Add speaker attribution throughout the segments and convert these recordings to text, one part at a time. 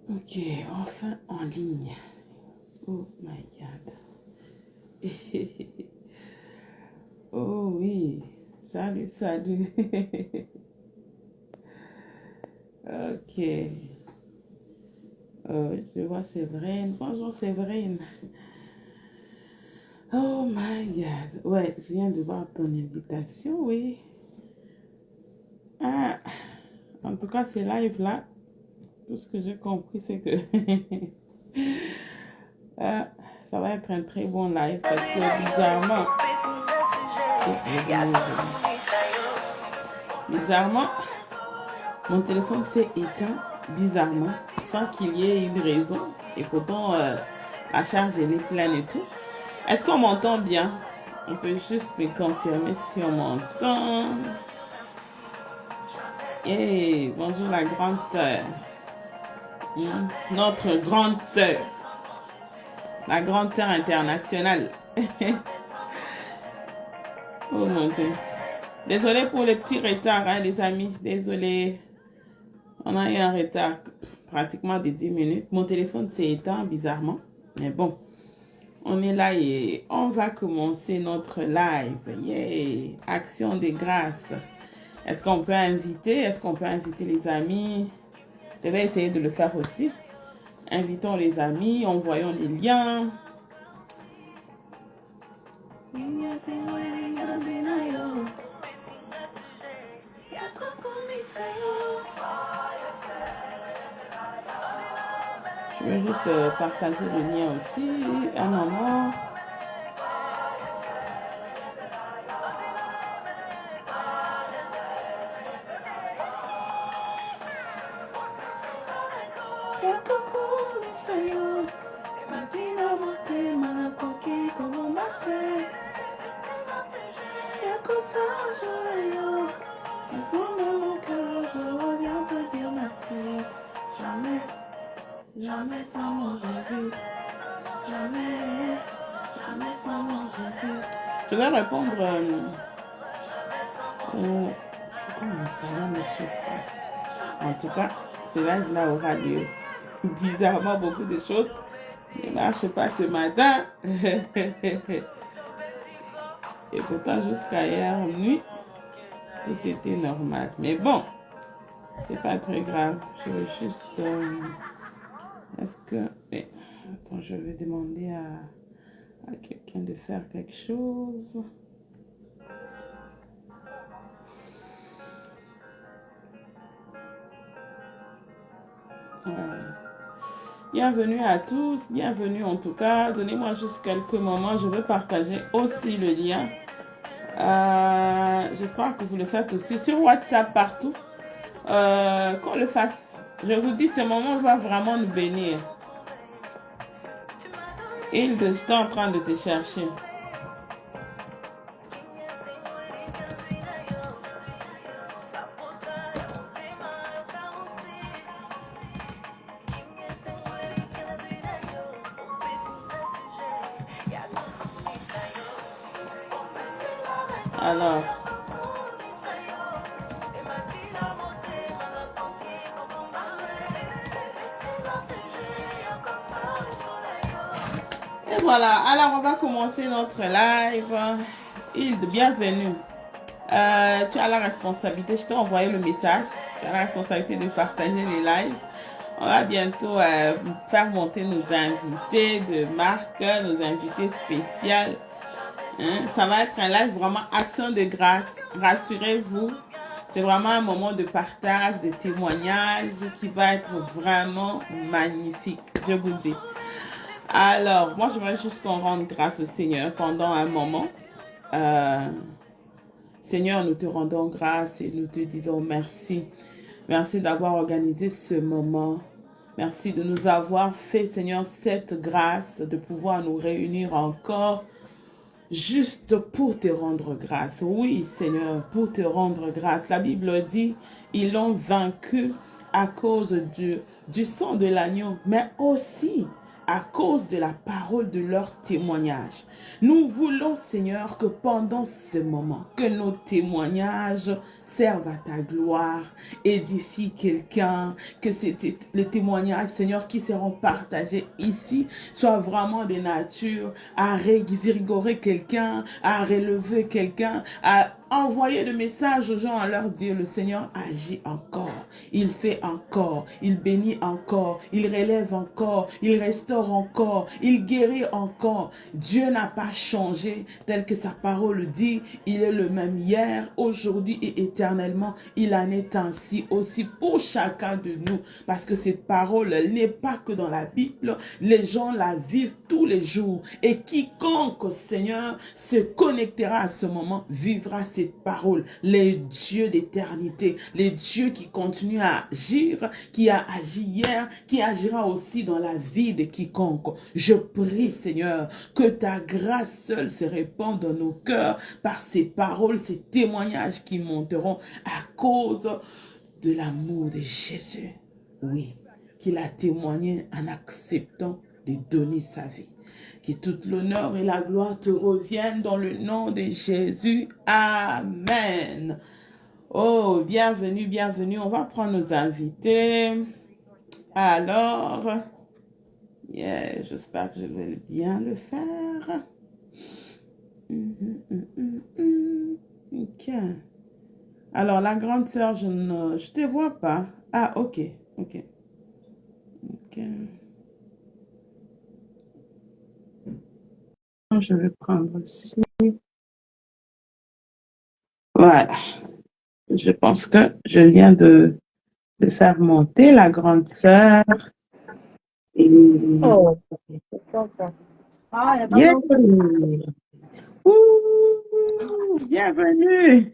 Speaker 1: Ok, enfin en ligne. Oh my God. Oh oui. Salut, salut. Ok. Je vois Séverine. Bonjour Séverine. Oh my God. Ouais, je viens de voir ton invitation, oui. Ah, en tout cas, ces lives-là, tout ce que j'ai compris, c'est que ah, ça va être un très bon live parce que bizarrement, mon téléphone s'est éteint bizarrement, sans qu'il y ait une raison. Et pourtant, la charge elle est pleine et tout. Est-ce qu'on m'entend bien? On peut juste me confirmer si on m'entend. Hey, bonjour la grande sœur. Notre grande sœur. La grande sœur internationale. Oh mon Dieu. Désolé pour le petit retard, hein, les amis. Désolé. On a eu un retard pratiquement de 10 minutes. Mon téléphone s'est éteint bizarrement. Mais bon, on est là et on va commencer notre live. Yeah! Action de grâce. Est-ce qu'on peut inviter? Est-ce qu'on peut inviter les amis? Je vais essayer de le faire aussi. Invitons les amis, envoyons les liens. Je vais juste partager le lien aussi. Un moment. Jamais sans mon Jésus. Jamais, jamais sans mon Jésus. Je vais répondre pourquoi Instagram ne chiffre pas? En tout cas, ce live-là aura lieu. Bizarrement, beaucoup de choses ne marchent pas ce matin. Et pourtant, jusqu'à hier nuit, tout était normal. Mais bon, c'est pas très grave. Je vais juste... est-ce que... Mais, attends, je vais demander à quelqu'un de faire quelque chose. Ouais. Bienvenue à tous, bienvenue en tout cas. Donnez-moi juste quelques moments, je vais partager aussi le lien. J'espère que vous le faites aussi sur WhatsApp partout. Qu'on le fasse. Je vous dis, ce moment va vraiment nous bénir. Hilde, je suis en train de te chercher. Alors. Et voilà, alors on va commencer notre live. Hilde, bienvenue. Tu as la responsabilité, je t'ai envoyé le message. Tu as la responsabilité de partager les lives. On va bientôt faire monter nos invités de marque, nos invités spéciaux. Hein? Ça va être un live vraiment action de grâce. Rassurez-vous, c'est vraiment un moment de partage, de témoignage qui va être vraiment magnifique, je vous dis. Alors, moi, je voudrais juste qu'on rende grâce au Seigneur pendant un moment. Seigneur, nous te rendons grâce et nous te disons merci. Merci d'avoir organisé ce moment. Merci de nous avoir fait, Seigneur, cette grâce de pouvoir nous réunir encore juste pour te rendre grâce. Oui, Seigneur, pour te rendre grâce. La Bible dit, ils l'ont vaincu à cause du sang de l'agneau, mais aussi à cause de la parole de leur témoignage. Nous voulons, Seigneur, que pendant ce moment, que nos témoignages servent à ta gloire, édifient quelqu'un, que les témoignages, Seigneur, qui seront partagés ici, soient vraiment des natures à revigorer quelqu'un, à relever quelqu'un, à envoyer le message aux gens, à leur dire, le Seigneur agit encore, il fait encore, il bénit encore, il relève encore, il restaure encore, il guérit encore. Dieu n'a pas changé, tel que sa parole dit, il est le même hier, aujourd'hui et éternellement. Il en est ainsi aussi pour chacun de nous, parce que cette parole, elle n'est pas que dans la Bible, les gens la vivent tous les jours, et quiconque, Seigneur, se connectera à ce moment, vivra cette parole. Les dieux d'éternité, les dieux qui continuent à agir, qui a agi hier, qui agira aussi dans la vie de quiconque. Je prie, Seigneur, que ta grâce seule se répande dans nos cœurs par ces paroles, ces témoignages qui monteront à cause de l'amour de Jésus. Oui, qu'il a témoigné en acceptant de donner sa vie. Que toute l'honneur et la gloire te reviennent dans le nom de Jésus. Amen. Oh, bienvenue, bienvenue. On va prendre nos invités. Alors, yeah, j'espère que je vais bien le faire. Ok. Alors, la grande sœur, je te vois pas. Ah, ok, ok. Ok. Je vais prendre aussi. Voilà. Je pense que je viens de faire monter la grande sœur. Et...
Speaker 2: Oh, c'est ça. Ah, il y a pas
Speaker 1: Yeah.
Speaker 2: longtemps.
Speaker 1: Ouh, bienvenue.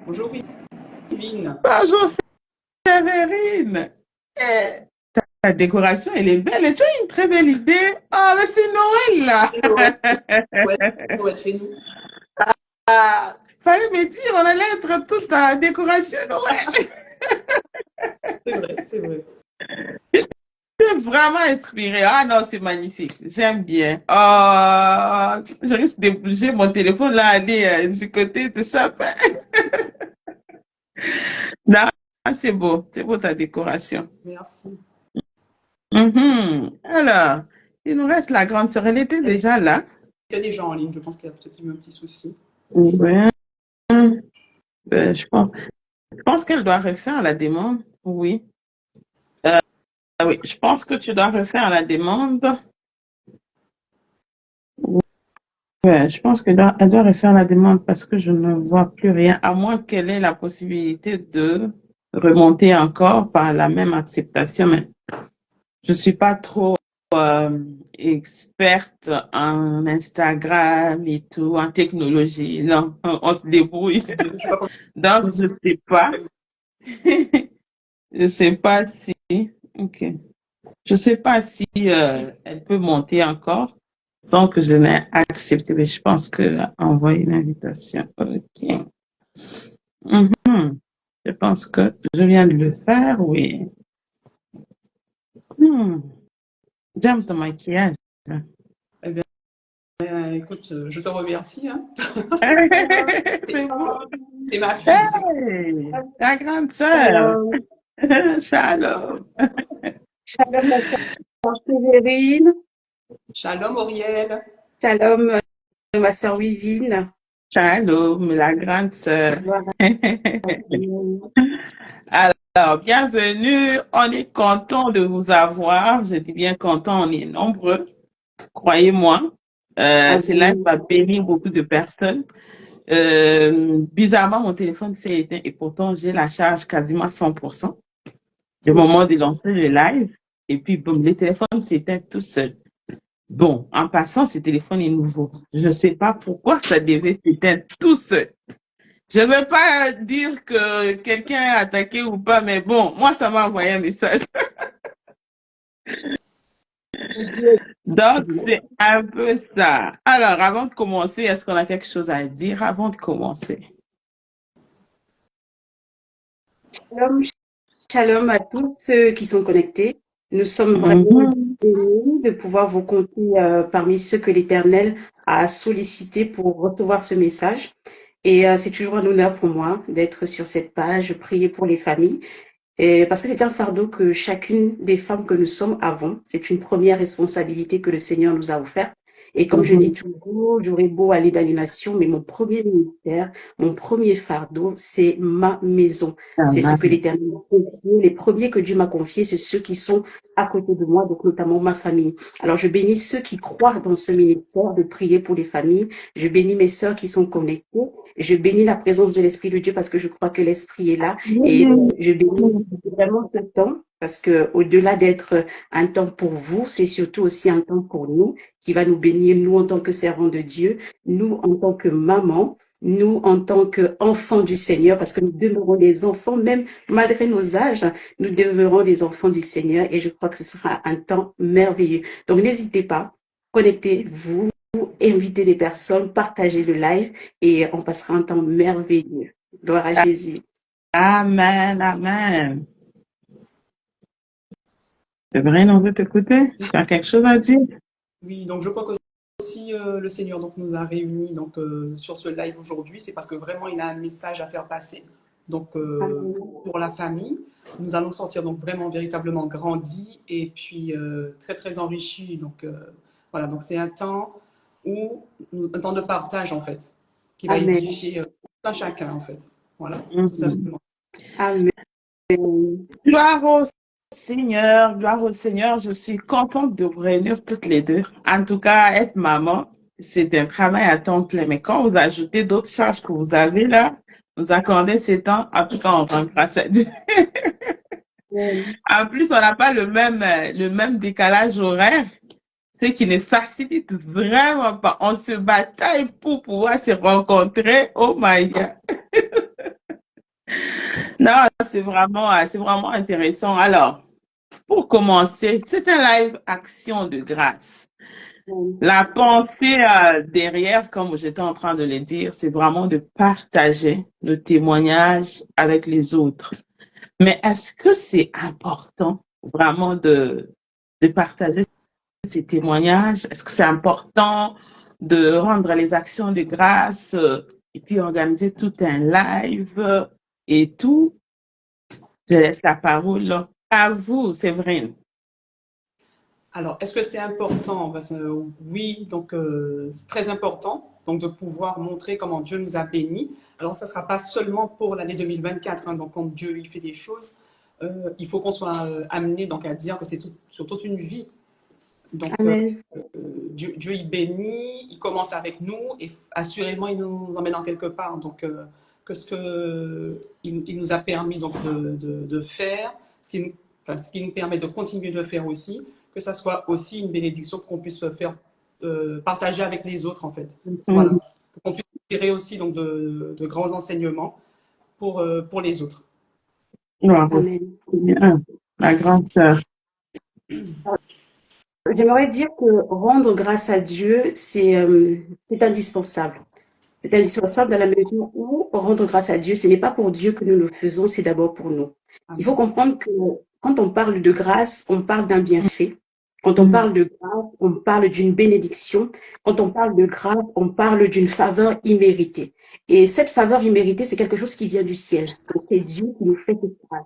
Speaker 2: Bonjour, Yveline.
Speaker 1: Bonjour, Séverine. Eh, ta décoration, elle est belle. Et tu as une très belle idée. Oh, mais c'est Noël, là.
Speaker 2: Noël chez nous.
Speaker 1: Ah, fallait me dire, on allait être toute en décoration Noël.
Speaker 2: C'est vrai, c'est vrai.
Speaker 1: Je suis vraiment inspirée. Ah non, c'est magnifique. J'aime bien. Oh, je risque de bouger mon téléphone là, aller du côté de ça. Non, c'est beau. C'est beau ta décoration.
Speaker 2: Merci.
Speaker 1: Alors, il nous reste la grande sœur. Elle était déjà là.
Speaker 2: Il y a des gens en ligne, je pense qu'il y a peut-être eu un petit souci.
Speaker 1: Ouais. Je pense qu'elle doit refaire la demande. Oui. Oui, je pense que tu dois refaire la demande. Ouais, je pense qu'elle elle doit refaire la demande parce que je ne vois plus rien, à moins qu'elle ait la possibilité de remonter encore par la même acceptation. Mais je suis pas trop experte en Instagram et tout, en technologie. Non, on se débrouille.
Speaker 2: Je sais pas
Speaker 1: Donc, je sais pas. Je sais pas si. Ok. Je sais pas si elle peut monter encore sans que je n'ai accepté. Mais je pense que envoyer une invitation. Ok. Mhm. Je pense que je viens de le faire, oui. J'aime ton maquillage.
Speaker 2: Eh bien, écoute, je te remercie. Hein.
Speaker 1: C'est beau.
Speaker 2: C'est ma fille.
Speaker 1: Hey, la grande sœur.
Speaker 3: Shalom,
Speaker 1: Shalom.
Speaker 3: shalom ma sœur Séverine,
Speaker 2: Shalom, Auriel.
Speaker 3: shalom ma sœur Wivine.
Speaker 1: Shalom, la grande sœur.
Speaker 3: Voilà.
Speaker 1: Alors, bienvenue. On est content de vous avoir. Je dis bien content, on est nombreux. Croyez-moi. C'est là que va bénir beaucoup de personnes. Bizarrement, mon téléphone s'est éteint et pourtant, j'ai la charge quasiment à 100%. Le moment de lancer le live. Et puis, boum, le téléphone s'éteint tout seul. Bon, en passant, ce téléphone est nouveau. Je ne sais pas pourquoi ça devait s'éteindre tout seul. Je ne veux pas dire que quelqu'un est attaqué ou pas, mais bon, moi, ça m'a envoyé un message. Donc, c'est un peu ça. Alors, avant de commencer, est-ce qu'on a quelque chose à dire avant de commencer?
Speaker 3: Shalom, shalom à tous ceux qui sont connectés. Nous sommes vraiment bénis de pouvoir vous compter parmi ceux que l'Éternel a sollicités pour recevoir ce message. Et c'est toujours un honneur pour moi d'être sur cette page, prier pour les familles. Et parce que c'est un fardeau que chacune des femmes que nous sommes avons. C'est une première responsabilité que le Seigneur nous a offerte. Et comme je dis toujours, j'aurais beau aller dans les nations, mais mon premier ministère, mon premier fardeau, c'est ma maison. C'est ce que l'Éternel m'a confié. Les premiers que Dieu m'a confiés, c'est ceux qui sont à côté de moi, donc notamment ma famille. Alors je bénis ceux qui croient dans ce ministère de prier pour les familles. Je bénis mes sœurs qui sont connectées. Je bénis la présence de l'Esprit de Dieu parce que je crois que l'Esprit est là. Et je bénis vraiment ce temps parce que au-delà d'être un temps pour vous, c'est surtout aussi un temps pour nous qui va nous bénir, nous en tant que servants de Dieu, nous en tant que maman, nous en tant qu'enfants du Seigneur, parce que nous demeurons des enfants, même malgré nos âges, nous demeurons des enfants du Seigneur et je crois que ce sera un temps merveilleux. Donc n'hésitez pas, connectez-vous, invitez des personnes, partagez le live et on passera un temps merveilleux. Gloire à Jésus.
Speaker 1: Amen, amen. Séverine, on veut t'écouter. Tu as quelque chose à dire?
Speaker 2: Oui, donc je crois que si le Seigneur donc, nous a réunis donc, sur ce live aujourd'hui, c'est parce que vraiment il a un message à faire passer. Donc pour la famille, nous allons sortir donc vraiment véritablement grandis et puis très très enrichis. Donc voilà, donc c'est un temps de partage en fait, qui va
Speaker 3: Amen.
Speaker 2: édifier tout un chacun en fait. Voilà, tout simplement.
Speaker 3: Amen.
Speaker 1: Gloire au Seigneur, gloire au Seigneur. Je suis contente de vous réunir toutes les deux. En tout cas, être maman, c'est un travail à temps plein. Mais quand vous ajoutez d'autres charges que vous avez là, vous accordez ces temps, en tout cas, on rend grâce à Dieu. En plus, on n'a pas le même décalage horaire, ce qui ne facilite vraiment pas. On se bataille pour pouvoir se rencontrer. Oh my God. Non, c'est vraiment intéressant. Alors, pour commencer, c'est un live action de grâce. La pensée derrière, comme j'étais en train de le dire, c'est vraiment de partager nos témoignages avec les autres. Mais est-ce que c'est important vraiment de partager ces témoignages? Est-ce que c'est important de rendre les actions de grâce et puis organiser tout un live et tout? Je laisse la parole à vous, Séverine.
Speaker 2: Alors, est-ce que c'est important? Oui, donc c'est très important donc, de pouvoir montrer comment Dieu nous a bénis. Alors, ça ne sera pas seulement pour l'année 2024. Hein, donc, quand Dieu il fait des choses, il faut qu'on soit amené donc, à dire que c'est sur toute une vie. Donc, Dieu il bénit, il commence avec nous et assurément, il nous emmène en quelque part. Donc, que ce qu'il nous a permis donc, de faire, ce qui nous permet de continuer de faire aussi, que ça soit aussi une bénédiction qu'on puisse faire partager avec les autres en fait. Voilà. Qu'on puisse tirer aussi donc, de grands enseignements pour les autres.
Speaker 3: Amen.
Speaker 1: La grande sœur.
Speaker 3: J'aimerais dire que rendre grâce à Dieu, c'est indispensable. C'est indispensable dans la mesure où rendre grâce à Dieu, ce n'est pas pour Dieu que nous le faisons, c'est d'abord pour nous. Il faut comprendre que quand on parle de grâce, on parle d'un bienfait. Quand on parle de grâce, on parle d'une bénédiction. Quand on parle de grâce, on parle d'une faveur imméritée. Et cette faveur imméritée, c'est quelque chose qui vient du ciel. Donc, c'est Dieu qui nous fait cette grâce.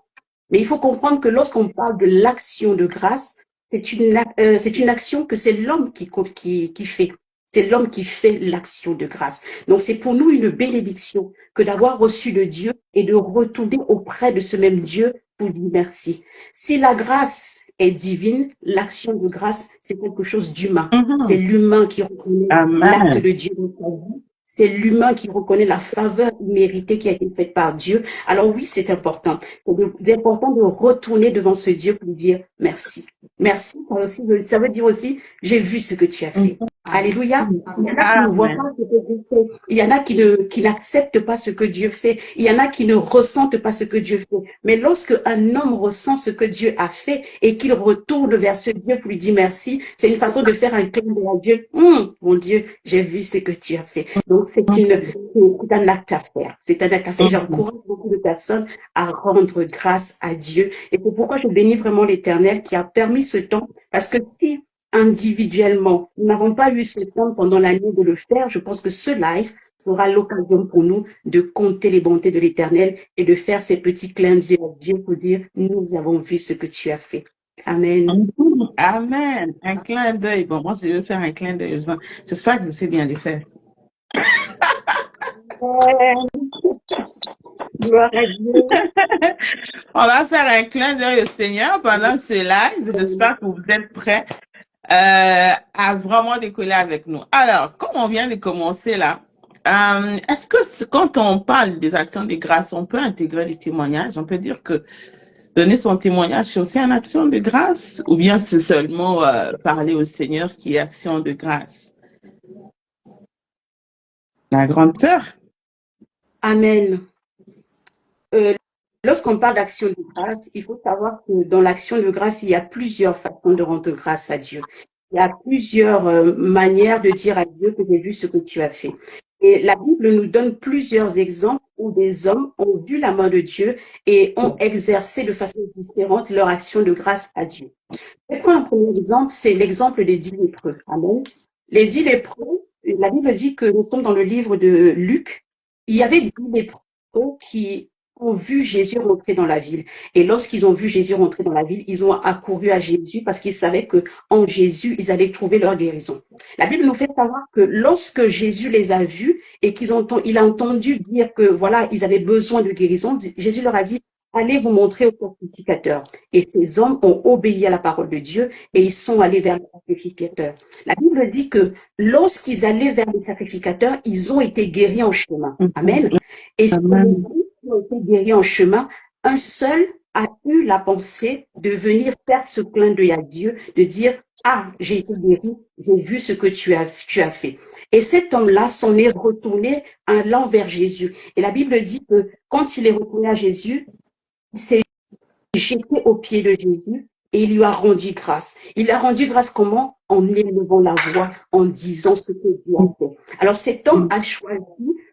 Speaker 3: Mais il faut comprendre que lorsqu'on parle de l'action de grâce, c'est une action que c'est l'homme qui fait. C'est l'homme qui fait l'action de grâce. Donc, c'est pour nous une bénédiction que d'avoir reçu de Dieu et de retourner auprès de ce même Dieu pour dire merci. Si la grâce est divine, l'action de grâce, c'est quelque chose d'humain. C'est l'humain qui reconnaît l'acte de Dieu dans sa vie. C'est l'humain qui reconnaît la faveur méritée qui a été faite par Dieu. Alors oui, c'est important. C'est important de retourner devant ce Dieu pour lui dire merci. Merci, ça veut dire aussi, j'ai vu ce que tu as fait. Alléluia. Il y en a qui ne voient
Speaker 1: Amen.
Speaker 3: pas ce que Dieu fait. Il y en a qui n'acceptent pas ce que Dieu fait. Il y en a qui ne ressentent pas ce que Dieu fait. Mais lorsque un homme ressent ce que Dieu a fait et qu'il retourne vers ce Dieu pour lui dire merci, c'est une façon de faire un clin d'œil à Dieu. Mon Dieu, j'ai vu ce que tu as fait. Donc, c'est un acte à faire. C'est un acte à faire. J'encourage beaucoup de personnes à rendre grâce à Dieu. Et c'est pourquoi je bénis vraiment l'Éternel qui a permis ce temps. Parce que si individuellement, nous n'avons pas eu ce temps pendant l'année de le faire, je pense que ce live sera l'occasion pour nous de compter les bontés de l'Éternel et de faire ces petits clins d'yeux à Dieu pour dire, nous avons vu ce que tu as fait. Amen.
Speaker 1: Amen. Un clin d'œil. Bon, moi, je vais faire un clin d'œil. J'espère que je sais bien le faire.
Speaker 3: Gloire à Dieu.
Speaker 1: On va faire un clin d'œil au Seigneur pendant ce live. J'espère que vous êtes prêts à vraiment décoller avec nous. Alors, comme on vient de commencer là, est-ce que quand on parle des actions de grâce, on peut intégrer les témoignages? On peut dire que donner son témoignage, c'est aussi une action de grâce, ou bien c'est seulement parler au Seigneur qui est action de grâce? La grande sœur?
Speaker 3: Amen. Lorsqu'on parle d'action de grâce, il faut savoir que dans l'action de grâce, il y a plusieurs façons de rendre grâce à Dieu. Il y a plusieurs manières de dire à Dieu que j'ai vu ce que tu as fait. Et la Bible nous donne plusieurs exemples où des hommes ont vu la main de Dieu et ont exercé de façon différente leur action de grâce à Dieu. Je prends un premier exemple, c'est l'exemple des 10 lépreux. Amen. Les 10 lépreux, la Bible dit que nous sommes dans le livre de Luc. Il y avait 10 lépreux qui ont vu Jésus rentrer dans la ville. Et lorsqu'ils ont vu Jésus rentrer dans la ville, ils ont accouru à Jésus parce qu'ils savaient que en Jésus, ils allaient trouver leur guérison. La Bible nous fait savoir que lorsque Jésus les a vus et il a entendu dire que voilà, ils avaient besoin de guérison, Jésus leur a dit, allez vous montrer au sacrificateur. Et ces hommes ont obéi à la parole de Dieu et ils sont allés vers le sacrificateur. La Bible dit que lorsqu'ils allaient vers le sacrificateur, ils ont été guéris en chemin. Amen. Et sur les 10 qui ont été guéris en chemin, un seul a eu la pensée de venir faire ce clin d'œil à Dieu, de dire, ah, j'ai été guéri, j'ai vu ce que tu as fait. Et cet homme-là s'en est retourné allant vers Jésus. Et la Bible dit que quand il est retourné à Jésus, il s'est jeté aux pieds de Jésus et il lui a rendu grâce. Il a rendu grâce comment? En élevant la voix, en disant ce que Dieu a fait. Alors cet homme a choisi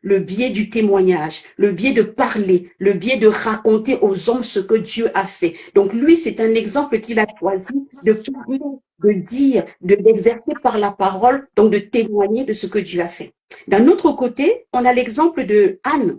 Speaker 3: le biais du témoignage, le biais de parler, le biais de raconter aux hommes ce que Dieu a fait. Donc lui, c'est un exemple qu'il a choisi de parler, de dire, d'exercer par la parole, donc de témoigner de ce que Dieu a fait. D'un autre côté, on a l'exemple de Anne.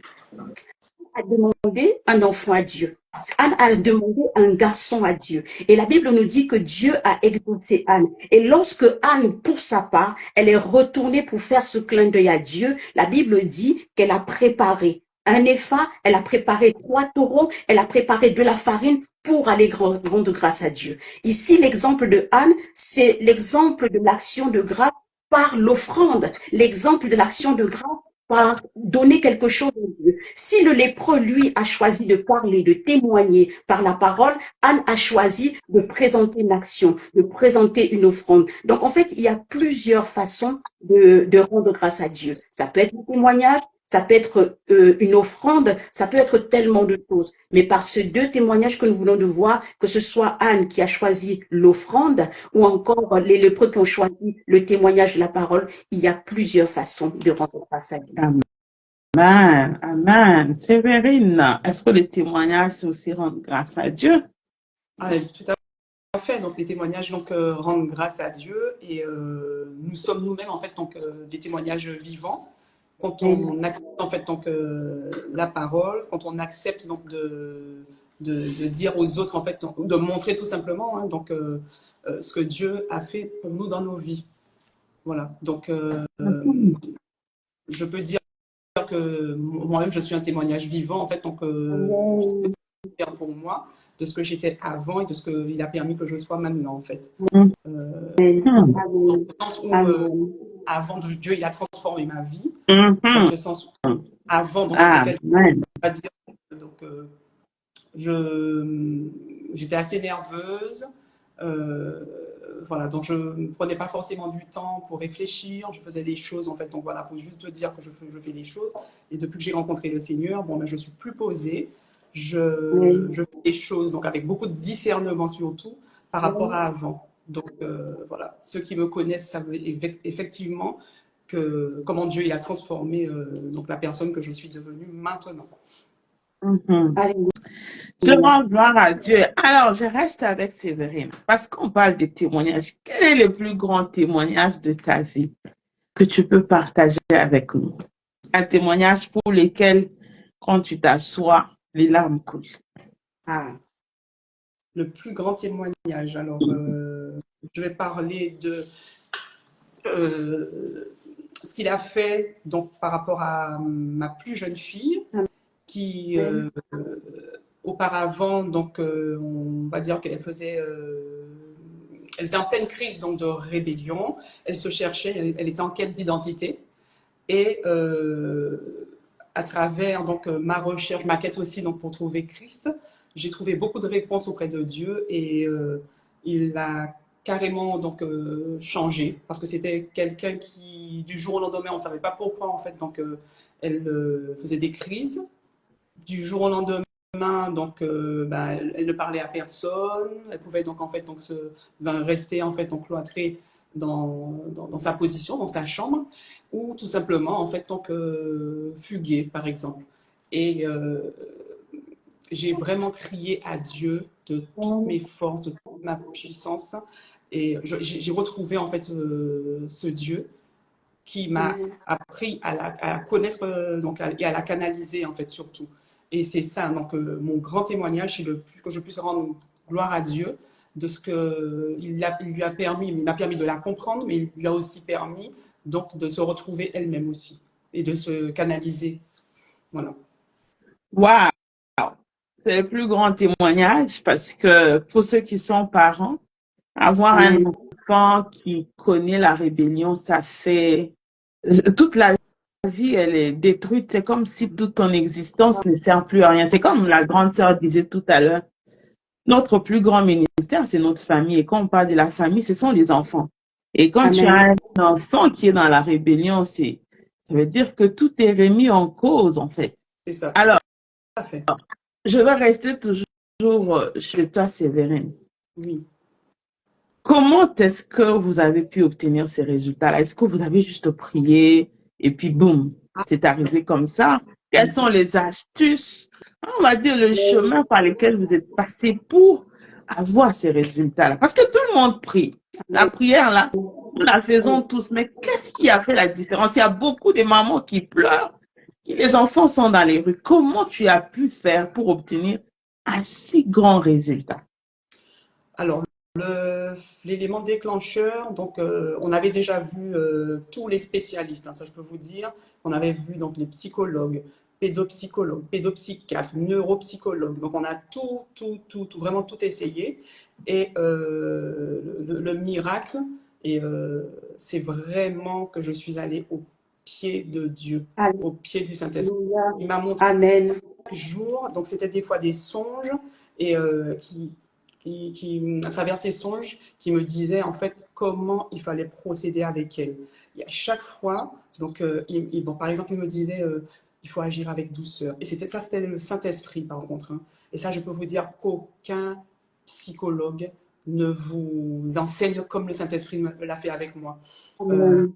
Speaker 3: A demandé un enfant à Dieu. Anne a demandé un garçon à Dieu. Et la Bible nous dit que Dieu a exaucé Anne. Et lorsque Anne, pour sa part, elle est retournée pour faire ce clin d'œil à Dieu, la Bible dit qu'elle a préparé un épha, elle a préparé 3 taureaux, elle a préparé de la farine pour aller rendre grâce à Dieu. Ici, l'exemple de Anne, c'est l'exemple de l'action de grâce par l'offrande, l'exemple de l'action de grâce par donner quelque chose à Dieu. Si le lépreux, lui, a choisi de parler, de témoigner par la parole, Anne a choisi de présenter une action, de présenter une offrande. Donc, en fait, il y a plusieurs façons de rendre grâce à Dieu. Ça peut être un témoignage, ça peut être une offrande, ça peut être tellement de choses. Mais par ces 2 témoignages que nous venons de voir, que ce soit Anne qui a choisi l'offrande ou encore les lépreux qui ont choisi le témoignage de la parole, il y a plusieurs façons de rendre grâce à Dieu.
Speaker 1: Amen. Amen. Séverine, est-ce que les témoignages, c'est aussi rendre grâce à Dieu?
Speaker 2: Tout à fait. Donc les témoignages rendent grâce à Dieu et nous sommes nous-mêmes en fait des témoignages vivants. Quand on accepte en fait la parole, quand on accepte de dire aux autres en fait, de montrer tout simplement ce que Dieu a fait pour nous dans nos vies. Voilà. Donc je peux dire que moi-même je suis un témoignage vivant en fait, pour moi de ce que j'étais avant et de ce qu'il a permis que je sois maintenant en fait. Dans le sens où avant Dieu il a transformé ma vie, dans ce sens où avant donc va dire donc j'étais assez nerveuse, voilà, donc je ne prenais pas forcément du temps pour réfléchir, je faisais les choses en fait, donc voilà, pour juste te dire que je fais les choses. Et depuis que j'ai rencontré le Seigneur, bon, ben, je suis plus posée,
Speaker 3: Amen.
Speaker 2: je fais les choses donc avec beaucoup de discernement surtout par rapport à avant. Donc voilà, ceux qui me connaissent savent effectivement que comment Dieu il a transformé donc la personne que je suis devenue maintenant.
Speaker 1: Mhm.
Speaker 3: Alléluia.
Speaker 1: Je rends gloire à Dieu. Alors, je reste avec Séverine parce qu'on parle des témoignages. Quel est le plus grand témoignage de ta vie que tu peux partager avec nous? Un témoignage pour lequel, quand tu t'assois, les larmes coulent.
Speaker 3: Ah,
Speaker 2: Le plus grand témoignage. Alors, je vais parler de ce qu'il a fait donc par rapport à ma plus jeune fille qui
Speaker 3: amen.
Speaker 2: auparavant donc on va dire qu'elle faisait elle était en pleine crise donc de rébellion, elle se cherchait, elle était en quête d'identité et à travers donc ma recherche, ma quête aussi donc pour trouver Christ, j'ai trouvé beaucoup de réponses auprès de Dieu et il a carrément donc changé parce que c'était quelqu'un qui du jour au lendemain on savait pas pourquoi en fait donc elle faisait des crises du jour au lendemain donc bah, elle ne parlait à personne, elle pouvait donc en fait donc rester en fait donc cloîtrée dans sa position, dans sa chambre, ou tout simplement en fait donc fuguer par exemple. Et j'ai vraiment crié à Dieu de toutes mes forces, de toute ma puissance, et j'ai retrouvé en fait ce Dieu qui m'a
Speaker 3: Amen.
Speaker 2: appris à la connaître donc, et à la canaliser en fait surtout. Et c'est ça, donc mon grand témoignage, c'est que je puisse rendre gloire à Dieu de ce il lui a permis, il m'a permis de la comprendre, mais il lui a aussi permis donc de se retrouver elle-même aussi et de se canaliser. Voilà.
Speaker 1: Waouh! C'est le plus grand témoignage parce que pour ceux qui sont parents, avoir un
Speaker 3: Amen.
Speaker 1: enfant qui connaît la rébellion, ça fait toute la vie, elle est détruite. C'est comme si toute ton existence ne sert plus à rien. C'est comme la grande sœur disait tout à l'heure. Notre plus grand ministère, c'est notre famille. Et quand on parle de la famille, ce sont les enfants. Et quand tu
Speaker 3: Amen.
Speaker 1: as un enfant qui est dans la rébellion, ça veut dire que tout est remis en cause, en fait.
Speaker 2: C'est ça, tout
Speaker 1: Alors,
Speaker 2: à fait.
Speaker 1: je vais rester toujours chez toi, Séverine.
Speaker 2: Oui.
Speaker 1: Comment est-ce que vous avez pu obtenir ces résultats-là? Est-ce que vous avez juste prié et puis boum,
Speaker 2: Ah,
Speaker 1: c'est arrivé comme ça? Quelles sont les astuces, on va dire le chemin par lequel vous êtes passé pour avoir ces résultats-là? Parce que tout le monde prie. La prière, là, nous la faisons tous, mais qu'est-ce qui a fait la différence? Il y a beaucoup de mamans qui pleurent, les enfants sont dans les rues. Comment tu as pu faire pour obtenir un si grand résultat?
Speaker 2: alors, l'élément déclencheur, donc on avait déjà vu tous les spécialistes, hein, ça je peux vous dire. On avait vu donc les psychologues, pédopsychologues, pédopsychiatres, neuropsychologues. Donc on a tout, vraiment tout essayé. Et le miracle, et c'est vraiment que je suis allée au pied de Dieu, au pied du Saint-Esprit.
Speaker 3: Alléluia.
Speaker 2: Il m'a montré
Speaker 3: Amen.
Speaker 2: chaque jour, donc c'était des fois des songes et à travers ces songes, qui me disaient en fait comment il fallait procéder avec elle. Et à chaque fois, donc, bon, par exemple, il me disait il faut agir avec douceur. Et c'était le Saint-Esprit par contre, hein. Et ça, je peux vous dire qu'aucun psychologue ne vous enseigne comme le Saint-Esprit me l'a fait avec moi. Euh,
Speaker 3: Amen.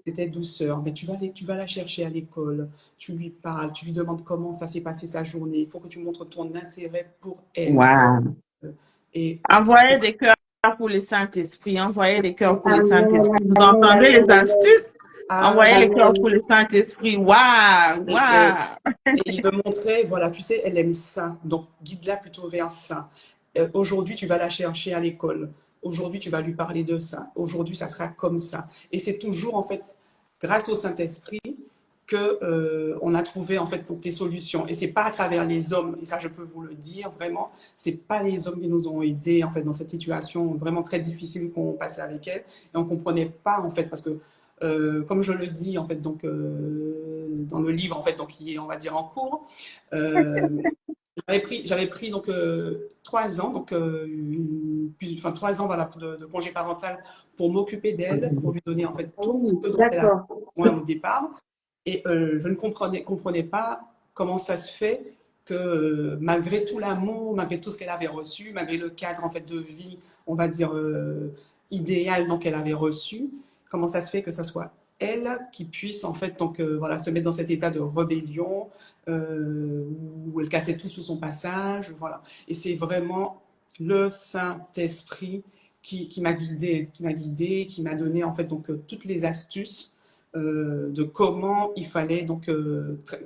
Speaker 2: C'était douceur, mais tu vas la chercher à l'école, tu lui parles, tu lui demandes comment ça s'est passé sa journée, il faut que tu montres ton intérêt pour elle.
Speaker 1: Wow.
Speaker 2: Et
Speaker 1: Envoyez des cœurs pour le Saint-Esprit. Envoyez des cœurs pour le
Speaker 3: Amen.
Speaker 1: Saint-Esprit. Vous
Speaker 3: Amen.
Speaker 1: entendez les
Speaker 3: Amen.
Speaker 1: astuces?
Speaker 2: ah,
Speaker 1: Envoyez les cœurs pour
Speaker 3: Amen.
Speaker 1: le Saint-Esprit. Waouh!
Speaker 2: et,
Speaker 1: Waouh!
Speaker 2: et il me montrait, voilà, tu sais, elle aime ça, donc guide-la plutôt vers ça. Aujourd'hui, tu vas la chercher à l'école. Aujourd'hui, tu vas lui parler de ça. Aujourd'hui, ça sera comme ça. Et c'est toujours, en fait, grâce au Saint-Esprit que on a trouvé, en fait, pour les solutions. Et c'est pas à travers les hommes, et ça, je peux vous le dire, vraiment, c'est pas les hommes qui nous ont aidés, en fait, dans cette situation vraiment très difficile qu'on passait avec elle. Et on comprenait pas, en fait, parce que comme je le dis en fait donc dans le livre en fait donc qui est on va dire en cours, euh, J'avais pris donc 3 ans, donc 3 ans voilà, de congé parental pour m'occuper d'elle, pour lui donner en fait tout ce dont elle a
Speaker 3: D'accord.
Speaker 2: besoin au départ. Et je ne comprenais pas comment ça se fait que malgré tout l'amour, malgré tout ce qu'elle avait reçu, malgré le cadre en fait de vie, on va dire idéal donc qu'elle avait reçu, comment ça se fait que ça soit elle qui puisse en fait donc voilà se mettre dans cet état de rébellion où elle cassait tout sous son passage, voilà. Et c'est vraiment le Saint-Esprit qui m'a guidé, qui m'a donné en fait donc toutes les astuces de comment il fallait donc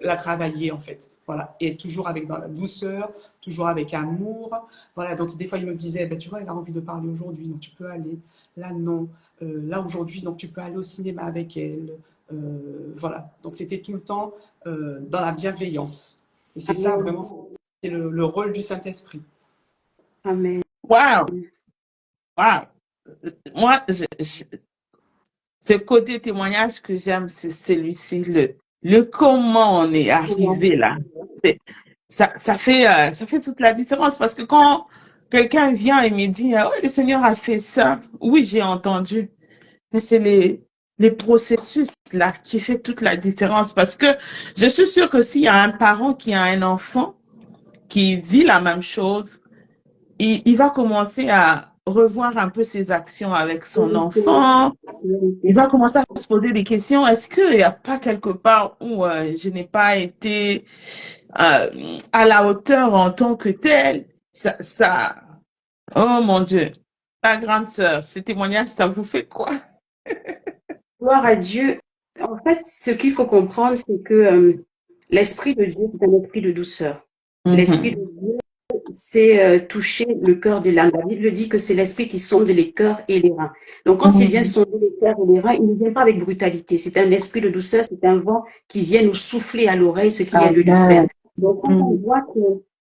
Speaker 2: la travailler en fait. Voilà. Et toujours avec dans la douceur, toujours avec amour. Voilà. Donc des fois il me disait, ben, tu vois, elle a envie de parler aujourd'hui, donc tu peux aller. Là non. Là aujourd'hui, donc tu peux aller au cinéma avec elle. Voilà. Donc c'était tout le temps dans la bienveillance. Et c'est ça
Speaker 3: Amen.
Speaker 2: vraiment, c'est le rôle du Saint-Esprit.
Speaker 3: Amen.
Speaker 1: Wow, wow. Moi, ce côté témoignage que j'aime, c'est celui-ci, le comment on est arrivé là. C'est- ça fait toute la différence parce que quand quelqu'un vient et me dit, oh, le Seigneur a fait ça, oui, j'ai entendu, mais c'est les processus là qui fait toute la différence parce que je suis sûre que s'il y a un parent qui a un enfant qui vit la même chose, il va commencer à revoir un peu ses actions avec son enfant. Il va commencer à se poser des questions. Est-ce qu'il n'y a pas quelque part où je n'ai pas été à la hauteur en tant que tel? Oh mon Dieu. Ma grande sœur, ce témoignage, ça vous fait quoi?
Speaker 3: Gloire à Dieu. En fait, ce qu'il faut comprendre, c'est que l'esprit de Dieu, c'est un esprit de douceur. L'esprit de
Speaker 1: Mhm.
Speaker 3: Dieu, c'est toucher le cœur de l'âme. La Bible dit que c'est l'esprit qui sonde les cœurs et les reins. Donc, quand il vient
Speaker 1: Mhm.
Speaker 3: sonder les cœurs et les reins, il ne vient pas avec brutalité. C'est un esprit de douceur, c'est un vent qui vient nous souffler à l'oreille ce qu'il y a lieu de faire.
Speaker 1: Amen.
Speaker 3: Donc, quand on
Speaker 1: Mhm.
Speaker 3: voit que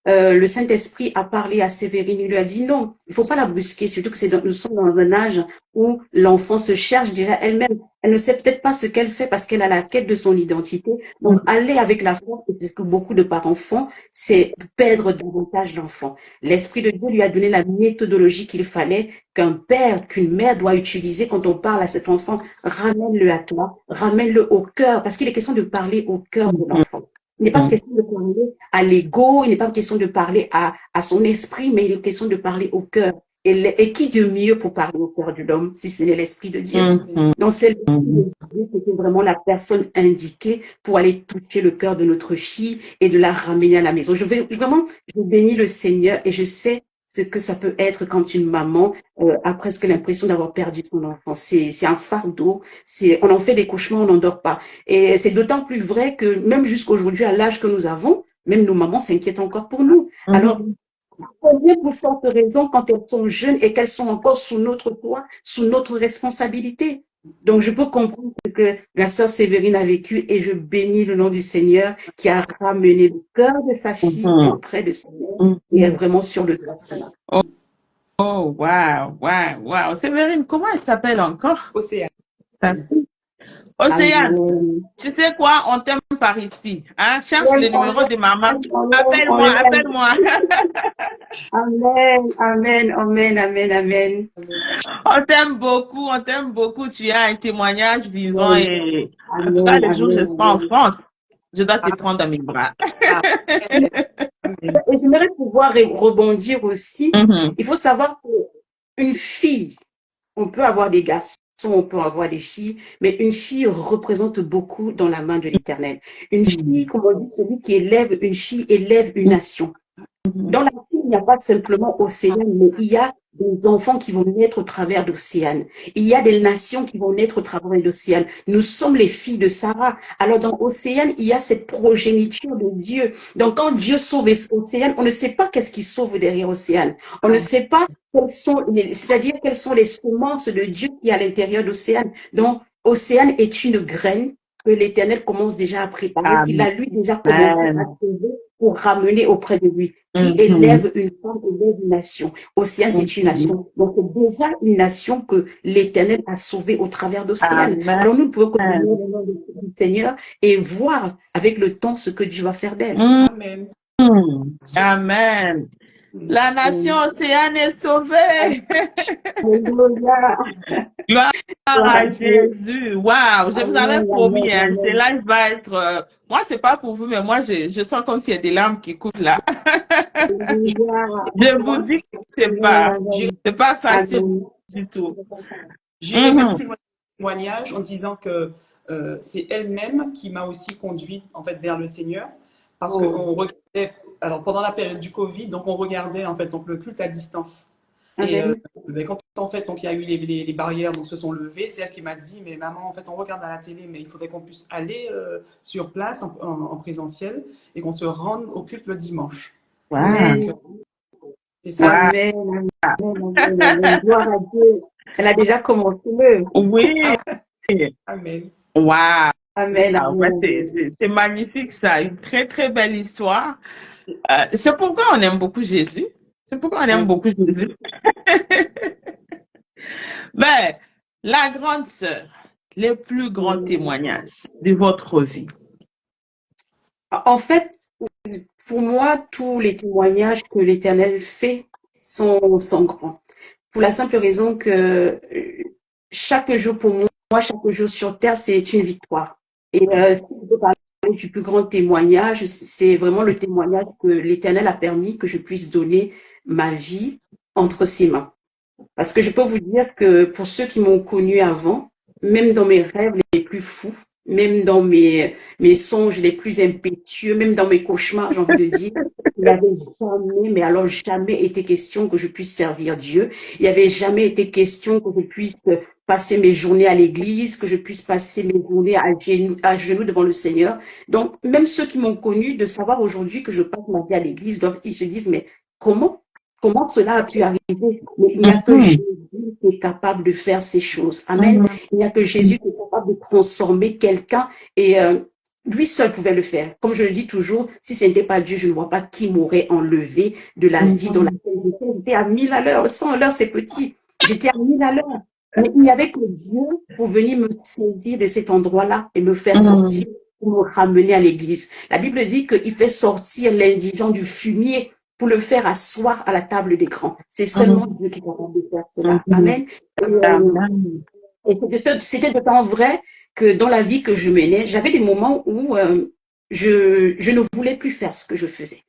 Speaker 3: le Saint-Esprit a parlé à Sévérine, il lui a dit non, il faut pas la brusquer, surtout que nous sommes dans un âge où l'enfant se cherche déjà elle-même. Elle ne sait peut-être pas ce qu'elle fait parce qu'elle a la quête de son identité. Donc, aller avec la force, c'est ce que beaucoup de parents font, c'est perdre davantage l'enfant. L'Esprit de Dieu lui a donné la méthodologie qu'il fallait qu'un père, qu'une mère doit utiliser quand on parle à cet enfant. Ramène-le à toi, ramène-le au cœur, parce qu'il est question de parler au cœur de l'enfant. Il n'est pas
Speaker 1: Mhm.
Speaker 3: question de parler à l'ego, il n'est pas question de parler à son esprit, mais il est question de parler au cœur. Et qui de mieux pour parler au cœur de l'homme, si ce n'est l'Esprit de Dieu?
Speaker 1: Mhm.
Speaker 3: Donc, c'est l'Esprit
Speaker 1: Mhm.
Speaker 3: de Dieu qui était vraiment la personne indiquée pour aller toucher le cœur de notre fille et de la ramener à la maison. Je bénis le Seigneur et je sais ce que ça peut être quand une maman a presque l'impression d'avoir perdu son enfant. C'est un fardeau, on en fait des cauchemars, on n'en dort pas. Et c'est d'autant plus vrai que même jusqu'aujourd'hui, à l'âge que nous avons, même nos mamans s'inquiètent encore pour nous. Alors,
Speaker 1: Mhm.
Speaker 3: combien pour forte raison quand elles sont jeunes et qu'elles sont encore sous notre toit, sous notre responsabilité. Donc, je peux comprendre ce que la sœur Sévérine a vécu et je bénis le nom du Seigneur qui a ramené le cœur de sa fille
Speaker 1: Mhm.
Speaker 3: auprès de Seigneur et est
Speaker 1: Mhm.
Speaker 3: vraiment sur le droit chemin.
Speaker 1: Oh, oh, wow, wow, wow. Sévérine, comment elle s'appelle encore?
Speaker 2: Océane.
Speaker 1: Ta fille? Océane.
Speaker 3: Amen.
Speaker 1: Tu sais quoi? On t'aime par ici. Hein? Cherche
Speaker 3: On
Speaker 1: le
Speaker 3: l'aime, on
Speaker 1: numéro de maman.
Speaker 3: l'aime, on l'aime, on
Speaker 1: Appelle-moi,
Speaker 3: l'aime.
Speaker 1: appelle-moi.
Speaker 3: Amen, amen, amen, amen, amen.
Speaker 1: On t'aime beaucoup, on t'aime beaucoup. Tu as un témoignage vivant
Speaker 3: Amen,
Speaker 1: et en tout cas,
Speaker 3: amen,
Speaker 1: le jour où je
Speaker 3: amen,
Speaker 1: serai en
Speaker 3: amen.
Speaker 1: France, je dois te prendre dans mes bras.
Speaker 2: Amen.
Speaker 3: Et j'aimerais pouvoir rebondir aussi.
Speaker 1: Mhm.
Speaker 3: Il faut savoir qu'une fille, on peut avoir des garçons, on peut avoir des filles, mais une fille représente beaucoup dans la main de l'Éternel. Une fille, comme on dit, celui qui élève une fille élève une nation. Dans la vie, il n'y a pas simplement Océane, mais il y a des enfants qui vont naître au travers d'Océane. Il y a des nations qui vont naître au travers d'Océane. Nous sommes les filles de Sarah. Alors dans Océane, il y a cette progéniture de Dieu. Donc quand Dieu sauve Océane, on ne sait pas qu'est-ce qui sauve derrière Océane. On ne sait pas c'est-à-dire quelles sont les semences de Dieu qui est à l'intérieur d'Océane. Donc Océane est une graine que l'Éternel commence déjà à préparer, qu'il a lui déjà commencé à
Speaker 1: Amen.
Speaker 3: sauver pour ramener auprès de lui. Qui
Speaker 1: Mhm.
Speaker 3: élève une femme, élève une nation. Océane, c'est une
Speaker 1: Mhm.
Speaker 3: nation. Donc, c'est déjà une nation que l'Éternel a sauvée au travers d'Océane.
Speaker 1: Amen.
Speaker 3: Alors, nous pouvons connaître le nom du Seigneur et voir avec le temps ce que Dieu va faire d'elle.
Speaker 1: Mhm.
Speaker 2: Amen.
Speaker 1: Amen. La nation
Speaker 3: Oui.
Speaker 1: océane est sauvée.
Speaker 3: Alléluia.
Speaker 1: Gloire
Speaker 3: Gloire à
Speaker 1: à
Speaker 3: Dieu.
Speaker 1: Jésus. Waouh, je vous avais
Speaker 3: Amen,
Speaker 1: promis,
Speaker 3: amen,
Speaker 1: hein, ce
Speaker 3: amen.
Speaker 1: live va être. Moi, c'est pas pour vous, mais moi, je sens comme s'il y a des larmes qui coulent là.
Speaker 3: Alléluia.
Speaker 1: Je vous
Speaker 2: Moi,
Speaker 1: dis que
Speaker 3: Amen,
Speaker 2: j'irai
Speaker 1: c'est pas facile
Speaker 3: amen.
Speaker 1: du tout.
Speaker 2: j'irai même
Speaker 1: Mhm.
Speaker 2: plus loin dans le témoignage en disant que c'est elle-même qui m'a aussi conduite en fait vers le Seigneur parce
Speaker 3: Oh,
Speaker 2: qu'on regardait, alors pendant la période du Covid, donc on regardait en fait donc le culte à distance. Et
Speaker 3: amen.
Speaker 2: ben, quand en fait donc il y a eu les barrières donc se sont levées, c'est elle qui m'a dit mais maman en fait on regarde à la télé mais il faudrait qu'on puisse aller sur place en présentiel et qu'on se rende au culte le dimanche. Donc
Speaker 1: Wow.
Speaker 3: Amen.
Speaker 2: c'est ça.
Speaker 1: Wow.
Speaker 3: Amen, amen, amen, amen. Gloire à Dieu. Elle a déjà commencé.
Speaker 1: Oui.
Speaker 2: Amen.
Speaker 1: Wow.
Speaker 2: C'est
Speaker 3: Amen,
Speaker 2: ça.
Speaker 1: En fait,
Speaker 3: amen, amen.
Speaker 1: c'est magnifique ça. Une très, très belle histoire. C'est pourquoi on aime beaucoup Jésus. C'est pourquoi on aime
Speaker 3: Amen.
Speaker 1: beaucoup Jésus. Ben, la grande sœur, les plus grands témoignages de votre vie.
Speaker 3: En fait, pour moi, tous les témoignages que l'Éternel fait sont grands. Pour la simple raison que chaque jour pour moi, chaque jour sur terre, c'est une victoire. Et si je peux parler du plus grand témoignage, c'est vraiment le témoignage que l'Éternel a permis que je puisse donner ma vie entre ses mains. Parce que je peux vous dire que pour ceux qui m'ont connu avant, même dans mes rêves les plus fous, même dans mes songes les plus impétueux, même dans mes cauchemars, j'ai envie de dire, il n'avait jamais, mais alors jamais été question que je puisse servir Dieu. Il n'y avait jamais été question que je puisse passer mes journées à l'église, que je puisse passer mes journées à genoux devant le Seigneur. Donc, même ceux qui m'ont connu, de savoir aujourd'hui que je passe ma vie à l'église, ils se disent, mais comment? Comment cela a pu arriver? Mais il n'y a que
Speaker 1: Mhm.
Speaker 3: Jésus qui est capable de faire ces choses. Amen.
Speaker 1: Mhm.
Speaker 3: Il n'y a que Jésus qui est capable de transformer quelqu'un et lui seul pouvait le faire. Comme je le dis toujours, si ce n'était pas Dieu, je ne vois pas qui m'aurait enlevé de la vie dans
Speaker 1: Mhm.
Speaker 3: laquelle j'étais. J'étais à 1000 à l'heure. 100 à l'heure, c'est petit. J'étais à 1000 à l'heure. Mais il n'y avait que Dieu pour venir me saisir de cet endroit-là et me faire sortir,
Speaker 1: Mhm.
Speaker 3: pour me ramener à l'église. La Bible dit qu'il fait sortir l'indigent du fumier pour le faire asseoir à la table des grands. C'est seulement
Speaker 1: Mhm.
Speaker 3: Dieu qui est capable de faire cela.
Speaker 1: Mhm.
Speaker 3: Amen.
Speaker 1: Amen.
Speaker 3: Et c'était d'autant vrai que dans la vie que je menais, j'avais des moments où je ne voulais plus faire ce que je faisais.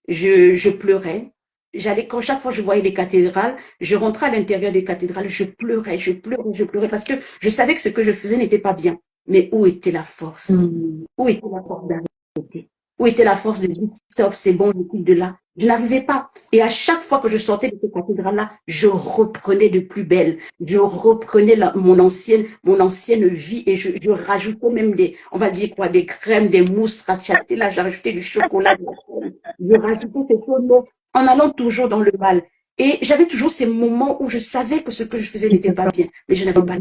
Speaker 3: Je pleurais. J'allais, quand chaque fois je voyais les cathédrales, je rentrais à l'intérieur des cathédrales, je pleurais, je pleurais, je pleurais parce que je savais que ce que je faisais n'était pas bien. Mais où était la force?
Speaker 1: Mhm.
Speaker 3: Où était la force d'arrêter? Où était la force de dire stop, c'est bon, je quitte de là? Je n'arrivais pas. Et à chaque fois que je sortais de cette cathédrale-là, je reprenais de plus belle. Je reprenais mon ancienne vie et je rajoutais même des, on va dire quoi, des crèmes, des mousses rachetées. Là, j'ai rajouté du chocolat, de la crème. Je rajoutais ces choses, mais en allant toujours dans le mal. Et j'avais toujours ces moments où je savais que ce que je faisais n'était pas bien, mais je n'avais pas,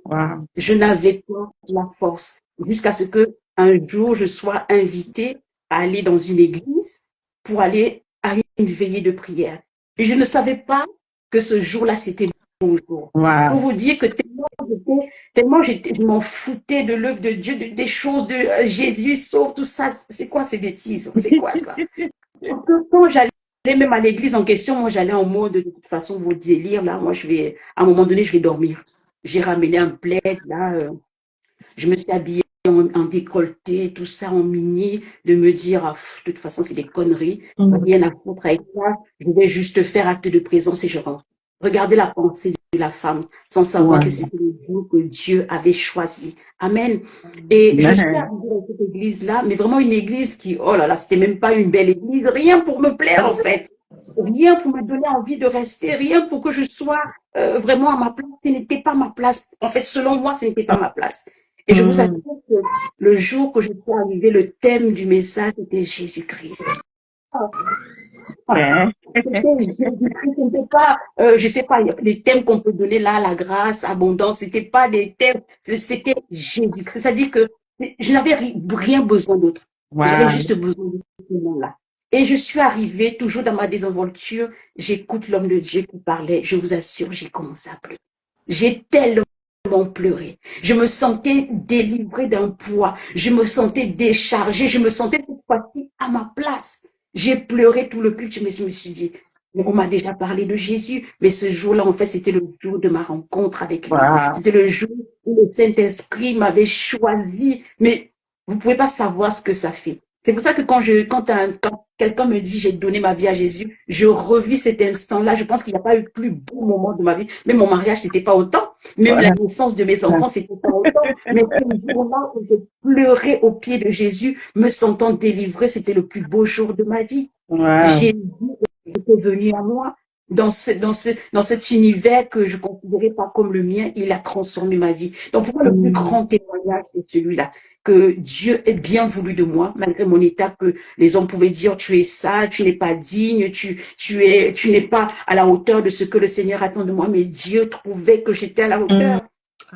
Speaker 1: Wow.
Speaker 3: je n'avais pas la force. Jusqu'à ce que un jour je sois invitée à aller dans une église pour aller à une veillée de prière. Et je ne savais pas que ce jour-là, c'était mon jour. Pour
Speaker 1: Wow.
Speaker 3: vous dire que tellement je m'en foutais de l'œuvre de Dieu, des choses de Jésus sauve, tout ça. C'est quoi ces bêtises? C'est quoi ça? Quand j'allais même à l'église en question, moi j'allais en mode de toute façon, vos délires, là, moi je vais, à un moment donné, je vais dormir. J'ai ramené un plaid, là, je me suis habillée en décolleté, tout ça en mini, de me dire, ah, de toute façon, c'est des conneries,
Speaker 1: Mhm.
Speaker 3: rien à foutre avec ça, je vais juste faire acte de présence et je rentre. Regardez la pensée de la femme, sans savoir que
Speaker 1: Wow.
Speaker 3: c'était le jour que Dieu avait choisi. Amen. Et je suis
Speaker 1: Amen.
Speaker 3: arrivée dans cette église-là, mais vraiment une église qui, oh là là, c'était même pas une belle église, rien pour me plaire en fait. Rien pour me donner envie de rester, rien pour que je sois vraiment à ma place. Ce n'était pas ma place. En fait, selon moi, ce n'était pas ma place. Et je vous assure
Speaker 1: Mhm.
Speaker 3: que le jour que je suis arrivée, le thème du message était Jésus-Christ.
Speaker 1: Ouais.
Speaker 3: C'était Jésus-Christ, c'était pas, je sais pas, les thèmes qu'on peut donner là, la grâce, abondance, c'était pas des thèmes, c'était Jésus-Christ. C'est-à-dire que je n'avais rien besoin d'autre. J'avais
Speaker 1: Wow.
Speaker 3: juste besoin de ce nom-là. Et je suis arrivée, toujours dans ma désinvolture, j'écoute l'homme de Dieu qui parlait, je vous assure, j'ai commencé à pleurer. J'ai tellement pleuré. Je me sentais délivrée d'un poids. Je me sentais déchargée. Je me sentais cette fois-ci à ma place. J'ai pleuré tout le culte, mais je me suis dit, mais on m'a déjà parlé de Jésus, mais ce jour-là, en fait, c'était le jour de ma rencontre avec lui.
Speaker 1: Wow.
Speaker 3: C'était le jour où le Saint-Esprit m'avait choisi, mais vous pouvez pas savoir ce que ça fait. C'est pour ça que quand quelqu'un me dit j'ai donné ma vie à Jésus, je revis cet instant-là. Je pense qu'il n'y a pas eu plus beau moment de ma vie. Même mon mariage, c'était pas autant. Même la naissance de mes enfants, c'était pas autant. Mais ce jour-là où j'ai pleuré aux pieds de Jésus, me sentant délivrée, c'était le plus beau jour de ma vie.
Speaker 1: Wow.
Speaker 3: Jésus était venu à moi dans cet univers que je considérais pas comme le mien. Il a transformé ma vie. Donc, pour moi, le plus grand témoignage, c'est celui-là, que Dieu ait bien voulu de moi, malgré mon état, que les hommes pouvaient dire, tu es sale, tu n'es pas digne, tu n'es pas à la hauteur de ce que le Seigneur attend de moi, mais Dieu trouvait que j'étais à la hauteur.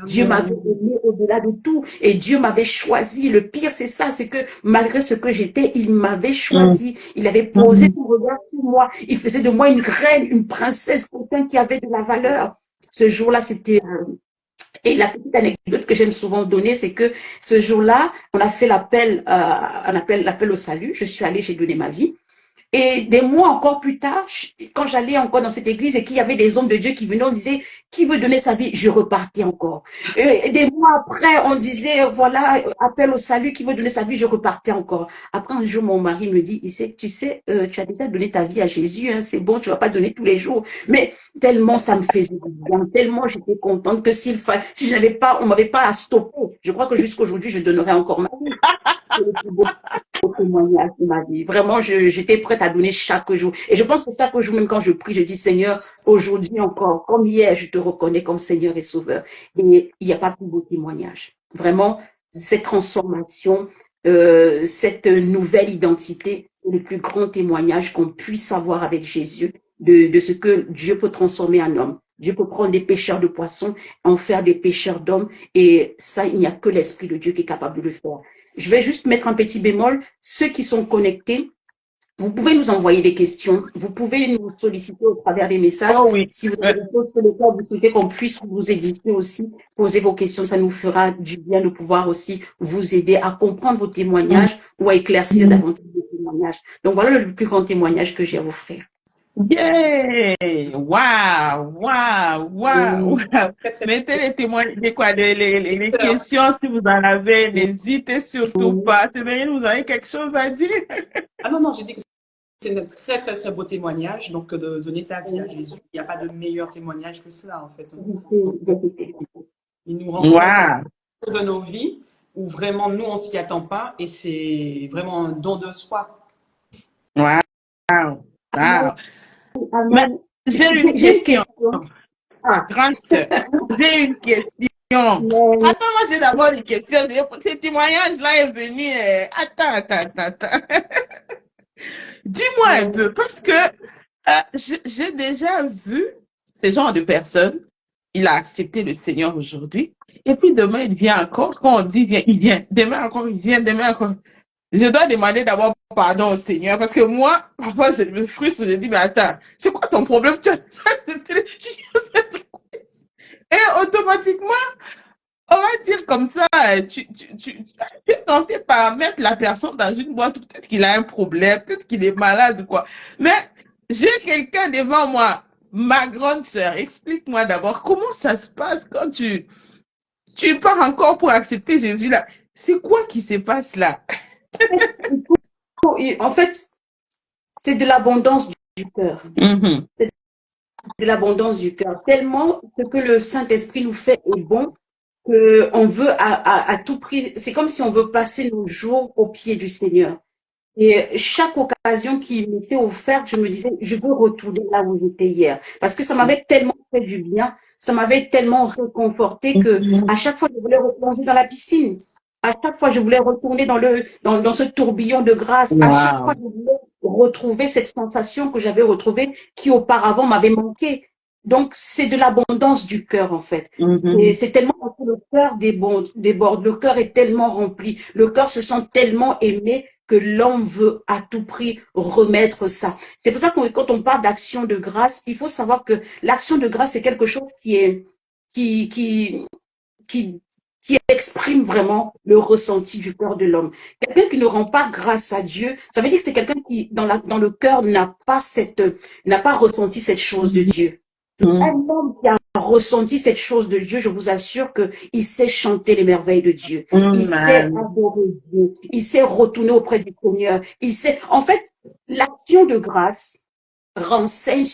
Speaker 3: Dieu m'avait aimé au-delà de tout et Dieu m'avait choisi. Le pire, c'est ça, c'est que malgré ce que j'étais, il m'avait choisi. Il avait posé son regard sur moi. Il faisait de moi une reine, une princesse, quelqu'un qui avait de la valeur. Ce jour-là, c'était... Et la petite anecdote que j'aime souvent donner, c'est que ce jour-là, on a fait l'appel au salut. Je suis allée, j'ai donné ma vie. Et des mois encore plus tard, quand j'allais encore dans cette église et qu'il y avait des hommes de Dieu qui venaient, on disait, qui veut donner sa vie? Je repartais encore. Et des mois après, on disait, voilà, appel au salut, qui veut donner sa vie? Je repartais encore. Après, un jour, mon mari me dit, tu sais, tu as déjà donné ta vie à Jésus, hein, c'est bon, tu vas pas donner tous les jours. Mais tellement ça me faisait du bien, tellement j'étais contente que si je n'avais pas, on m'avait pas à stopper. Je crois que jusqu'aujourd'hui, je donnerais encore ma vie. C'est le plus beau témoignage de ma vie. Vraiment, j'étais prête à donner chaque jour. Et je pense que chaque jour, même quand je prie, je dis, Seigneur, aujourd'hui encore, comme hier, je te reconnais comme Seigneur et Sauveur. Et il n'y a pas plus beau témoignage. Vraiment, cette transformation, cette nouvelle identité, c'est le plus grand témoignage qu'on puisse avoir avec Jésus de ce que Dieu peut transformer un homme. Dieu peut prendre des pêcheurs de poissons, en faire des pêcheurs d'hommes. Et ça, il n'y a que l'Esprit de Dieu qui est capable de le faire. Je vais juste mettre un petit bémol. Ceux qui sont connectés, vous pouvez nous envoyer des questions. Vous pouvez nous solliciter au travers des messages.
Speaker 1: Oh oui.
Speaker 3: Si vous avez des choses sur lesquelles vous souhaitez qu'on puisse vous éditer aussi, poser vos questions, ça nous fera du bien de pouvoir aussi vous aider à comprendre vos témoignages ou à éclaircir davantage vos témoignages. Donc voilà le plus grand témoignage que j'ai à vous offrir.
Speaker 1: Yeah! Wow! Wow! Wow! Wow! Mettez les témoignages, les questions si vous en avez, n'hésitez surtout pas. Séverine, vous avez quelque chose à dire?
Speaker 2: Ah non, j'ai dit que c'est un très, très, très beau témoignage, donc de donner sa vie à Jésus. Il n'y a pas de meilleur témoignage que cela, en fait. Il nous rend compte de nos vies où vraiment, nous, on ne s'y attend pas et c'est vraiment un don de soi.
Speaker 1: Wow! Wow! J'ai une question. Grande sœur, j'ai une question. Attends, moi j'ai d'abord une question. Ce témoignage-là est venu. Attends. Dis-moi un peu, parce que j'ai déjà vu ce genre de personnes. Il a accepté le Seigneur aujourd'hui. Et puis demain, il vient encore. Quand on dit il vient. Demain encore, il vient. Demain encore. Je dois demander d'abord pardon au Seigneur. Parce que moi, parfois, je me frustre. Je dis, mais attends, c'est quoi ton problème? Et automatiquement, on va dire comme ça, tu es tenté par mettre la personne dans une boîte. Peut-être qu'il a un problème. Peut-être qu'il est malade ou quoi. Mais j'ai quelqu'un devant moi. Ma grande sœur, explique-moi d'abord comment ça se passe quand tu pars encore pour accepter Jésus là. C'est quoi qui se passe là?
Speaker 3: En fait, c'est de l'abondance du cœur. C'est de l'abondance du cœur. Tellement ce que le Saint-Esprit nous fait est bon qu'on veut à tout prix. C'est comme si on veut passer nos jours au pied du Seigneur. Et chaque occasion qui m'était offerte, je me disais, je veux retourner là où j'étais hier. Parce que ça m'avait tellement fait du bien, ça m'avait tellement réconforté que à chaque fois, je voulais replonger dans la piscine. À chaque fois, je voulais retourner dans ce tourbillon de grâce. À chaque fois, je voulais retrouver cette sensation que j'avais retrouvée qui auparavant m'avait manqué. Donc, c'est de l'abondance du cœur, en fait. Et c'est tellement que le cœur déborde, le cœur est tellement rempli, le cœur se sent tellement aimé que l'homme veut à tout prix remettre ça. C'est pour ça que quand on parle d'action de grâce, il faut savoir que l'action de grâce, c'est quelque chose qui qui exprime vraiment le ressenti du cœur de l'homme. Quelqu'un qui ne rend pas grâce à Dieu, ça veut dire que c'est quelqu'un qui, dans le cœur, n'a pas ressenti cette chose de Dieu. Un homme qui a ressenti cette chose de Dieu, je vous assure qu'il sait chanter les merveilles de Dieu. Il sait adorer Dieu. Il sait retourner auprès du Seigneur. En fait, l'action de grâce renseigne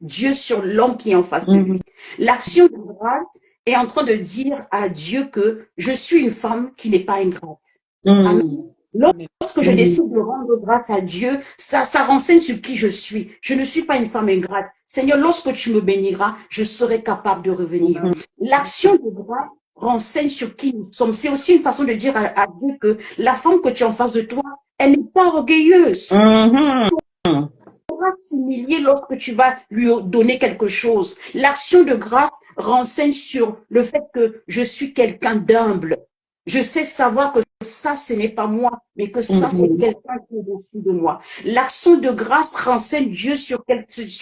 Speaker 3: Dieu sur l'homme qui est en face de lui. L'action de grâce est en train de dire à Dieu que je suis une femme qui n'est pas ingrate. Amen. Lorsque je décide de rendre grâce à Dieu, ça renseigne sur qui je suis. Je ne suis pas une femme ingrate. Seigneur, lorsque tu me béniras, je serai capable de revenir. L'action de grâce renseigne sur qui nous sommes. C'est aussi une façon de dire à Dieu que la femme que tu as en face de toi, elle n'est pas orgueilleuse. S'humilier lorsque tu vas lui donner quelque chose. L'action de grâce renseigne sur le fait que je suis quelqu'un d'humble. Je sais savoir que ça, ce n'est pas moi, mais que ça, c'est quelqu'un qui est au-dessus de moi. L'action de grâce renseigne Dieu sur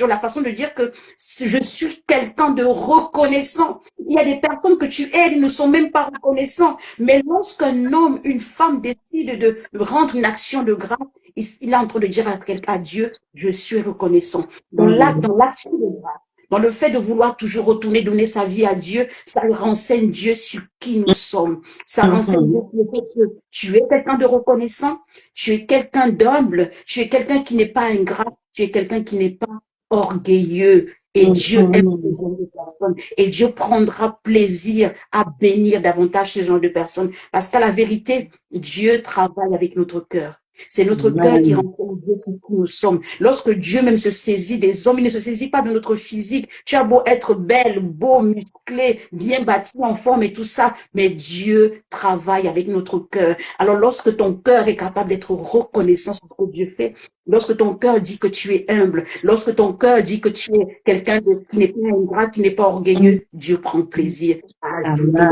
Speaker 3: la façon de dire que je suis quelqu'un de reconnaissant. Il y a des personnes que tu aides, ils ne sont même pas reconnaissants. Mais lorsqu'un homme, une femme décide de rendre une action de grâce, il est en train de dire à Dieu, je suis reconnaissant. Dans l'action de grâce, dans le fait de vouloir toujours retourner, donner sa vie à Dieu, ça renseigne Dieu sur qui nous sommes. Ça renseigne Dieu sur le fait que tu es quelqu'un de reconnaissant, tu es quelqu'un d'humble, tu es quelqu'un qui n'est pas ingrat, tu es quelqu'un qui n'est pas orgueilleux. Et Dieu aime ce genre de personnes. Et Dieu prendra plaisir à bénir davantage ce genre de personnes. Parce qu'à la vérité, Dieu travaille avec notre cœur. C'est notre cœur qui rend Dieu pour qui nous sommes. Lorsque Dieu même se saisit des hommes, il ne se saisit pas de notre physique. Tu as beau être belle, beau, musclé, bien bâti, en forme et tout ça, mais Dieu travaille avec notre cœur. Alors lorsque ton cœur est capable d'être reconnaissant sur ce que Dieu fait, lorsque ton cœur dit que tu es humble, lorsque ton cœur dit que tu es quelqu'un qui n'est pas ingrat, qui n'est pas orgueilleux, Dieu prend plaisir à ajouter.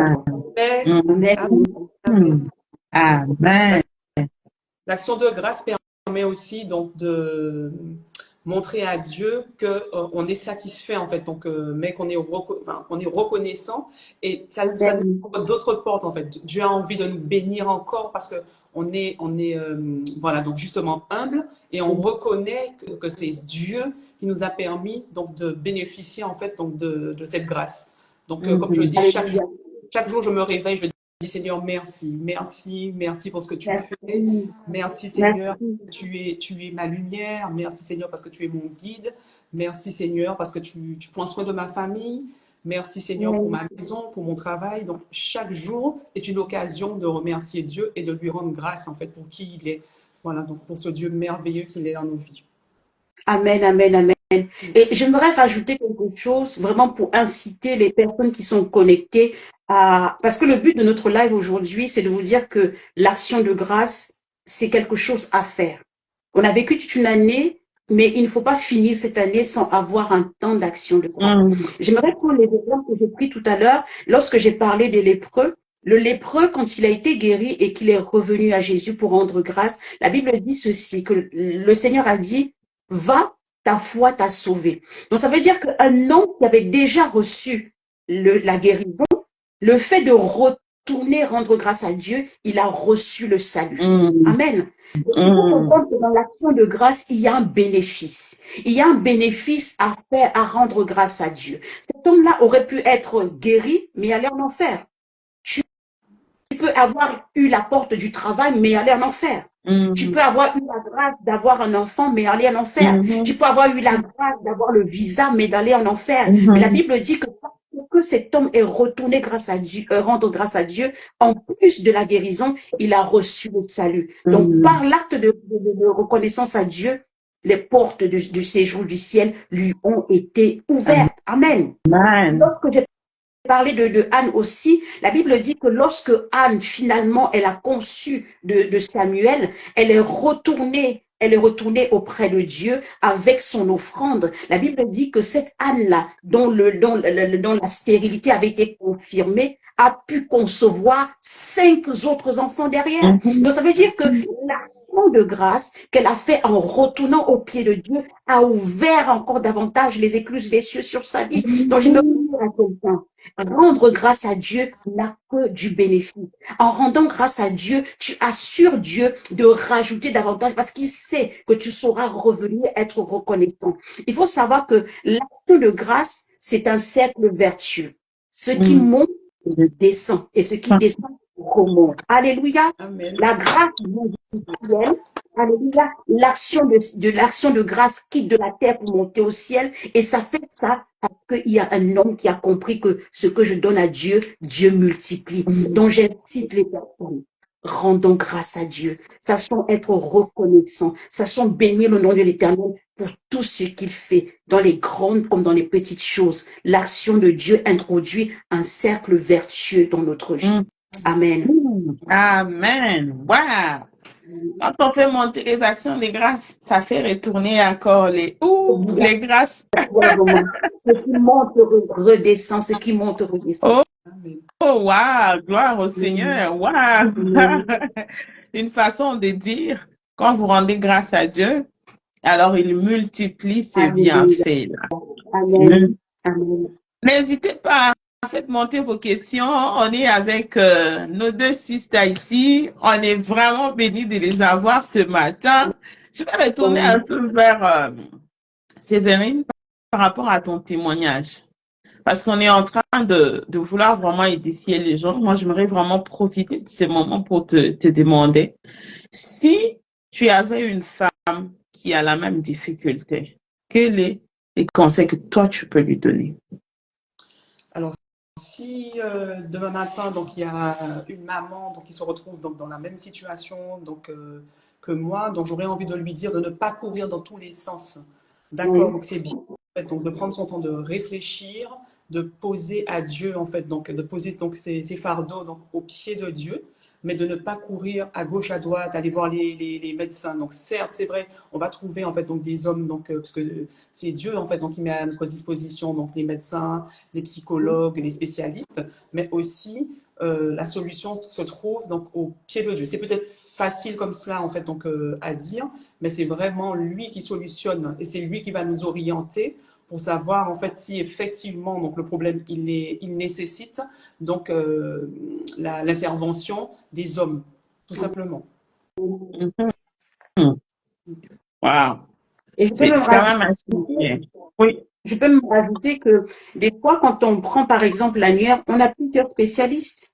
Speaker 4: Amen.
Speaker 2: L'action de grâce permet aussi donc de montrer à Dieu qu'on est satisfait en fait, donc mais qu'on est, on est reconnaissant, et ça nous ouvre d'autres portes en fait. Dieu a envie de nous bénir encore parce que on est voilà, donc justement humble, et on reconnaît que c'est Dieu qui nous a permis donc de bénéficier en fait donc de cette grâce. Donc comme je le dis, chaque jour je me réveille, je dis Seigneur, merci, merci, merci pour ce que tu fais. Merci Seigneur, tu es ma lumière. Merci Seigneur parce que tu es mon guide. Merci Seigneur parce que tu prends soin de ma famille. Merci Seigneur pour ma maison, pour mon travail. Donc chaque jour est une occasion de remercier Dieu et de lui rendre grâce en fait pour qui il est. Voilà, donc pour ce Dieu merveilleux qu'il est dans nos vies.
Speaker 3: Amen, amen, amen. Et j'aimerais rajouter quelque chose vraiment pour inciter les personnes qui sont connectées parce que le but de notre live aujourd'hui, c'est de vous dire que l'action de grâce, c'est quelque chose à faire. On a vécu toute une année, mais il ne faut pas finir cette année sans avoir un temps d'action de grâce. J'aimerais prendre les exemples que j'ai pris tout à l'heure lorsque j'ai parlé des lépreux. Le lépreux, quand il a été guéri et qu'il est revenu à Jésus pour rendre grâce, la Bible dit ceci, que le Seigneur a dit, va, ta foi t'a sauvé. Donc ça veut dire qu'un homme qui avait déjà reçu la guérison, le fait de retourner rendre grâce à Dieu, il a reçu le salut. Amen. Il faut comprendre que dans l'action de grâce, il y a un bénéfice. Il y a un bénéfice à faire, à rendre grâce à Dieu. Cet homme-là aurait pu être guéri, mais aller en enfer. Tu peux avoir eu la porte du travail, mais aller en enfer. Tu peux avoir eu la grâce d'avoir un enfant, mais aller en enfer. Tu peux avoir eu la grâce d'avoir le visa, mais d'aller en enfer. Mais la Bible dit que cet homme est retourné grâce à Dieu, rendre grâce à Dieu, en plus de la guérison, il a reçu le salut. Donc, par l'acte de reconnaissance à Dieu, les portes du séjour du ciel lui ont été ouvertes. Amen. Lorsque j'ai parlé de Anne aussi, la Bible dit que lorsque Anne, finalement, elle a conçu de Samuel, elle est retournée auprès de Dieu avec son offrande. La Bible dit que cette Anne-là, dont la stérilité avait été confirmée, a pu concevoir 5 autres enfants derrière. Donc ça veut dire que l'action de grâce qu'elle a fait en retournant au pied de Dieu a ouvert encore davantage les écluses des cieux sur sa vie. Donc je me dis à bien. Rendre grâce à Dieu n'a que du bénéfice. En rendant grâce à Dieu, tu assures Dieu de rajouter davantage parce qu'il sait que tu sauras revenir être reconnaissant. Il faut savoir que l'action de grâce, c'est un cercle vertueux. Ce qui
Speaker 1: Mm.
Speaker 3: monte descend et ce qui descend remonte. Alléluia.
Speaker 2: Amen.
Speaker 3: La grâce vient du ciel. Alléluia. L'action de grâce quitte de la terre pour monter au ciel. Et ça fait ça parce qu'il y a un homme qui a compris que ce que je donne à Dieu, Dieu multiplie. Donc j'incite les personnes. Rendons grâce à Dieu. Sachons être reconnaissants. Sachons bénir le nom de l'Éternel pour tout ce qu'il fait, dans les grandes comme dans les petites choses. L'action de Dieu introduit un cercle vertueux dans notre vie. Amen.
Speaker 1: Amen. Wow. Quand on fait monter les actions de grâce, ça fait retourner encore les grâces.
Speaker 3: Ce qui monte redescend, ce qui monte redescend.
Speaker 2: Amen.
Speaker 1: Oh, wow. Gloire au Seigneur. Wow. Une façon de dire, quand vous rendez grâce à Dieu, alors il multiplie ses
Speaker 3: Alléluia.
Speaker 1: bienfaits. Là.
Speaker 3: Amen. Amen.
Speaker 1: N'hésitez pas à faire monter vos questions. On est avec nos deux sisters ici. On est vraiment bénis de les avoir ce matin. Je vais retourner un peu vers Séverine par rapport à ton témoignage. Parce qu'on est en train de vouloir vraiment édifier les gens. Moi, j'aimerais vraiment profiter de ces moments pour te demander si tu avais une femme qui a la même difficulté, quels sont les conseils que toi, tu peux lui donner?
Speaker 2: Alors, si demain matin, donc il y a une maman donc qui se retrouve donc dans la même situation donc que moi, donc j'aurais envie de lui dire de ne pas courir dans tous les sens. D'accord,
Speaker 3: Oui.
Speaker 2: donc c'est bien en fait, donc de prendre son temps de réfléchir, de poser à Dieu en fait, donc de poser donc ses fardeaux donc au pied de Dieu, mais de ne pas courir à gauche à droite, aller voir les médecins. Donc certes, c'est vrai, on va trouver en fait donc des hommes donc parce que c'est Dieu en fait donc qui met à notre disposition donc les médecins, les psychologues, les spécialistes, mais aussi la solution se trouve donc au pied de Dieu. C'est peut-être facile comme cela en fait donc à dire, mais c'est vraiment lui qui solutionne et c'est lui qui va nous orienter pour savoir en fait si effectivement donc le problème il nécessite donc l'intervention des hommes tout simplement.
Speaker 1: Mhm. Wow.
Speaker 3: Et je peux
Speaker 1: C'est
Speaker 3: même
Speaker 1: quand même
Speaker 3: rajouter,
Speaker 1: inspiré. Oui.
Speaker 3: je peux me rajouter que des fois, quand on prend par exemple l'annuaire, on a plusieurs spécialistes.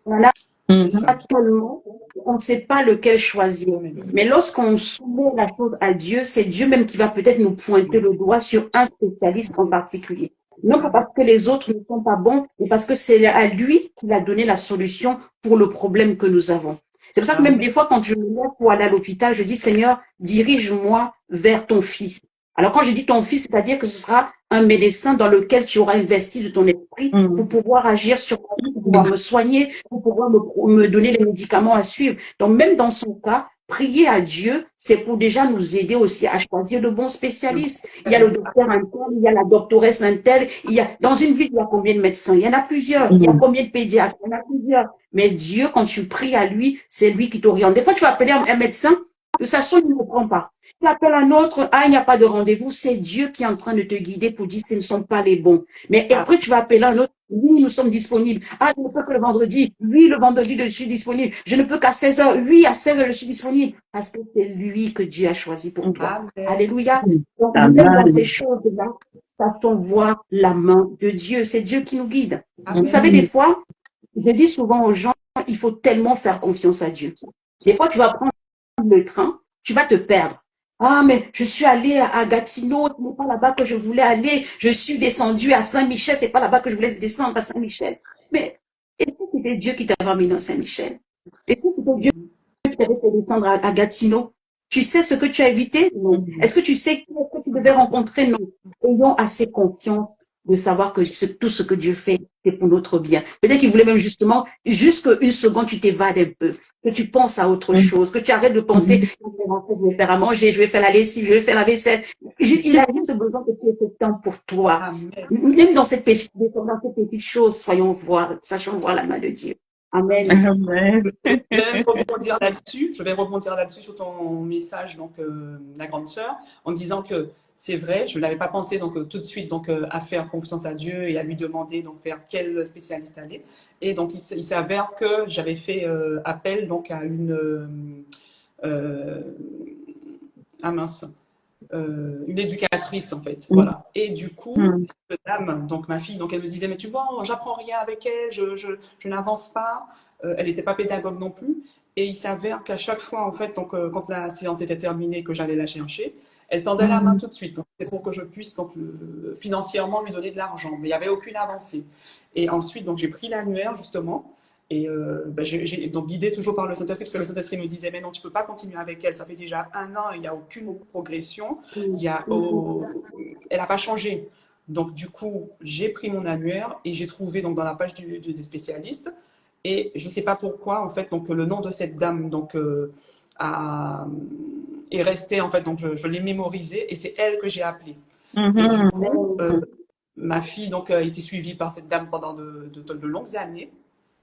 Speaker 3: On a
Speaker 2: C'est
Speaker 1: Mhm.
Speaker 2: ça.
Speaker 3: actuellement, on ne sait pas lequel choisir.
Speaker 2: Amen.
Speaker 3: Mais lorsqu'on soumet la chose à Dieu, c'est Dieu même qui va peut-être nous pointer le doigt sur un spécialiste en particulier. Non pas parce que les autres ne sont pas bons, mais parce que c'est à lui qu'il a donné la solution pour le problème que nous avons. C'est pour ça que même des fois, quand je me lève pour aller à l'hôpital, je dis, Seigneur, dirige-moi vers ton fils. Alors quand je dis ton fils, c'est-à-dire que ce sera un médecin dans lequel tu auras investi de ton esprit pour pouvoir agir sur moi, pour pouvoir me soigner, pour pouvoir me donner les médicaments à suivre. Donc même dans son cas, prier à Dieu, c'est pour déjà nous aider aussi à choisir de bons spécialistes. Il y a le docteur un tel, il y a la doctoresse un tel, il y a, dans une ville, il y a combien de médecins? Il y en a plusieurs. Il y a combien de pédiatres? Il y en a plusieurs. Mais Dieu, quand tu pries à lui, c'est lui qui t'oriente. Des fois, tu vas appeler un médecin, de toute façon, il ne prend pas. Tu appelles un autre, ah, il n'y a pas de rendez-vous. C'est Dieu qui est en train de te guider pour dire ce ne sont pas les bons. Mais après, tu vas appeler un autre, oui, nous sommes disponibles. Ah, je ne peux que le vendredi. Oui, le vendredi, je suis disponible. Je ne peux qu'à 16 heures. Oui, à 16 heures, je suis disponible. Parce que c'est lui que Dieu a choisi pour toi.
Speaker 2: Amen.
Speaker 3: Alléluia. Donc, même dans ces choses-là, sachons voir la main de Dieu. C'est Dieu qui nous guide. Vous savez, des fois, je dis souvent aux gens, il faut tellement faire confiance à Dieu. Des fois, tu vas prendre le train, tu vas te perdre. Ah, mais je suis allée à Gatineau, ce n'est pas là-bas que je voulais aller. Je suis descendue à Saint-Michel, c'est pas là-bas que je voulais descendre à Saint-Michel. Mais est-ce que c'était Dieu qui t'avait amené dans Saint-Michel? Est-ce que c'était Dieu qui t'avait fait descendre à Gatineau? Tu sais ce que tu as évité? Non. Est-ce que tu sais qui est-ce que tu devais rencontrer? Non. Ayons assez confiance de savoir que tout ce que Dieu fait, c'est pour notre bien. Peut-être qu'il voulait même justement, juste une seconde, tu t'évades un peu, que tu penses à autre chose, que tu arrêtes de penser, je vais faire à manger, je vais faire la lessive, je vais faire la vaisselle. Il a juste besoin que tu aies ce temps pour toi.
Speaker 2: Amen.
Speaker 3: Même dans ces petites choses, sachons voir la main de Dieu. Amen.
Speaker 1: Amen.
Speaker 2: Je vais rebondir là-dessus sur ton message, donc la grande sœur, en disant que c'est vrai, je ne l'avais pas pensé donc tout de suite donc à faire confiance à Dieu et à lui demander donc vers quel spécialiste aller. Et donc il s'avère que j'avais fait appel donc à euh, ah mince, une éducatrice en fait, voilà. Et du coup,
Speaker 4: Mm.
Speaker 2: cette dame, donc ma fille, donc elle me disait mais tu vois, j'apprends rien avec elle, je n'avance pas. Elle n'était pas pédagogue non plus. Et il s'avère qu'à chaque fois en fait, donc quand la séance était terminée, que j'allais la chercher, elle tendait la main
Speaker 4: Mm.
Speaker 2: tout de suite. Donc c'est pour que je puisse donc financièrement lui donner de l'argent, mais il n'y avait aucune avancée. Et ensuite donc j'ai pris l'annuaire justement. Et j'ai donc guidé toujours par le Saint-Esprit, parce que le Saint-Esprit me disait, mais non, tu ne peux pas continuer avec elle, ça fait déjà 1 an, il n'y a aucune progression, il y a, elle n'a pas changé. Donc du coup, j'ai pris mon annuaire et j'ai trouvé donc dans la page du spécialiste, et je ne sais pas pourquoi, en fait, donc le nom de cette dame donc, a- est resté, en fait, donc je l'ai mémorisé, et c'est elle que j'ai appelée. Et du
Speaker 4: Mhm.
Speaker 2: coup, ma fille donc, a été suivie par cette dame pendant de longues années.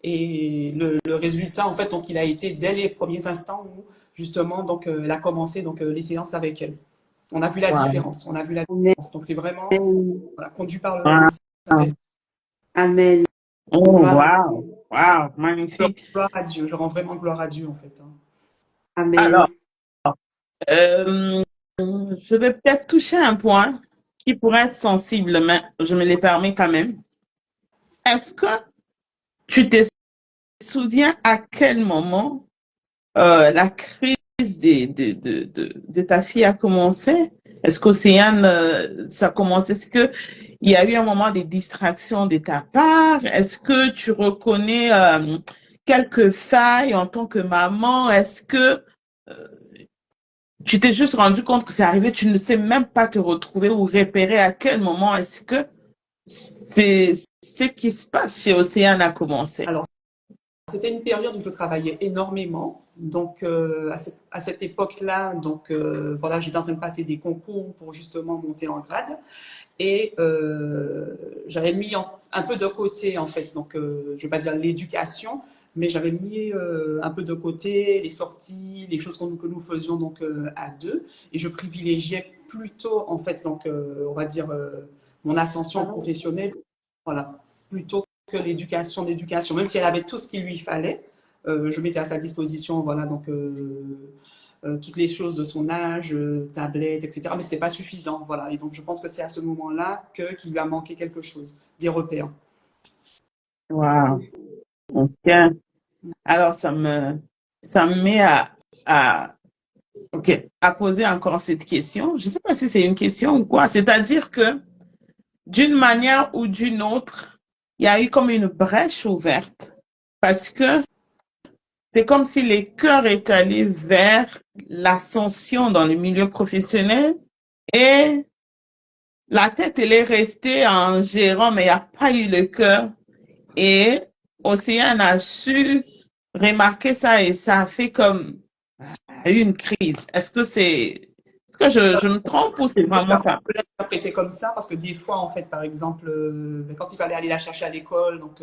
Speaker 2: Et le résultat, en fait, donc, il a été dès les premiers instants où, justement, donc, elle a commencé donc, les séances avec elle. On a vu la
Speaker 4: Wow.
Speaker 2: différence. On a vu la
Speaker 3: Amen.
Speaker 2: différence. Donc, c'est vraiment voilà, conduit par le
Speaker 4: Wow.
Speaker 2: Saint-Esprit.
Speaker 3: Amen.
Speaker 4: Oh,
Speaker 3: Gloire,
Speaker 4: wow. Wow. Magnifique.
Speaker 2: Gloire à Dieu. Je rends vraiment gloire à Dieu, en fait, hein.
Speaker 4: Alors,
Speaker 3: Amen.
Speaker 4: euh, je vais peut-être toucher un point qui pourrait être sensible, mais je me l'ai permis quand même. Est-ce que tu te souviens à quel moment la crise de ta fille a commencé? Est-ce qu'Océane, ça a commencé? Est-ce que il y a eu un moment de distraction de ta part? Est-ce que tu reconnais quelques failles en tant que maman? Est-ce que tu t'es juste rendu compte que c'est arrivé, tu ne sais même pas te retrouver ou repérer à quel moment est-ce que c'est ce qui se passe chez Océane a commencé?
Speaker 2: Alors, c'était une période où je travaillais énormément. Donc, à cette époque-là, donc, voilà, j'étais en train de passer des concours pour justement monter en grade. Et j'avais mis un peu de côté, en fait, donc je ne vais pas dire l'éducation, mais j'avais mis un peu de côté les sorties, les choses que nous faisions donc à deux, et je privilégiais plutôt, en fait, donc on va dire mon ascension professionnelle, voilà, plutôt que l'éducation, même si elle avait tout ce qu'il lui fallait, je mettais à sa disposition, voilà, donc toutes les choses de son âge, tablette, etc. Mais ce n'était pas suffisant, voilà. Et donc, je pense que c'est à ce moment-là qu'il lui a manqué quelque chose, des repères.
Speaker 4: Wow. OK. Alors, ça me met à, OK, à poser encore cette question. Je ne sais pas si c'est une question ou quoi. C'est-à-dire que d'une manière ou d'une autre, il y a eu comme une brèche ouverte parce que c'est comme si les cœurs étaient allés vers l'ascension dans le milieu professionnel et la tête, elle est restée en gérant, mais il n'y a pas eu le cœur. Et Océane a su remarquer ça et ça a fait comme une crise. Est-ce que je me trompe ou c'est vraiment
Speaker 2: On
Speaker 4: ça?
Speaker 2: peut l'interpréter comme ça parce que des fois, en fait, par exemple, quand il fallait aller la chercher à l'école, donc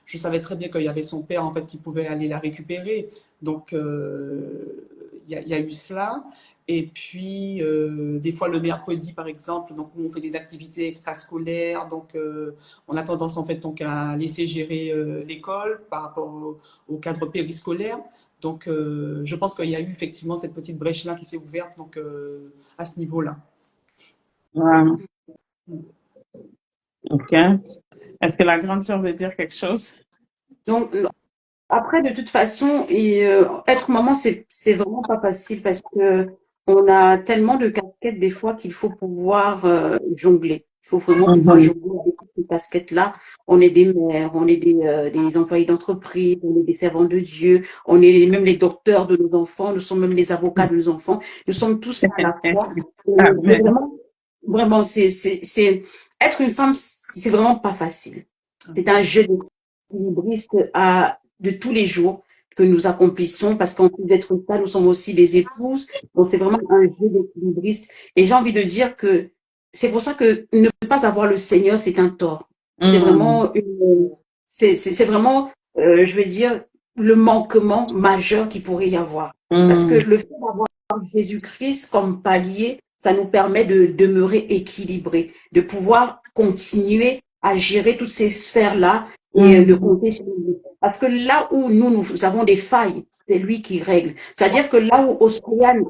Speaker 2: je savais très bien qu'il y avait son père en fait qui pouvait aller la récupérer. Donc il y a eu cela. Et puis des fois le mercredi, par exemple, donc nous on fait des activités extrascolaires, donc on a tendance en fait donc à laisser gérer l'école par rapport au cadre périscolaire. Donc je pense qu'il y a eu effectivement cette petite brèche là qui s'est ouverte donc à ce niveau-là.
Speaker 4: Ouais, OK. Est-ce que la grande sœur veut dire quelque chose?
Speaker 3: Donc, après, de toute façon, être maman, c'est vraiment pas facile parce que on a tellement de casquettes des fois qu'il faut pouvoir jongler. Il faut vraiment pouvoir
Speaker 4: Mhm.
Speaker 3: jongler avec toutes ces casquettes-là. On est des mères, on est des employés d'entreprise, on est des servantes de Dieu, on est même les docteurs de nos enfants, nous sommes même les avocats de nos enfants. Nous sommes tous ça à la fois. Et
Speaker 4: Amen.
Speaker 3: vraiment, vraiment, être une femme, c'est vraiment pas facile. C'est un jeu d'équilibriste de tous les jours que nous accomplissons parce qu'en plus d'être ça, nous sommes aussi des épouses. Donc, c'est vraiment un jeu d'équilibriste. Et j'ai envie de dire que c'est pour ça que ne pas avoir le Seigneur, c'est un tort. C'est
Speaker 4: Mm.
Speaker 3: vraiment c'est vraiment, je vais dire, le manquement majeur qu'il pourrait y avoir. Parce que
Speaker 4: Mm.
Speaker 3: le fait d'avoir Jésus-Christ comme palier, ça nous permet de demeurer équilibrés, de pouvoir continuer à gérer toutes ces sphères-là et de compter sur lui. Parce que là où nous avons des failles, c'est lui qui règle. C'est-à-dire que là où Océane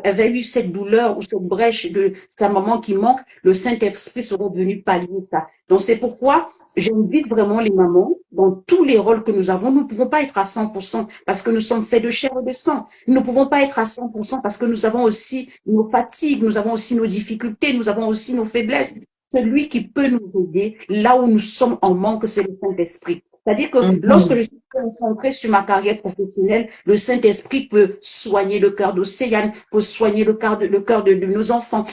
Speaker 3: avait eu cette douleur ou cette brèche de sa maman qui manque, le Saint-Esprit serait venu pallier ça. Donc c'est pourquoi j'invite vraiment les mamans, dans tous les rôles que nous avons, nous ne pouvons pas être à 100% parce que nous sommes faits de chair et de sang. Nous ne pouvons pas être à 100% parce que nous avons aussi nos fatigues, nous avons aussi nos difficultés, nous avons aussi nos faiblesses. Celui qui peut nous aider là où nous sommes en manque, c'est le Saint-Esprit. C'est-à-dire que lorsque je suis concentrée sur ma carrière professionnelle, le Saint-Esprit peut soigner le cœur d'Océane, peut soigner le cœur de nos enfants.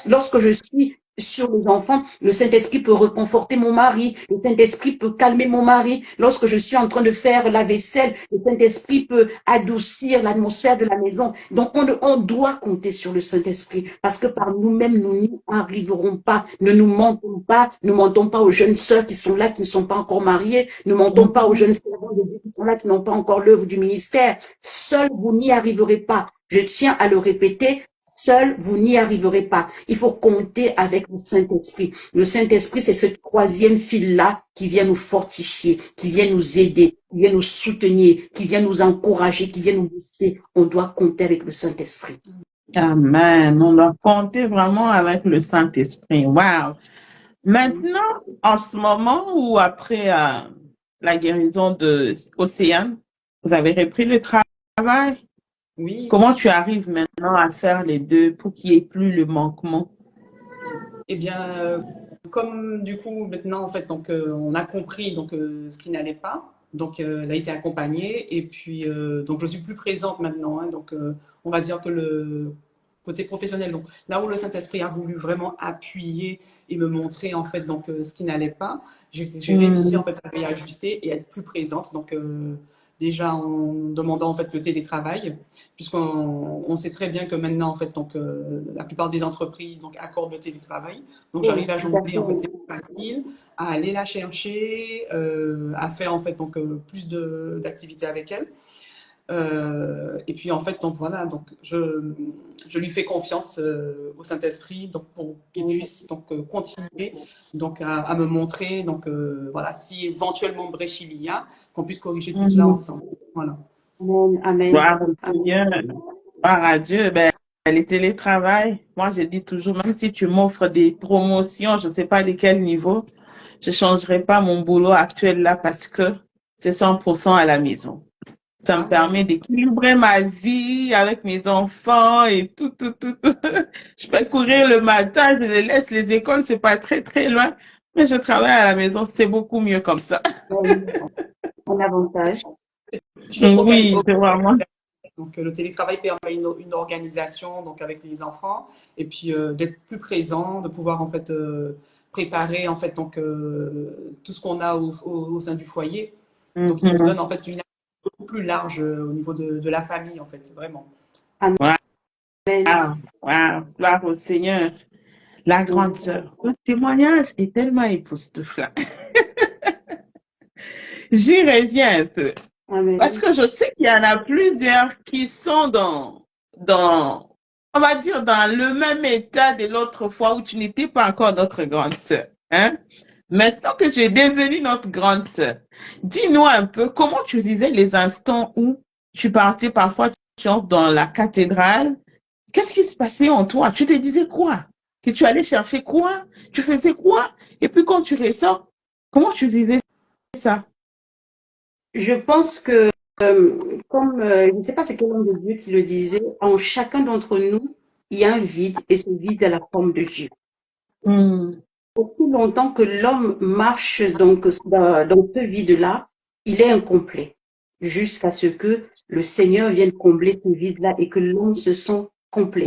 Speaker 3: Lorsque je suis sur les enfants, le Saint-Esprit peut réconforter mon mari, le Saint-Esprit peut calmer mon mari. Lorsque je suis en train de faire la vaisselle, le Saint-Esprit peut adoucir l'atmosphère de la maison. Donc, on doit compter sur le Saint-Esprit parce que par nous-mêmes, nous n'y arriverons pas. Ne nous mentons pas aux jeunes sœurs qui sont là, qui ne sont pas encore mariées. Ne mentons pas aux jeunes servants de Dieu qui sont là, qui n'ont pas encore l'œuvre du ministère. Seuls, vous n'y arriverez pas. Je tiens à le répéter. Seul, vous n'y arriverez pas. Il faut compter avec le Saint-Esprit. Le Saint-Esprit, c'est ce troisième fil-là qui vient nous fortifier, qui vient nous aider, qui vient nous soutenir, qui vient nous encourager, qui vient nous booster. On doit compter avec le Saint-Esprit.
Speaker 4: Amen. On doit compter vraiment avec le Saint-Esprit. Wow. Maintenant, en ce moment ou après la guérison de Océane, vous avez repris le travail?
Speaker 2: Oui.
Speaker 4: Comment tu arrives maintenant à faire les deux pour qu'il n'y ait plus le manquement?
Speaker 2: Eh bien, comme du coup maintenant en fait donc on a compris donc ce qui n'allait pas, donc elle a été accompagnée et puis donc je suis plus présente maintenant, hein, donc on va dire que le côté professionnel, donc là où le Saint-Esprit a voulu vraiment appuyer et me montrer en fait donc ce qui n'allait pas, j'ai réussi en fait à réajuster et être plus présente, donc déjà en demandant en fait le télétravail, puisqu'on sait très bien que maintenant en fait donc la plupart des entreprises donc accordent le télétravail, donc j'arrive à jongler en fait, c'est plus facile à aller la chercher, à faire en fait donc plus d'activités avec elle. Et puis en fait donc voilà donc je lui fais confiance au Saint-Esprit donc pour qu'il puisse donc continuer donc à me montrer donc voilà si éventuellement brèche il y a qu'on puisse corriger tout cela ensemble, voilà.
Speaker 3: Amen.
Speaker 4: Gloire au Seigneur. Gloire à Dieu. Ben, le télétravail, moi je dis toujours, même si tu m'offres des promotions, je ne sais pas de quel niveau, je ne changerai pas mon boulot actuel là parce que c'est 100% à la maison. Ça me permet d'équilibrer ma vie avec mes enfants et tout. Je peux courir le matin, je les laisse, les écoles, c'est pas très, très loin, mais je travaille à la maison, c'est beaucoup mieux comme ça.
Speaker 3: Un avantage.
Speaker 4: Oui, c'est vraiment.
Speaker 2: Donc, le télétravail permet une organisation donc, avec les enfants et puis d'être plus présent, de pouvoir en fait préparer en fait donc tout ce qu'on a au sein du foyer. Donc, il nous donne en fait une beaucoup plus large au niveau de la famille, en fait, vraiment.
Speaker 3: Amen.
Speaker 4: Wow. Gloire au Seigneur. La grande sœur. Le témoignage est tellement époustouflant. J'y reviens un peu.
Speaker 3: Amen.
Speaker 4: Parce que je sais qu'il y en a plusieurs qui sont on va dire, dans le même état de l'autre fois où tu n'étais pas encore notre grande sœur. Hein? Maintenant que tu es devenue notre grande sœur, dis-nous un peu comment tu vivais les instants où tu partais parfois, tu entres dans la cathédrale. Qu'est-ce qui se passait en toi? Tu te disais quoi? Que tu allais chercher quoi? Tu faisais quoi? Et puis quand tu ressors, comment tu vivais ça?
Speaker 3: Je pense que, comme, je ne sais pas c'est quel homme de Dieu qui le disait, en chacun d'entre nous, il y a un vide et ce vide a la forme de Dieu. Aussi longtemps que l'homme marche donc dans ce vide-là, il est incomplet, jusqu'à ce que le Seigneur vienne combler ce vide-là et que l'homme se sent complet.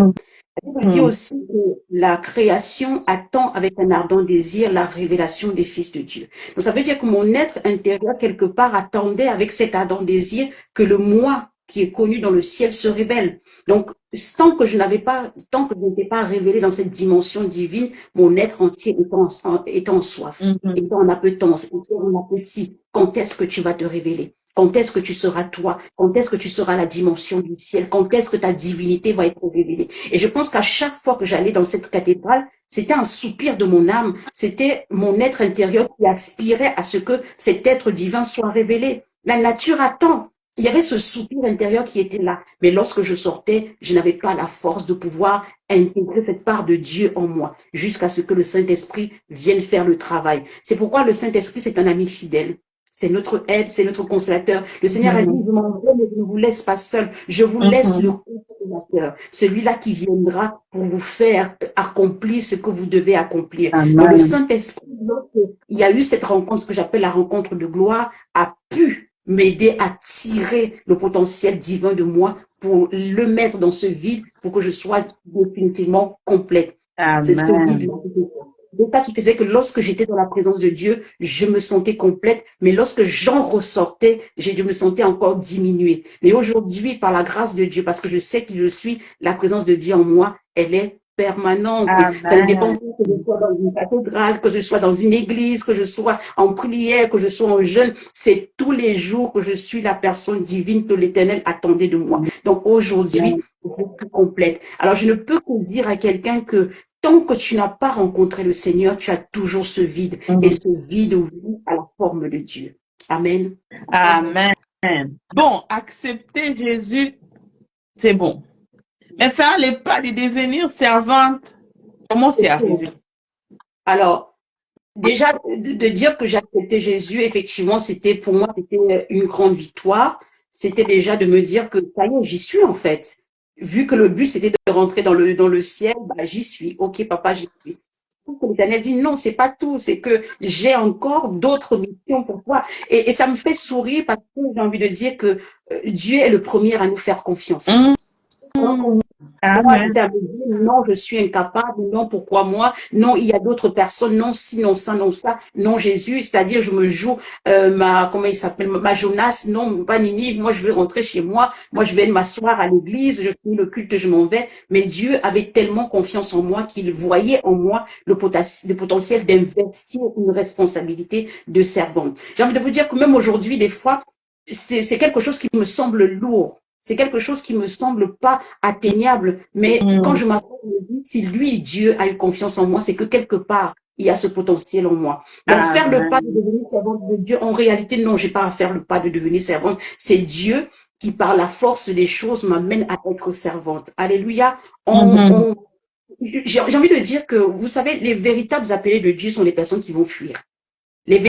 Speaker 3: Il dit aussi que la création attend avec un ardent désir la révélation des fils de Dieu. Donc ça veut dire que mon être intérieur quelque part attendait avec cet ardent désir que le moi qui est connu dans le ciel se révèle. Donc tant que je n'étais pas révélé dans cette dimension divine, mon être entier est en soif, est en appétence, est en appétit. Quand est-ce que tu vas te révéler? Quand est-ce que tu seras toi? Quand est-ce que tu seras la dimension du ciel? Quand est-ce que ta divinité va être révélée? Et je pense qu'à chaque fois que j'allais dans cette cathédrale, c'était un soupir de mon âme. C'était mon être intérieur qui aspirait à ce que cet être divin soit révélé. La nature attend. Il y avait ce soupir intérieur qui était là. Mais lorsque je sortais, je n'avais pas la force de pouvoir intégrer cette part de Dieu en moi, jusqu'à ce que le Saint-Esprit vienne faire le travail. C'est pourquoi le Saint-Esprit, c'est un ami fidèle. C'est notre aide, c'est notre consolateur. Le Seigneur a dit, je m'en vais, mais je ne vous laisse pas seul. Je vous laisse le consolateur. Celui-là qui viendra pour vous faire accomplir ce que vous devez accomplir. Donc le
Speaker 4: Amen.
Speaker 3: Saint-Esprit, lorsqu'il y a eu cette rencontre, ce que j'appelle la rencontre de gloire, a pu m'aider à tirer le potentiel divin de moi pour le mettre dans ce vide, pour que je sois définitivement complète. C'est ce
Speaker 4: Amen.
Speaker 3: vide-là. C'est ça qui faisait que lorsque j'étais dans la présence de Dieu, je me sentais complète, mais lorsque j'en ressortais, je me sentais encore diminuée. Mais aujourd'hui, par la grâce de Dieu, parce que je sais qui je suis, la présence de Dieu en moi, elle est permanente. Ça ne dépend
Speaker 4: Amen.
Speaker 3: pas que je sois dans une cathédrale, que je sois dans une église, que je sois en prière, que je sois en jeûne. C'est tous les jours que je suis la personne divine que l'Éternel attendait de moi. Donc aujourd'hui, je suis complète. Alors je ne peux que dire à quelqu'un que tant que tu n'as pas rencontré le Seigneur, tu as toujours ce vide. Et ce vide vit à la forme de Dieu. Amen.
Speaker 4: Amen. Bon, accepter Jésus, c'est bon. Mais ça n'allait pas de devenir servante. Comment c'est arrivé?
Speaker 3: Alors, déjà, de dire que j'ai accepté Jésus, effectivement, c'était pour moi, c'était une grande victoire. C'était déjà de me dire que ça y est, j'y suis en fait. Vu que le but, c'était de rentrer dans le ciel, bah, j'y suis. Ok, papa, j'y suis. L'Éternel dit non, c'est pas tout, c'est que j'ai encore d'autres missions pour toi. Et ça me fait sourire parce que j'ai envie de dire que Dieu est le premier à nous faire confiance. Moi,
Speaker 4: Amen.
Speaker 3: j'étais à me dire, non, je suis incapable, non, pourquoi moi, non, il y a d'autres personnes, non, si, non, ça, non, ça, non, Jésus, c'est-à-dire, je me joue comment il s'appelle, ma Jonas, non, pas Ninive, moi, je vais rentrer chez moi, je vais m'asseoir à l'église, je finis le culte, je m'en vais, mais Dieu avait tellement confiance en moi qu'il voyait en moi le potentiel d'investir une responsabilité de servante. J'ai envie de vous dire que même aujourd'hui, des fois, c'est quelque chose qui me semble lourd. C'est quelque chose qui me semble pas atteignable. Mais quand je m'assois, je me dis, si lui, Dieu, a eu confiance en moi, c'est que quelque part, il y a ce potentiel en moi. Donc, faire le pas de devenir servante de Dieu, en réalité, non, j'ai pas à faire le pas de devenir servante. C'est Dieu qui, par la force des choses, m'amène à être servante. Alléluia. J'ai envie de dire que, vous savez, les véritables appelés de Dieu sont les personnes qui vont fuir. Les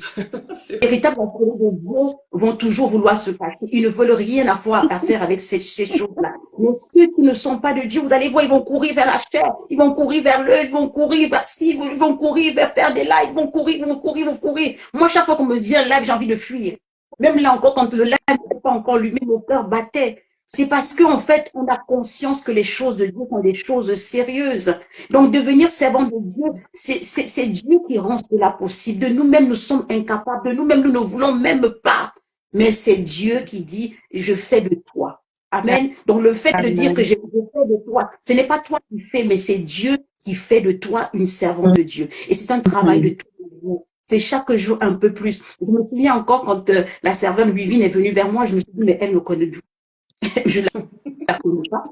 Speaker 3: véritables appelés de Dieu vont toujours vouloir se cacher. Ils ne veulent rien avoir à faire avec ces choses-là. Mais ceux qui ne sont pas de Dieu, vous allez voir, ils vont courir vers la chair, ils vont courir vers l'œil, ils vont courir vers ci, ils vont courir vers faire des lives, ils vont courir, ils vont courir, ils vont courir. Moi, chaque fois qu'on me dit un live, j'ai envie de fuir. Même là encore, quand le live n'est pas encore allumé, mon cœur battait. C'est parce qu'en fait, on a conscience que les choses de Dieu sont des choses sérieuses. Donc, devenir servant de Dieu, c'est Dieu qui rend cela possible. De nous-mêmes, nous sommes incapables. De nous-mêmes, nous ne voulons même pas. Mais c'est Dieu qui dit, je fais de toi. Amen. Donc, le fait de dire que je fais de toi, ce n'est pas toi qui fais, mais c'est Dieu qui fait de toi une servante de Dieu. Et c'est un travail de tous les jours. C'est chaque jour un peu plus. Je me souviens encore quand la servante Vivine est venue vers moi, je me suis dit, mais elle me connaît d'où? Je la connais pas.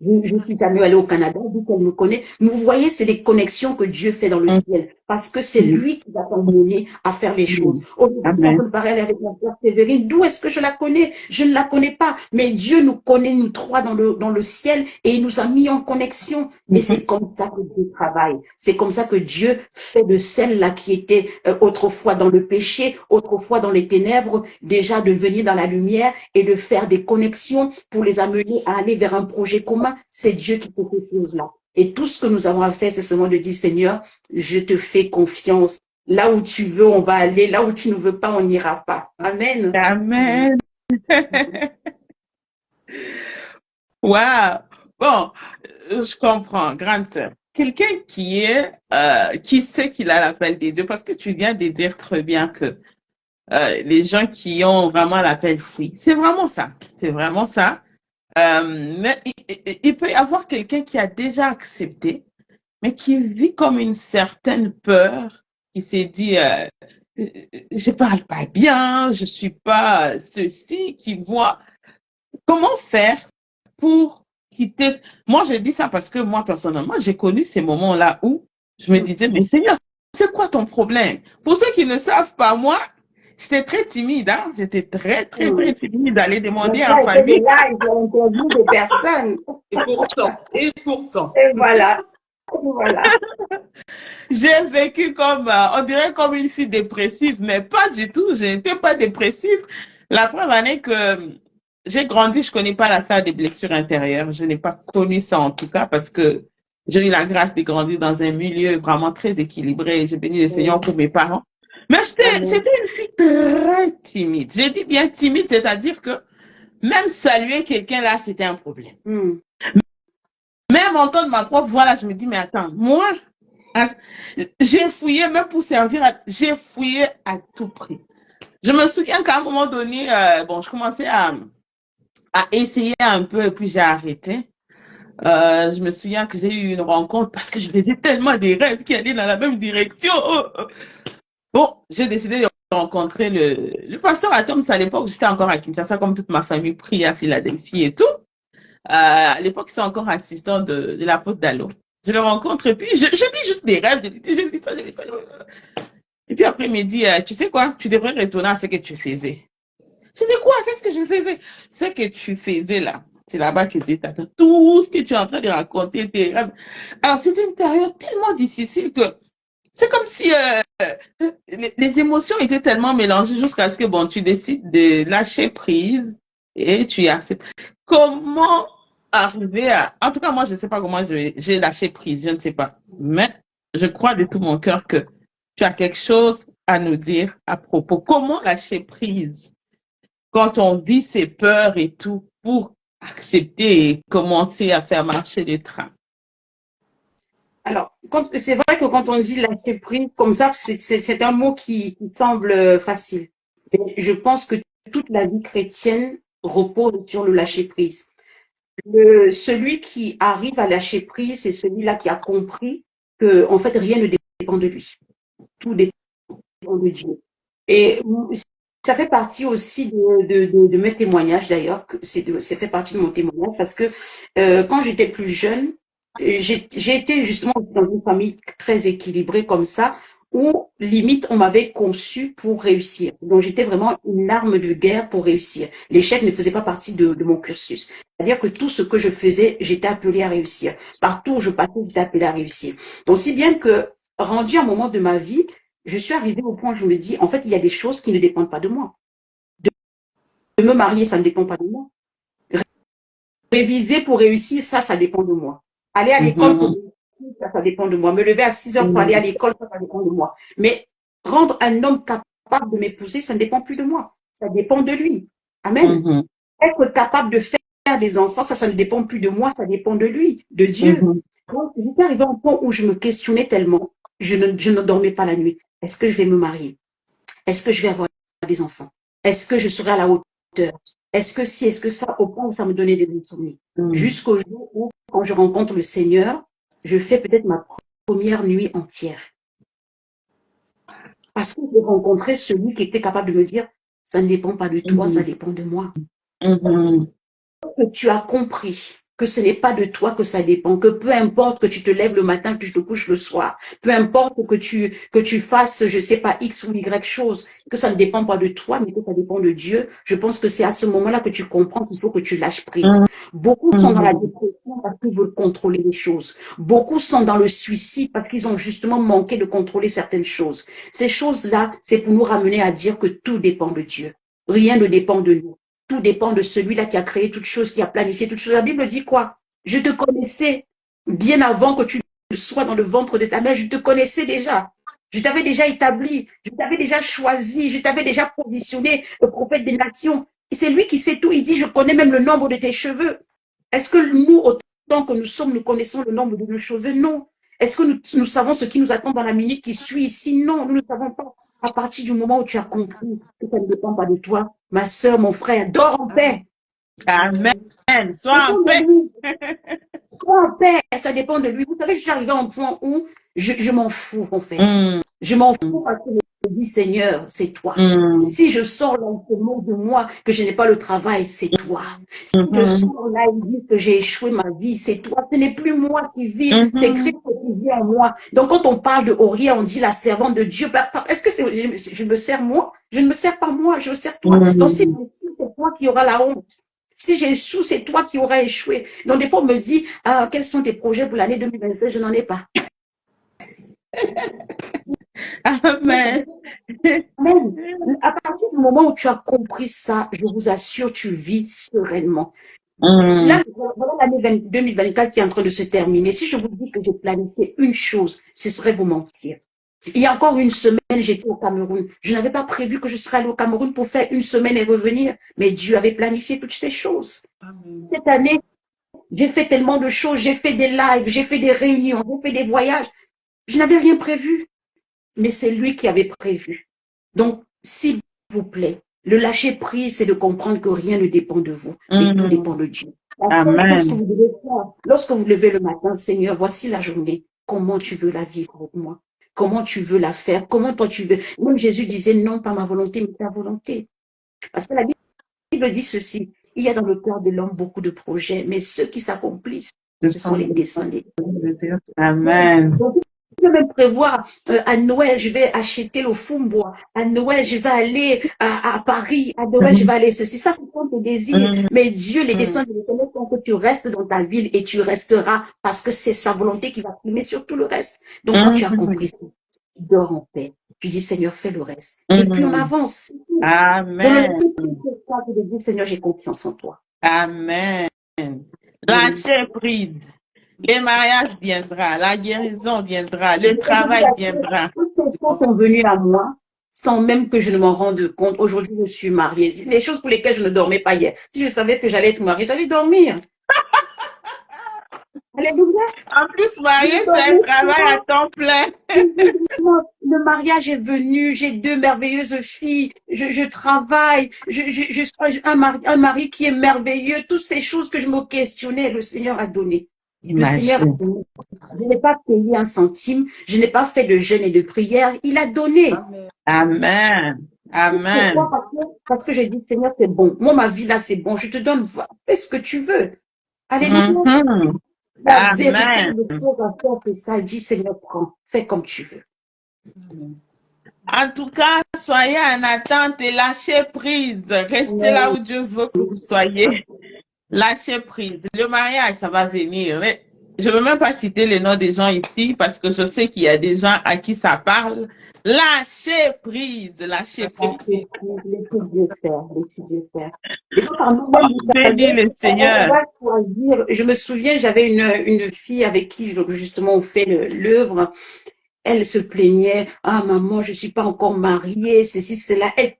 Speaker 3: Je suis jamais allée au Canada, vu qu'elle me connaît. Mais vous voyez, c'est des connexions que Dieu fait dans le ciel. Parce que c'est lui qui va t'emmener à faire les choses. Aujourd'hui, on peut parler avec ma sœur Séverine. D'où est-ce que je la connais? Je ne la connais pas. Mais Dieu nous connaît, nous trois, dans le ciel, et il nous a mis en connexion. Et c'est comme ça que Dieu travaille. C'est comme ça que Dieu fait de celle-là qui était autrefois dans le péché, autrefois dans les ténèbres, déjà de venir dans la lumière et de faire des connexions pour les amener à aller vers un projet commun. C'est Dieu qui fait ces choses-là. Et tout ce que nous avons à faire, c'est seulement de dire, Seigneur, je te fais confiance. Là où tu veux, on va aller. Là où tu ne veux pas, on n'ira pas. Amen.
Speaker 4: Amen. Wow. Bon, je comprends, grande sœur. Quelqu'un qui sait qu'il a l'appel des dieux, parce que tu viens de dire très bien que les gens qui ont vraiment l'appel fuient. C'est vraiment ça. C'est vraiment ça. Mais il peut y avoir quelqu'un qui a déjà accepté, mais qui vit comme une certaine peur, qui s'est dit, je parle pas bien, je suis pas ceci qui voit. Comment faire pour quitter? Moi, je dis ça parce que moi, personnellement, j'ai connu ces moments-là où je me disais, mais Seigneur, c'est quoi ton problème? Pour ceux qui ne savent pas, moi, j'étais très timide, hein? J'étais très, très, très timide d'aller
Speaker 3: Donc
Speaker 4: demander à
Speaker 3: là,
Speaker 4: la
Speaker 3: il fait des
Speaker 4: famille.
Speaker 3: lives, il interview des personnes.
Speaker 2: Et pourtant.
Speaker 3: Et voilà. Et voilà.
Speaker 4: J'ai vécu comme, on dirait comme une fille dépressive, mais pas du tout. Je n'étais pas dépressive. La preuve en est que j'ai grandi, je connais pas l'affaire des blessures intérieures. Je n'ai pas connu ça en tout cas parce que j'ai eu la grâce de grandir dans un milieu vraiment très équilibré. J'ai béni le Seigneur pour mes parents. Mais
Speaker 3: Amen.
Speaker 4: c'était une fille très timide. J'ai dit bien timide, c'est-à-dire que même saluer quelqu'un là, c'était un problème.
Speaker 3: Mm.
Speaker 4: Même entendre ma propre voix là, je me dis, mais attends, moi, hein, j'ai fouillé, même pour servir, j'ai fouillé à tout prix. Je me souviens qu'à un moment donné, bon, je commençais à essayer un peu et puis j'ai arrêté. Je me souviens que j'ai eu une rencontre parce que je faisais tellement des rêves qui allaient dans la même direction. Bon, j'ai décidé de rencontrer le pasteur Atoms à l'époque. J'étais encore à Kinshasa, comme toute ma famille prie à Philadelphie et tout. À l'époque, c'est encore assistant de l'apôtre Dallo. Je le rencontre et puis je dis juste des rêves. Je dis ça, je dis ça. Et puis après, il me dit, tu sais quoi, tu devrais retourner à ce que tu faisais. Je dis quoi, qu'est-ce que je faisais? Ce que tu faisais là, c'est là-bas que Dieu t'attend. Tout ce que tu es en train de raconter, tes rêves. Alors, c'était une période tellement difficile que c'est comme si les émotions étaient tellement mélangées jusqu'à ce que, bon, tu décides de lâcher prise et tu acceptes. Comment arriver à... En tout cas, moi, je ne sais pas comment j'ai lâché prise, je ne sais pas. Mais je crois de tout mon cœur que tu as quelque chose à nous dire à propos. Comment lâcher prise quand on vit ses peurs et tout pour accepter et commencer à faire marcher les trains?
Speaker 3: Alors, c'est vrai que quand on dit lâcher prise comme ça, c'est un mot qui semble facile. Mais je pense que toute la vie chrétienne repose sur le lâcher prise. Celui qui arrive à lâcher prise, c'est celui-là qui a compris que, en fait, rien ne dépend de lui. Tout dépend de Dieu. Et ça fait partie aussi de mes témoignages d'ailleurs, ça fait partie de mon témoignage parce que quand j'étais plus jeune, j'ai été justement dans une famille très équilibrée comme ça, où limite on m'avait conçu pour réussir. Donc j'étais vraiment une arme de guerre pour réussir. L'échec ne faisait pas partie de mon cursus. C'est-à-dire que tout ce que je faisais, j'étais appelée à réussir. Partout où je passais, j'étais appelée à réussir. Donc si bien que rendu à un moment de ma vie, je suis arrivée au point où je me dis, en fait, il y a des choses qui ne dépendent pas de moi. De me marier, ça ne dépend pas de moi. Réviser pour réussir, ça dépend de moi. Aller à l'école pour réussir, ça dépend de moi. Me lever à 6 heures pour aller à l'école, ça dépend de moi. Mais rendre un homme capable de m'épouser, ça ne dépend plus de moi. Ça dépend de lui. Amen. Être capable de faire des enfants, ça ne dépend plus de moi, ça dépend de lui, de Dieu. Donc, j'étais arrivée à un point où je me questionnais tellement, je ne dormais pas la nuit. Est-ce que je vais me marier? Est-ce que je vais avoir des enfants? Est-ce que je serai à la hauteur? Est-ce que si, est-ce que ça, au point où ça me donnait des insomnies? Jusqu'au jour où, quand je rencontre le Seigneur, je fais peut-être ma première nuit entière. Parce que j'ai rencontré celui qui était capable de me dire, ça ne dépend pas de toi, ça dépend de moi. Que tu as compris que ce n'est pas de toi que ça dépend, que peu importe que tu te lèves le matin, que tu te couches le soir, peu importe que tu fasses, je sais pas, X ou Y chose, que ça ne dépend pas de toi, mais que ça dépend de Dieu. Je pense que c'est à ce moment-là que tu comprends qu'il faut que tu lâches prise. Beaucoup sont dans la dépression parce qu'ils veulent contrôler les choses. Beaucoup sont dans le suicide parce qu'ils ont justement manqué de contrôler certaines choses. Ces choses-là, c'est pour nous ramener à dire que tout dépend de Dieu. Rien ne dépend de nous. Tout dépend de celui-là qui a créé toutes choses, qui a planifié toutes choses. La Bible dit quoi? Je te connaissais bien avant que tu sois dans le ventre de ta mère. Je te connaissais déjà. Je t'avais déjà établi. Je t'avais déjà choisi. Je t'avais déjà positionné le prophète des nations. Et c'est lui qui sait tout. Il dit, je connais même le nombre de tes cheveux. Est-ce que nous, autant que nous sommes, nous connaissons le nombre de nos cheveux? Non. Est-ce que nous savons ce qui nous attend dans la minute qui suit ici? Non, nous ne savons pas. À partir du moment où tu as compris que ça ne dépend pas de toi, ma soeur, mon frère, dors en paix.
Speaker 4: Amen. Sois en paix.
Speaker 3: Sois en paix, ça dépend de lui. Vous savez, je suis arrivée à un point où je m'en fous, en fait. Je m'en fous parce que dis, Seigneur, c'est toi.
Speaker 4: Mm,
Speaker 3: Si je sors là, ce mot de moi, que je n'ai pas le travail, c'est toi. Si je
Speaker 4: mhm,
Speaker 3: sors là, ils disent que j'ai échoué ma vie, c'est toi. Ce n'est plus moi qui vis, c'est
Speaker 4: mhm,
Speaker 3: Christ qui vit en moi. Donc, quand on parle de Auria, on dit la servante de Dieu. Est-ce que je me sers moi? Je ne me sers pas moi, je me sers toi. Donc, si
Speaker 4: mm.
Speaker 3: j'échoue, c'est toi qui auras la honte. Si j'échoue, c'est toi qui auras échoué. Donc, des fois, on me dit, ah, quels sont tes projets pour l'année 2026? Je n'en ai pas.
Speaker 4: Amen.
Speaker 3: Amen. À partir du moment où tu as compris ça, je vous assure, tu vis sereinement.
Speaker 4: Mm,
Speaker 3: Là, voilà l'année 2024 qui est en train de se terminer. Si je vous dis que j'ai planifié une chose, ce serait vous mentir. Il y a encore une semaine, j'étais au Cameroun. Je n'avais pas prévu que je serais allée au Cameroun pour faire une semaine et revenir, mais Dieu avait planifié toutes ces choses.
Speaker 2: Amen.
Speaker 3: Cette année, j'ai fait tellement de choses. J'ai fait des lives, j'ai fait des réunions, j'ai fait des voyages. Je n'avais rien prévu, mais c'est lui qui avait prévu. Donc, s'il vous plaît, le lâcher prise, c'est de comprendre que rien ne dépend de vous, mais tout
Speaker 4: mm.
Speaker 3: dépend de Dieu. La seule chose que
Speaker 4: Amen.
Speaker 3: vous devez faire, lorsque vous levez le matin, Seigneur, voici la journée. Comment tu veux la vivre avec moi? Comment tu veux la faire? Comment toi tu veux? Même Jésus disait non, pas ma volonté, mais ta volonté. Parce que la Bible dit ceci. Il y a dans le cœur de l'homme beaucoup de projets, mais ceux qui s'accomplissent,
Speaker 4: Ce
Speaker 3: ce sont
Speaker 4: sont
Speaker 3: les
Speaker 4: les
Speaker 3: desseins des
Speaker 4: de Dieu. Amen.
Speaker 3: donc, je vais prévoir à Noël, je vais acheter le fumbois. À Noël, je vais aller à Paris. À Noël, je vais aller ceci. Ça, ce sont tes désirs.
Speaker 4: Mm,
Speaker 3: Mais Dieu, les
Speaker 4: mm,
Speaker 3: desseins de l'Éternel font que tu restes dans ta ville et tu resteras parce que c'est sa volonté qui va primer sur tout le reste. Donc, quand tu as compris ça, tu dors en paix. Tu dis, Seigneur, fais le reste. Et puis, on
Speaker 4: mm.
Speaker 3: avance. Dans le
Speaker 4: Amen.
Speaker 3: plus ça, de dire, Seigneur, j'ai confiance en toi.
Speaker 4: Amen.
Speaker 3: Amen.
Speaker 4: Lâchez prise. Le mariage viendra, la guérison viendra,
Speaker 3: Je
Speaker 4: le
Speaker 3: vous
Speaker 4: travail
Speaker 3: assure,
Speaker 4: viendra.
Speaker 3: toutes ces choses sont venues à moi sans même que je ne m'en rende compte. Aujourd'hui, je suis mariée. Les choses pour lesquelles je ne dormais pas hier. Si je savais que j'allais être mariée, j'allais dormir. Alléluia.
Speaker 4: En plus,
Speaker 3: Je
Speaker 4: marié,
Speaker 3: ne
Speaker 4: c'est un
Speaker 3: dormais
Speaker 4: travail à
Speaker 3: pas.
Speaker 4: temps plein.
Speaker 3: Le mariage est venu, j'ai deux merveilleuses filles, je travaille, je suis un mari qui est merveilleux. Toutes ces choses que je me questionnais, le Seigneur a donné. Le Seigneur a
Speaker 4: Imagine.
Speaker 3: donné. Je n'ai pas payé un centime, je n'ai pas fait de jeûne et de prière. Il a donné.
Speaker 2: Amen.
Speaker 4: Amen.
Speaker 3: Pourquoi?
Speaker 4: Amen.
Speaker 3: Parce que j'ai dit, Seigneur, c'est bon. Moi, ma vie là, c'est bon. Je te donne, fais ce que tu veux. Alléluia.
Speaker 4: Mhm.
Speaker 3: La
Speaker 4: Amen.
Speaker 3: véritable chose à faire, c'est ça. Dis, Seigneur, prends, fais comme tu veux.
Speaker 2: Amen.
Speaker 4: En tout cas, soyez en attente et lâchez prise. Restez là où Dieu veut que vous soyez. Lâchez prise. Le mariage, ça va venir. Je ne veux même pas citer les noms des gens ici parce que je sais qu'il y a des gens à qui ça parle. Lâchez prise. Lâchez prise.
Speaker 3: Laissez Dieu faire, laissez Dieu faire. Des fois, par nous-mêmes, vous
Speaker 4: Bénis
Speaker 3: savez,
Speaker 4: le
Speaker 3: on
Speaker 4: Seigneur.
Speaker 3: va choisir. Je me souviens, j'avais une fille avec qui, justement, on fait l'œuvre. Elle se plaignait, ah maman, je suis pas encore mariée, ceci, cela. Elle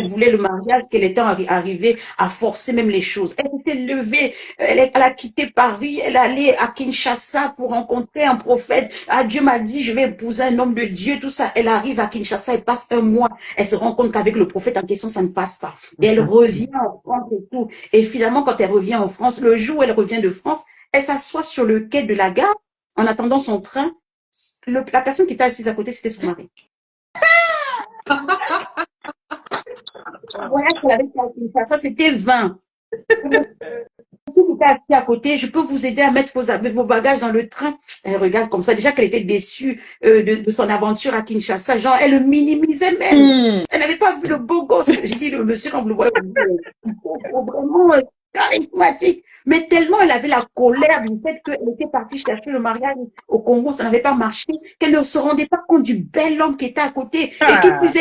Speaker 3: voulait le mariage qu'elle était arrivée à forcer même les choses. Elle s'était levée, elle a quitté Paris, elle allait à Kinshasa pour rencontrer un prophète. Ah, Dieu m'a dit, je vais épouser un homme de Dieu, tout ça. Elle arrive à Kinshasa, elle passe un mois, elle se rend compte qu'avec le prophète en question, ça ne passe pas. Et elle revient en France et tout. Et finalement, quand elle revient en France, le jour où elle revient de France, elle s'assoit sur le quai de la gare en attendant son train. La personne qui était assise à côté, c'était son mari. Le voyage qu'elle avait fait, ça c'était 20. Le monsieur qui était assis à côté, je peux vous aider à mettre vos bagages dans le train. Elle regarde comme ça. Déjà qu'elle était déçue de son aventure à Kinshasa. Genre, elle le minimisait même.
Speaker 4: Mm.
Speaker 3: Elle n'avait pas vu le beau gosse. J'ai dit, le monsieur, quand vous le voyez, vraiment charismatique. Mais tellement elle avait la colère du fait qu'elle était partie chercher le mariage au Congo, ça n'avait pas marché, qu'elle ne se rendait pas compte du bel homme qui était à côté et qui plus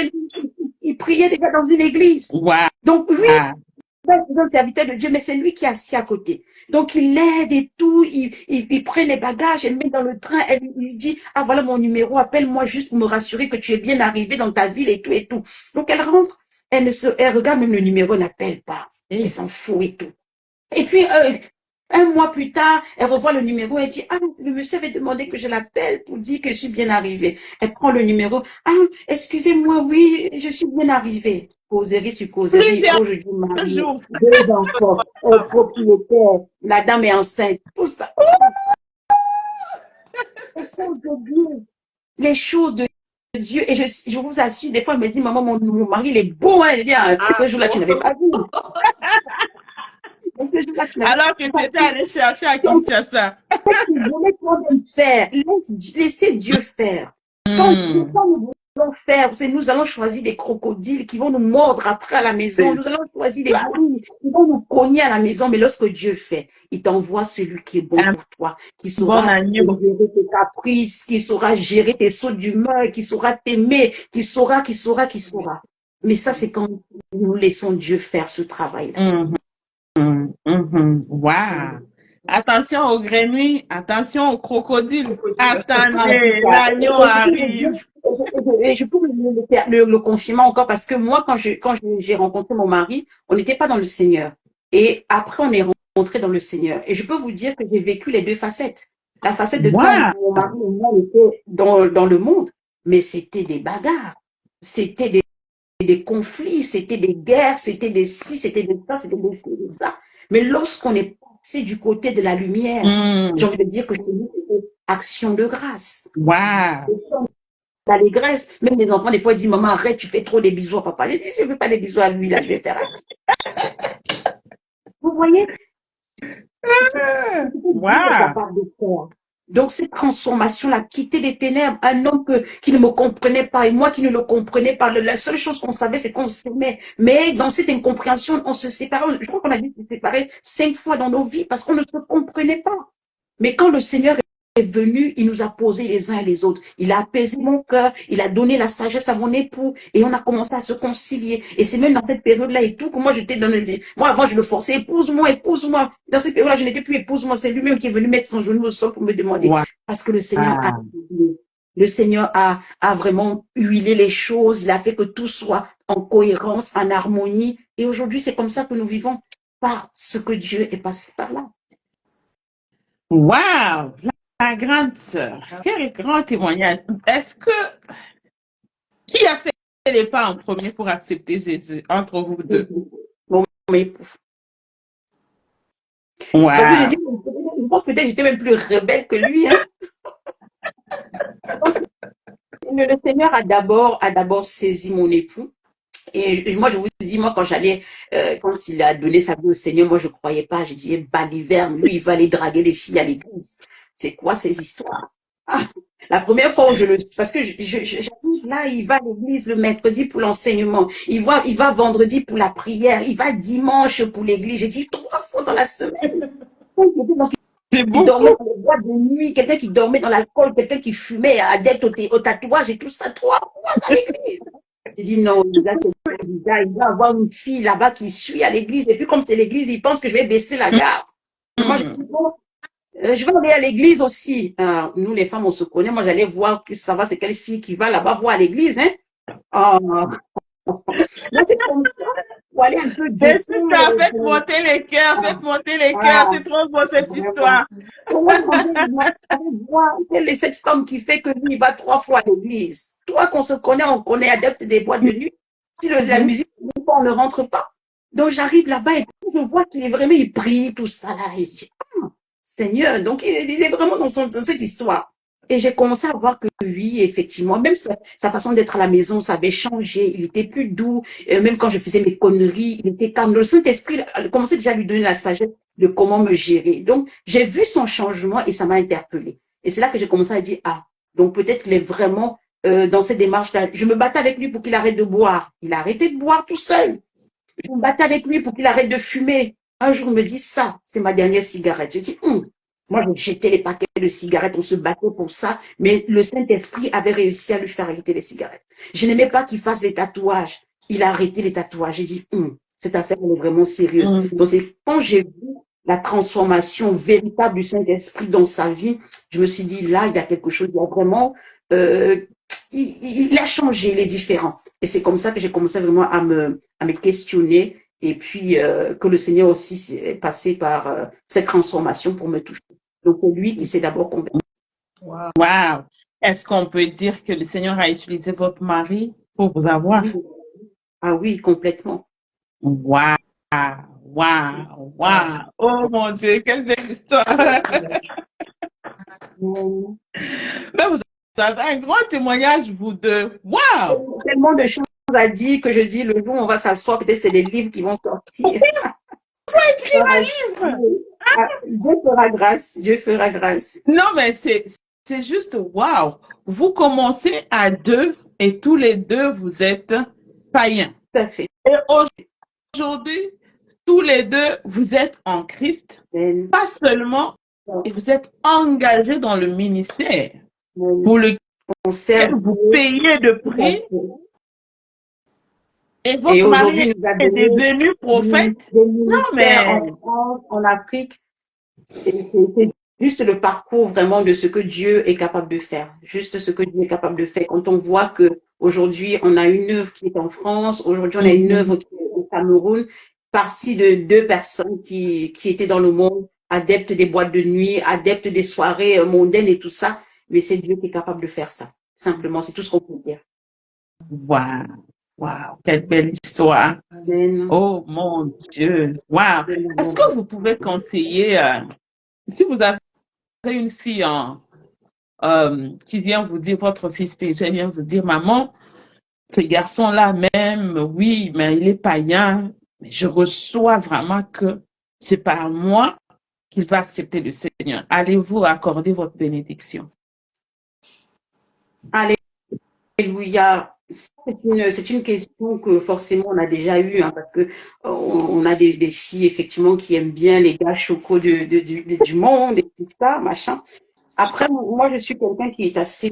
Speaker 3: il priait déjà dans une église.
Speaker 4: Wow.
Speaker 3: Donc oui, c'est un serviteur de Dieu, mais c'est lui qui est assis à côté. Donc il l'aide et tout, il prend les bagages, elle met dans le train, elle lui dit, ah voilà mon numéro, appelle-moi juste pour me rassurer que tu es bien arrivé dans ta ville et tout et tout. Donc elle rentre, elle regarde même le numéro, elle n'appelle pas, elle s'en fout et tout. Et puis, un mois plus tard, elle revoit le numéro et dit, ah, le monsieur avait demandé que je l'appelle pour dire que je suis bien arrivée. Elle prend le numéro. Ah, excusez-moi, oui, je suis bien arrivée. Causerie sur causerie.
Speaker 4: Plusieurs
Speaker 3: Aujourd'hui, mariée,
Speaker 4: jours.
Speaker 3: 2 enfants, propriétaire, la dame est enceinte, tout ça. Les choses de Dieu. Les choses de Dieu, et je vous assure, des fois, elle me dit, maman, mon mari, il est beau, hein. Elle dit, ah, ce jour-là, tu n'avais pas vu. Ce jour-là, tu n'avais
Speaker 4: Alors que tu
Speaker 3: pas
Speaker 4: étais
Speaker 3: vu.
Speaker 4: allé chercher à
Speaker 3: Donc,
Speaker 4: Kinshasa.
Speaker 3: il voulait toi-même faire. Laissez Dieu faire. Quand
Speaker 4: Hmm.
Speaker 3: nous voulons faire, c'est nous allons choisir des crocodiles qui vont nous mordre après à la maison. Nous allons choisir des gorilles qui vont nous cogner à la maison. Mais lorsque Dieu fait, il t'envoie celui qui est bon
Speaker 4: Un
Speaker 3: pour toi, qui
Speaker 4: bon
Speaker 3: saura
Speaker 4: agneau.
Speaker 3: gérer tes caprices, qui saura gérer tes sauts d'humeur, qui saura t'aimer, qui saura. Mais ça, c'est quand nous laissons Dieu faire ce travail-là.
Speaker 4: Wow. Attention aux grenouilles, attention aux crocodiles.
Speaker 2: Crocodile.
Speaker 4: Attendez, l'agneau arrive.
Speaker 3: Et je peux le confirmer encore parce que moi, quand j'ai rencontré mon mari, on n'était pas dans le Seigneur. Et après, on est rentré dans le Seigneur. Et je peux vous dire que j'ai vécu les deux facettes. La facette de quand
Speaker 4: Wow.
Speaker 3: mon mari et moi étaient dans le monde, mais c'était des bagarres, c'était des conflits, c'était des guerres, c'était des ci, c'était des ça, c'était des ci, des ça. Mais lorsqu'on est passé du côté de la lumière, j'ai envie de dire que c'était action de grâce.
Speaker 4: Wow.
Speaker 3: L'allégresse. Même les enfants, des fois, ils disent, maman, arrête, tu fais trop des bisous à papa. Je dis, si je ne fais pas des bisous à lui, là, je vais faire à qui? Vous voyez?
Speaker 4: Wow.
Speaker 3: Donc, cette transformation-là, quitter les ténèbres, un homme qui ne me comprenait pas et moi qui ne le comprenais pas, la seule chose qu'on savait, c'est qu'on s'aimait. Mais dans cette incompréhension, on se séparait. Je crois qu'on a dû se séparer 5 fois dans nos vies parce qu'on ne se comprenait pas. Mais quand le Seigneur est venu, il nous a posés les uns et les autres. Il a apaisé mon cœur, il a donné la sagesse à mon époux et on a commencé à se concilier. Et c'est même dans cette période-là et tout que moi j'étais dans le... Moi avant je le forçais, épouse-moi, épouse-moi. Dans cette période-là, je n'étais plus épouse-moi, c'est lui-même qui est venu mettre son genou au sol pour me demander.
Speaker 4: Wow.
Speaker 3: Parce que le Seigneur a vraiment huilé les choses, il a fait que tout soit en cohérence, en harmonie. Et aujourd'hui, c'est comme ça que nous vivons, parce que Dieu est passé par là.
Speaker 4: Wow. La grande sœur, quel grand témoignage. Qui a fait les pas en premier pour accepter Jésus entre vous deux?
Speaker 3: Mon époux.
Speaker 4: Wow.
Speaker 3: Parce que je pense que peut-être j'étais même plus rebelle que lui. Hein. Le Seigneur a d'abord saisi mon époux. Et moi, je vous dis, moi, quand il a donné sa vie au Seigneur, moi, je croyais pas. J'ai dit, baliverne, lui, il va aller draguer les filles à l'église. C'est quoi ces histoires? Ah, la première fois où parce que j'arrive là, il va à l'église le mercredi pour l'enseignement. Il va vendredi pour la prière. Il va dimanche pour l'église. J'ai dit 3 fois dans la semaine.
Speaker 4: C'est
Speaker 3: Il dormait
Speaker 4: beaucoup.
Speaker 3: dans les boîtes de nuit, quelqu'un qui dormait dans l'alcool, quelqu'un qui fumait, adepte au tatouage et tout ça, 3 fois dans l'église. J'ai dit non, il va avoir une fille là-bas qui suit à l'église. Et puis comme c'est l'église, il pense que je vais baisser la garde. Moi, je dis bon, je vais aller à l'église aussi. Nous, les femmes, on se connaît. Moi, j'allais voir que ça va, c'est quelle fille qui va là-bas voir à l'église. Hein? Là, c'est comme ça. Pour aller un peu
Speaker 4: C'est ça, faites monter les cœurs, faites monter les cœurs. C'est trop beau cette histoire.
Speaker 3: Cette femme qui fait que lui, il va 3 fois à l'église. Toi, qu'on se connaît, on connaît adepte des boîtes de nuit. Si la musique, on ne rentre pas. Donc, j'arrive là-bas et je vois qu'il est vraiment, il prie, tout ça là. Et je dis, Seigneur, donc il est vraiment dans cette histoire. Et j'ai commencé à voir que oui, effectivement, même sa façon d'être à la maison, ça avait changé. Il était plus doux. Même quand je faisais mes conneries, il était calme. Le Saint-Esprit commençait déjà à lui donner la sagesse de comment me gérer. Donc, j'ai vu son changement et ça m'a interpellée. Et c'est là que j'ai commencé à dire, donc peut-être qu'il est vraiment dans cette démarche-là. Je me battais avec lui pour qu'il arrête de boire. Il a arrêté de boire tout seul. Je me battais avec lui pour qu'il arrête de fumer. Un jour, il me dit, ça, c'est ma dernière cigarette. J'ai dit, Moi, je jetais les paquets de cigarettes, on se battait pour ça, mais le Saint-Esprit avait réussi à lui faire arrêter les cigarettes. Je n'aimais pas qu'il fasse les tatouages. Il a arrêté les tatouages. J'ai dit, cette affaire, elle est vraiment sérieuse. Donc, c'est quand j'ai vu la transformation véritable du Saint-Esprit dans sa vie, je me suis dit, là, il y a quelque chose, il y a vraiment, il a changé, il est différent. Et c'est comme ça que j'ai commencé vraiment à me questionner. Et puis, que le Seigneur aussi est passé par cette transformation pour me toucher. Donc, c'est lui qui s'est d'abord convaincu.
Speaker 4: Wow. Est-ce qu'on peut dire que le Seigneur a utilisé votre mari pour vous avoir?
Speaker 3: Oui. Ah oui, complètement.
Speaker 4: Wow. Wow. Wow. Oh mon Dieu, quelle belle histoire. Mais vous avez un grand témoignage, vous deux. Waouh!
Speaker 3: Tellement de choses à dire que je dis le jour où on va s'asseoir, peut-être c'est des livres qui vont sortir.
Speaker 4: Écrire un livre!
Speaker 3: Dieu fera grâce, Dieu fera grâce.
Speaker 4: Non, mais c'est juste waouh! Vous commencez à deux et tous les deux, vous êtes païens.
Speaker 3: Tout à fait.
Speaker 4: Et aujourd'hui, tous les deux, vous êtes en Christ,
Speaker 3: Amen.
Speaker 4: pas seulement, et vous êtes engagés dans le ministère
Speaker 3: Amen.
Speaker 4: pour lequel
Speaker 3: On sert
Speaker 4: vous
Speaker 3: Dieu.
Speaker 4: payez de
Speaker 3: Tout à
Speaker 4: prix.
Speaker 3: fait.
Speaker 4: Et
Speaker 3: Et
Speaker 4: votre
Speaker 3: aujourd'hui,
Speaker 4: mari
Speaker 3: il nous a
Speaker 4: est
Speaker 3: donné
Speaker 4: devenu prophète.
Speaker 3: des
Speaker 4: Non,
Speaker 3: ministères en
Speaker 4: mais
Speaker 3: France, en Afrique. C'est juste le parcours vraiment de ce que Dieu est capable de faire. Juste ce que Dieu est capable de faire. Quand on voit que aujourd'hui on a une œuvre qui est en France, aujourd'hui on a une œuvre qui est au Cameroun, partie de deux personnes qui étaient dans le monde, adeptes des boîtes de nuit, adeptes des soirées mondaines et tout ça. Mais c'est Dieu qui est capable de faire ça. Simplement, c'est tout ce qu'on peut dire.
Speaker 4: waouh, waouh, quelle belle histoire.
Speaker 3: Amen.
Speaker 4: Oh mon Dieu, waouh. Est-ce que vous pouvez conseiller, si vous avez une fille qui vient vous dire, votre fils spirituel vient vous dire, maman, ce garçon-là même, oui, mais il est païen, mais je reçois vraiment que c'est par moi qu'il va accepter le Seigneur. Allez-vous accorder votre bénédiction?
Speaker 3: Alléluia. C'est une question que forcément on a déjà eue, hein, parce que on a des filles effectivement qui aiment bien les gars chocos du monde et tout ça, machin. Après, moi, je suis quelqu'un qui est assez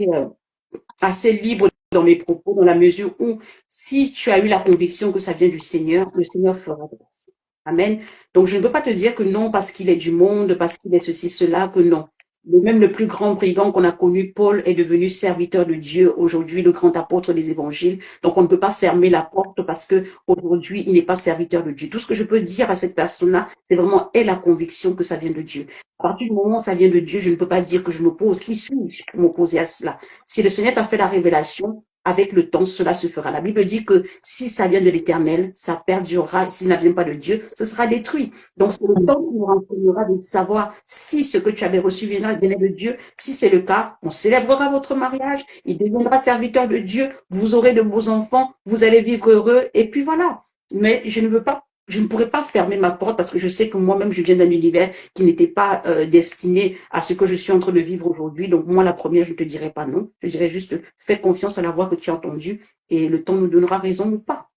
Speaker 3: libre dans mes propos, dans la mesure où si tu as eu la conviction que ça vient du Seigneur, le Seigneur fera grâce. Amen. Donc, je ne peux pas te dire que non, parce qu'il est du monde, parce qu'il est ceci, cela, que non. Même le plus grand brigand qu'on a connu, Paul, est devenu serviteur de Dieu, aujourd'hui le grand apôtre des évangiles. Donc, on ne peut pas fermer la porte parce que aujourd'hui, il n'est pas serviteur de Dieu. Tout ce que je peux dire à cette personne-là, c'est vraiment, elle la conviction que ça vient de Dieu. À partir du moment où ça vient de Dieu, je ne peux pas dire que je m'oppose. Qui suis-je pour m'opposer à cela? Si le Seigneur t'a fait la révélation, avec le temps, cela se fera. La Bible dit que si ça vient de l'Éternel, ça perdurera. S'il ne vient pas de Dieu, ce sera détruit. Donc, c'est le temps qui nous renseignera de savoir si ce que tu avais reçu venait de Dieu. Si c'est le cas, on célébrera votre mariage. Il deviendra serviteur de Dieu. Vous aurez de beaux enfants. Vous allez vivre heureux. Et puis voilà. Mais je ne pourrais pas fermer ma porte parce que je sais que moi-même, je viens d'un univers qui n'était pas destiné à ce que je suis en train de vivre aujourd'hui. Donc, moi, la première, je ne te dirais pas non. Je dirais juste, fais confiance à la voix que tu as entendue et le temps nous donnera raison ou pas.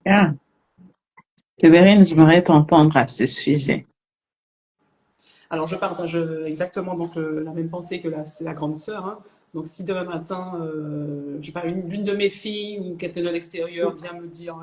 Speaker 4: Bien. Séverine, j'aimerais t'entendre à ce sujet.
Speaker 2: Alors, je partage exactement donc, la même pensée que la grande sœur. Hein. Donc, si demain matin, je sais pas, l'une de mes filles ou quelqu'un de l'extérieur vient me dire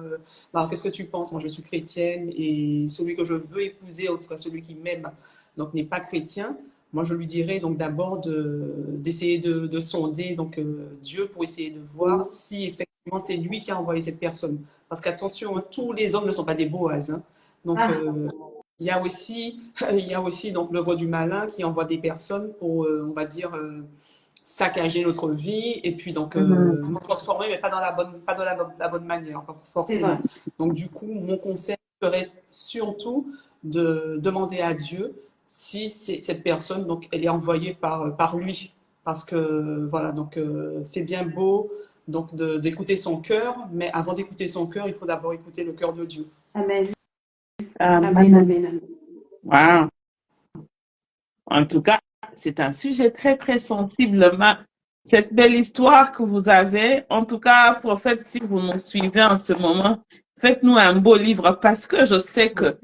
Speaker 2: bah, qu'est-ce que tu penses? Moi, je suis chrétienne et celui que je veux épouser, en tout cas celui qui m'aime, donc n'est pas chrétien. Moi, je lui dirais donc d'abord d'essayer de sonder donc, Dieu pour essayer de voir si effectivement c'est lui qui a envoyé cette personne. Parce qu'attention, hein, tous les hommes ne sont pas des Boaz. Hein. Donc, il y a aussi donc l'œuvre du malin qui envoie des personnes pour, on va dire, saccager notre vie et puis donc nous transformer, mais pas dans la bonne manière, pas forcément. Donc du coup, mon conseil serait surtout de demander à Dieu si cette personne, donc, elle est envoyée par lui, parce que voilà, donc c'est bien beau donc d'écouter son cœur, mais avant d'écouter son cœur, il faut d'abord écouter le cœur de Dieu.
Speaker 3: Amen.
Speaker 4: Amen.
Speaker 3: Amen, amen, amen.
Speaker 4: Wow. En tout cas, c'est un sujet très, très sensible. Cette belle histoire que vous avez, en tout cas, prophète, si vous nous suivez en ce moment, faites-nous un beau livre parce que je sais que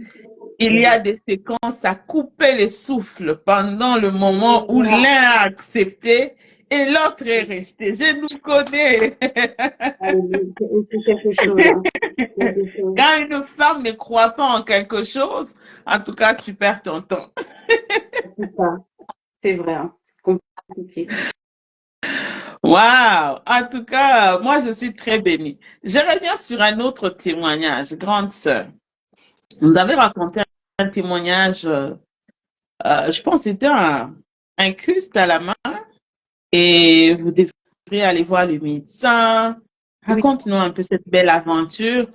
Speaker 4: il y a des séquences à couper les souffles pendant le moment où l'un a accepté et l'autre est resté. Je nous connais.
Speaker 3: C'est quelque chose. Hein.
Speaker 4: Quand une femme ne croit pas en quelque chose, en tout cas, tu perds ton temps.
Speaker 3: C'est vrai, hein. C'est compliqué.
Speaker 4: Waouh! En tout cas, moi, je suis très bénie. Je reviens sur un autre témoignage, grande sœur. Vous avez raconté un témoignage, je pense que c'était un kyste à la main et vous devriez aller voir le médecin. Raconte-nous un peu cette belle aventure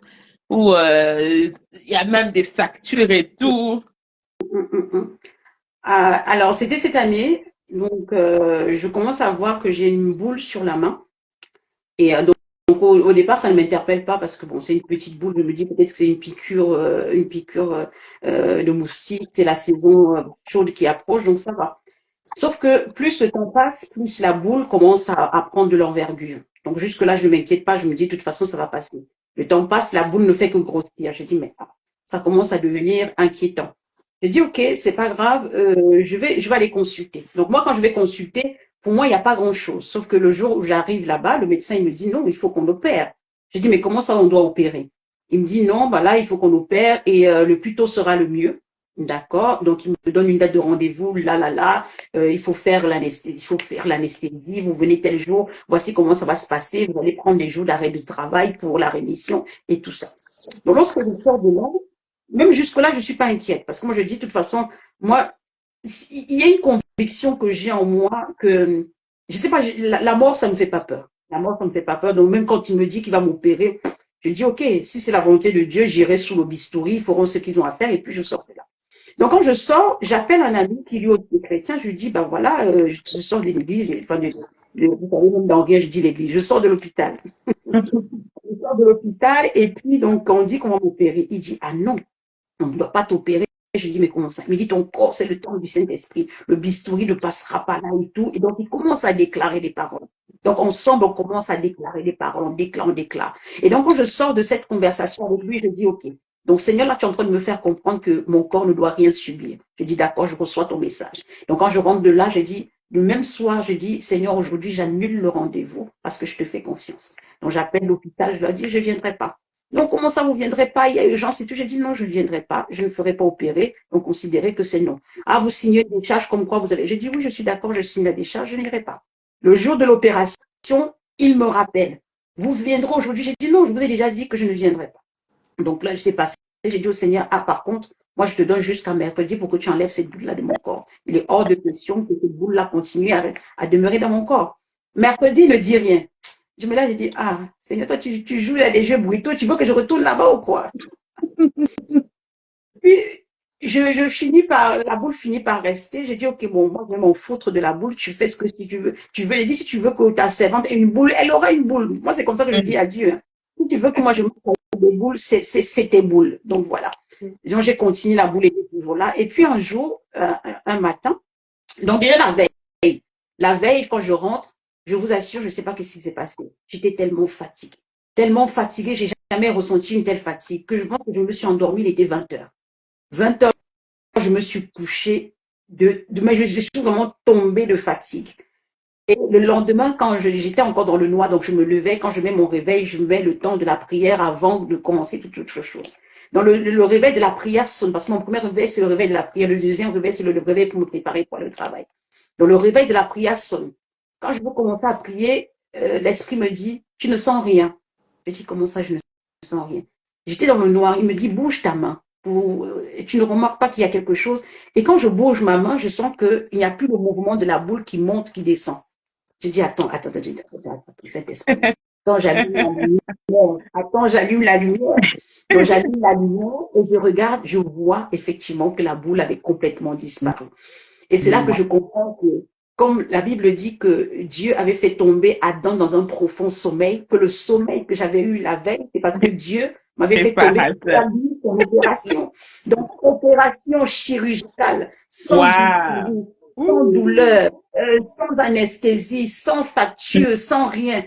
Speaker 4: où il y a même des fractures et tout.
Speaker 3: Alors, c'était cette année. Donc, je commence à voir que j'ai une boule sur la main. Et donc, au départ, ça ne m'interpelle pas parce que bon, c'est une petite boule. Je me dis peut-être que c'est une piqûre de moustique. C'est la saison chaude qui approche, donc ça va. Sauf que plus le temps passe, plus la boule commence à prendre de l'envergure. Donc jusque-là, je ne m'inquiète pas. Je me dis, de toute façon, ça va passer. Le temps passe, la boule ne fait que grossir. Je dis, mais ça commence à devenir inquiétant. Je dis, OK, c'est pas grave, je vais aller consulter. Donc moi, quand je vais consulter, pour moi, il n'y a pas grand-chose. Sauf que le jour où j'arrive là-bas, le médecin, il me dit, non, il faut qu'on opère. Je dis, mais comment ça, on doit opérer? Il me dit, non, bah là, il faut qu'on opère et le plus tôt sera le mieux. D'accord. Donc, il me donne une date de rendez-vous, là. Il faut faire l'anesthésie. Vous venez tel jour. Voici comment ça va se passer. Vous allez prendre les jours d'arrêt de travail pour la rémission et tout ça. Donc, lorsque je sors de là, même jusque-là, je suis pas inquiète parce que moi, je dis, de toute façon, moi, il y a une conviction que j'ai en moi que, je sais pas, la mort, ça me fait pas peur. La mort, ça me fait pas peur. Donc, même quand il me dit qu'il va m'opérer, je dis, OK, si c'est la volonté de Dieu, j'irai sous le bistouri, ils feront ce qu'ils ont à faire et puis je sors de là. Donc, quand je sors, j'appelle un ami qui lui aussi est chrétien. Je lui dis, ben voilà, je sors de l'église. Enfin, vous savez, même dans rien, je dis l'église. Je sors de l'hôpital. Je sors de l'hôpital et puis, donc, on dit qu'on va m'opérer. Il dit, ah non, on ne doit pas t'opérer. Je lui dis, mais comment ça? Il me dit, ton corps, c'est le temps du Saint-Esprit. Le bistouri ne passera pas là et tout. Et donc, il commence à déclarer des paroles. Donc, ensemble, on commence à déclarer des paroles. On déclare. Et donc, quand je sors de cette conversation avec lui, je dis, OK. Donc, Seigneur, là, tu es en train de me faire comprendre que mon corps ne doit rien subir. Je dis, d'accord, je reçois ton message. Donc, quand je rentre de là, je dis, le même soir, je dis, Seigneur, aujourd'hui, j'annule le rendez-vous parce que je te fais confiance. Donc, j'appelle l'hôpital, je leur dis, je ne viendrai pas. Donc, comment ça, vous ne viendrez pas? Il y a urgence et tout. J'ai dit, non, je ne viendrai pas. Je ne ferai pas opérer. Donc, considérez que c'est non. Ah, vous signez des charges comme quoi vous avez. J'ai dit, oui, je suis d'accord, je signe la décharge, je n'irai pas. Le jour de l'opération, il me rappelle. Vous viendrez aujourd'hui. J'ai dit, non, je vous ai déjà dit que je ne viendrai pas. Donc là, je sais pas. J'ai dit au Seigneur, ah, par contre, moi, je te donne jusqu'à mercredi pour que tu enlèves cette boule-là de mon corps. Il est hors de question que cette boule-là continue à demeurer dans mon corps. Mercredi, il ne dit rien. Je me lève et dis, ah, Seigneur, toi, tu joues là des jeux brutaux, tu veux que je retourne là-bas ou quoi? Puis, la boule finit par rester. J'ai dit, OK, bon, moi, je vais m'en foutre de la boule, tu fais ce que tu veux. Tu veux, j'ai dit, si tu veux que ta servante ait une boule, elle aura une boule. Moi, c'est comme ça que je dis à Dieu. Hein. Si tu veux que moi, je me des boules, c'est tes boules. Donc, voilà. Donc, j'ai continué, la boule était toujours là. Et puis, un jour, un matin, donc déjà la veille, quand je rentre, je vous assure, je ne sais pas ce qui s'est passé. J'étais tellement fatiguée, j'ai jamais ressenti une telle fatigue que je pense que je me suis endormie, il était 20h. 20h, je me suis couchée, mais je suis vraiment tombée de fatigue. Et le lendemain, quand j'étais encore dans le noir, donc je me levais, quand je mets mon réveil, je mets le temps de la prière avant de commencer toute autre chose. Dans le réveil de la prière sonne, parce que mon premier réveil, c'est le réveil de la prière. Le deuxième réveil, c'est le réveil pour me préparer pour le travail. Donc le réveil de la prière sonne. Quand je veux commencer à prier, l'esprit me dit, tu ne sens rien. Je dis, comment ça, je ne sens rien? J'étais dans le noir, il me dit, bouge ta main. Et tu ne remarques pas qu'il y a quelque chose. Et quand je bouge ma main, je sens qu'il n'y a plus le mouvement de la boule qui monte, qui descend. Je dis, attends, Saint-Esprit. Attends, j'allume la lumière. Donc, j'allume la lumière et je regarde, je vois effectivement que la boule avait complètement disparu. Et c'est là que je comprends que, comme la Bible dit que Dieu avait fait tomber Adam dans un profond sommeil, que le sommeil que j'avais eu la veille, c'est parce que Dieu m'avait fait tomber son opération. Donc, opération chirurgicale, sans douleur, sans anesthésie, sans facture, sans rien.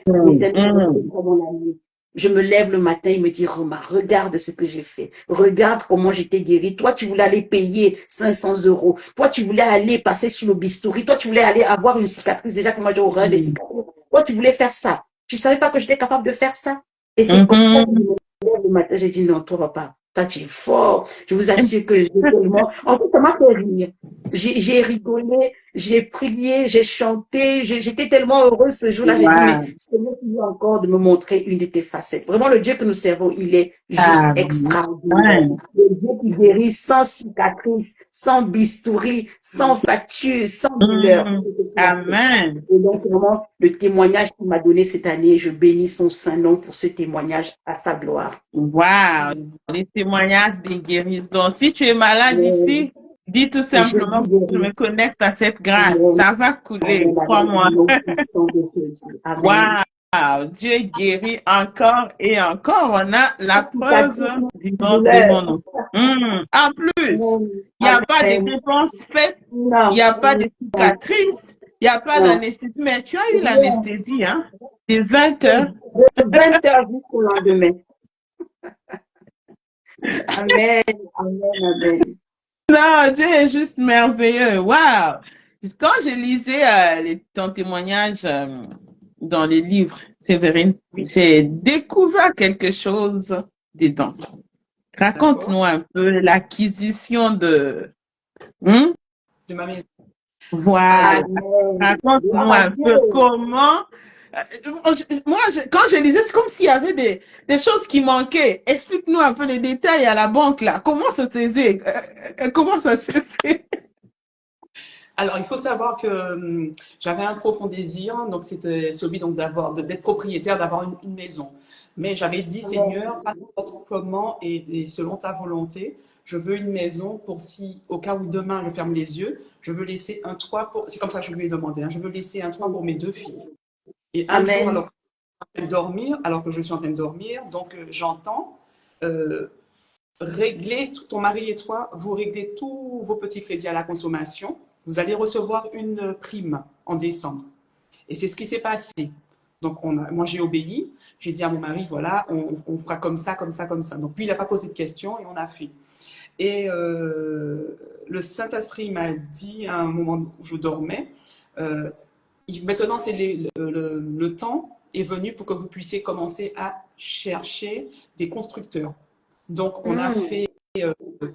Speaker 3: Je me lève le matin, il me dit, Roma, regarde ce que j'ai fait. Regarde comment j'étais guérie. Toi, tu voulais aller payer 500 €. Toi, tu voulais aller passer sur le bistouri. Toi, tu voulais aller avoir une cicatrice. Déjà que moi, j'ai horreur des cicatrices. Toi, tu voulais faire ça. Tu savais pas que j'étais capable de faire ça. Et c'est comme ça que je me lève le matin, j'ai dit, non, toi, pas. Toi, tu es fort. Je vous assure que j'ai tellement... En fait, ça m'a fait rire. J'ai rigolé, j'ai prié, j'ai chanté, j'étais tellement heureuse ce jour-là. J'ai dit, mais Seigneur, tu veux encore de me montrer une de tes facettes. Vraiment, le Dieu que nous servons, il est juste extraordinaire. Le Dieu qui guérit sans cicatrice, sans bistouri, sans facture, sans douleur.
Speaker 4: Amen.
Speaker 3: Et donc, vraiment, le témoignage qu'il m'a donné cette année, je bénis son saint nom pour ce témoignage à sa gloire.
Speaker 4: Wow, les témoignages des guérisons. Si tu es malade ici,
Speaker 1: Dis tout
Speaker 3: Et je
Speaker 1: simplement
Speaker 3: vis
Speaker 1: que je
Speaker 3: guéri.
Speaker 1: me connecte à cette grâce.
Speaker 3: Amen.
Speaker 1: Ça va couler,
Speaker 3: Amen. Avec le
Speaker 1: crois-moi.
Speaker 3: nom puissant de Jésus. Amen.
Speaker 1: Waouh, Dieu guérit encore et encore. On a la preuve
Speaker 3: Cicatrice,
Speaker 1: du nom de
Speaker 3: douleur.
Speaker 1: mon nom. En plus,
Speaker 3: Amen.
Speaker 1: il n'y a pas de
Speaker 3: Amen.
Speaker 1: dépenses faites, il
Speaker 3: Non,
Speaker 1: n'y a pas de
Speaker 3: non,
Speaker 1: cicatrices, il n'y a pas
Speaker 3: non.
Speaker 1: d'anesthésie. Mais tu as eu
Speaker 3: Rien.
Speaker 1: l'anesthésie, hein? De 20
Speaker 3: Oui.
Speaker 1: heures.
Speaker 3: De 20 heures jusqu'au lendemain. Amen. Amen. Amen.
Speaker 1: Non, Dieu est juste merveilleux. Waouh! Quand je lisais ton témoignage dans les livres, Séverine,
Speaker 2: Oui,
Speaker 1: j'ai découvert quelque chose dedans.
Speaker 2: d'accord.
Speaker 1: Raconte-nous un peu l'acquisition de... Hmm?
Speaker 2: De ma maison.
Speaker 1: Voilà.
Speaker 2: Alors,
Speaker 3: Amen.
Speaker 1: Raconte-nous
Speaker 3: Gloire à
Speaker 1: un peu
Speaker 3: Dieu.
Speaker 1: comment... Quand je lisais, c'est comme s'il y avait des choses qui manquaient. Explique-nous un peu les détails à la banque, là. Comment ça se faisait? Comment ça s'est fait?
Speaker 2: Alors, il faut savoir que j'avais un profond désir, donc c'était celui donc d'être propriétaire, d'avoir une maison. Mais j'avais dit,
Speaker 3: Amen.
Speaker 2: Seigneur, pas n'importe comment et selon ta volonté, je veux une maison pour si, au cas où demain je ferme les yeux, je veux laisser un toit pour. C'est comme ça que je lui ai demandé, hein, je veux laisser un toit pour mes deux filles. Et un jour,
Speaker 3: Amen.
Speaker 2: alors que je suis en train de dormir, alors que je suis en train de dormir, donc j'entends euh, régler, ton mari et toi, vous réglez tous vos petits crédits à la consommation. Vous allez recevoir une prime en décembre. Et c'est ce qui s'est passé. Donc, moi, j'ai obéi. J'ai dit à mon mari, voilà, on fera comme ça, comme ça, comme ça. Donc, lui, il n'a pas posé de questions et on a fait. Et le Saint-Esprit m'a dit à un moment où je dormais, euh, maintenant, c'est le temps est venu pour que vous puissiez commencer à chercher des constructeurs. Donc, on a
Speaker 3: Mm.
Speaker 2: fait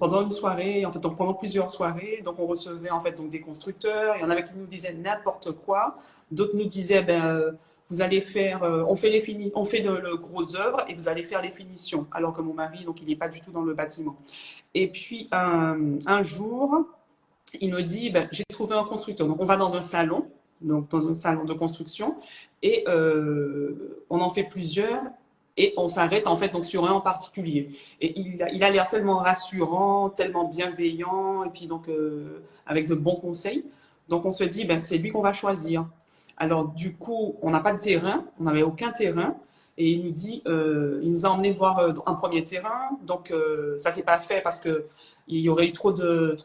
Speaker 2: pendant une soirée, en fait, donc pendant plusieurs soirées, donc on recevait en fait donc des constructeurs. Il y en avait qui nous disaient n'importe quoi, d'autres nous disaient vous allez faire, on fait de grosses œuvres et vous allez faire les finitions. Alors que mon mari, donc il n'est pas du tout dans le bâtiment. Et puis un jour, il me dit j'ai trouvé un constructeur. Donc on va dans un salon, donc dans un salon de construction, et on en fait plusieurs et on s'arrête en fait donc sur un en particulier. Et il a l'air tellement rassurant, tellement bienveillant, et puis donc avec de bons conseils. Donc on se dit c'est lui qu'on va choisir. Alors du coup, on n'a pas de terrain, on n'avait aucun terrain. Et il nous dit, il nous a emmené voir un premier terrain. Donc ça s'est pas fait parce que il y aurait eu trop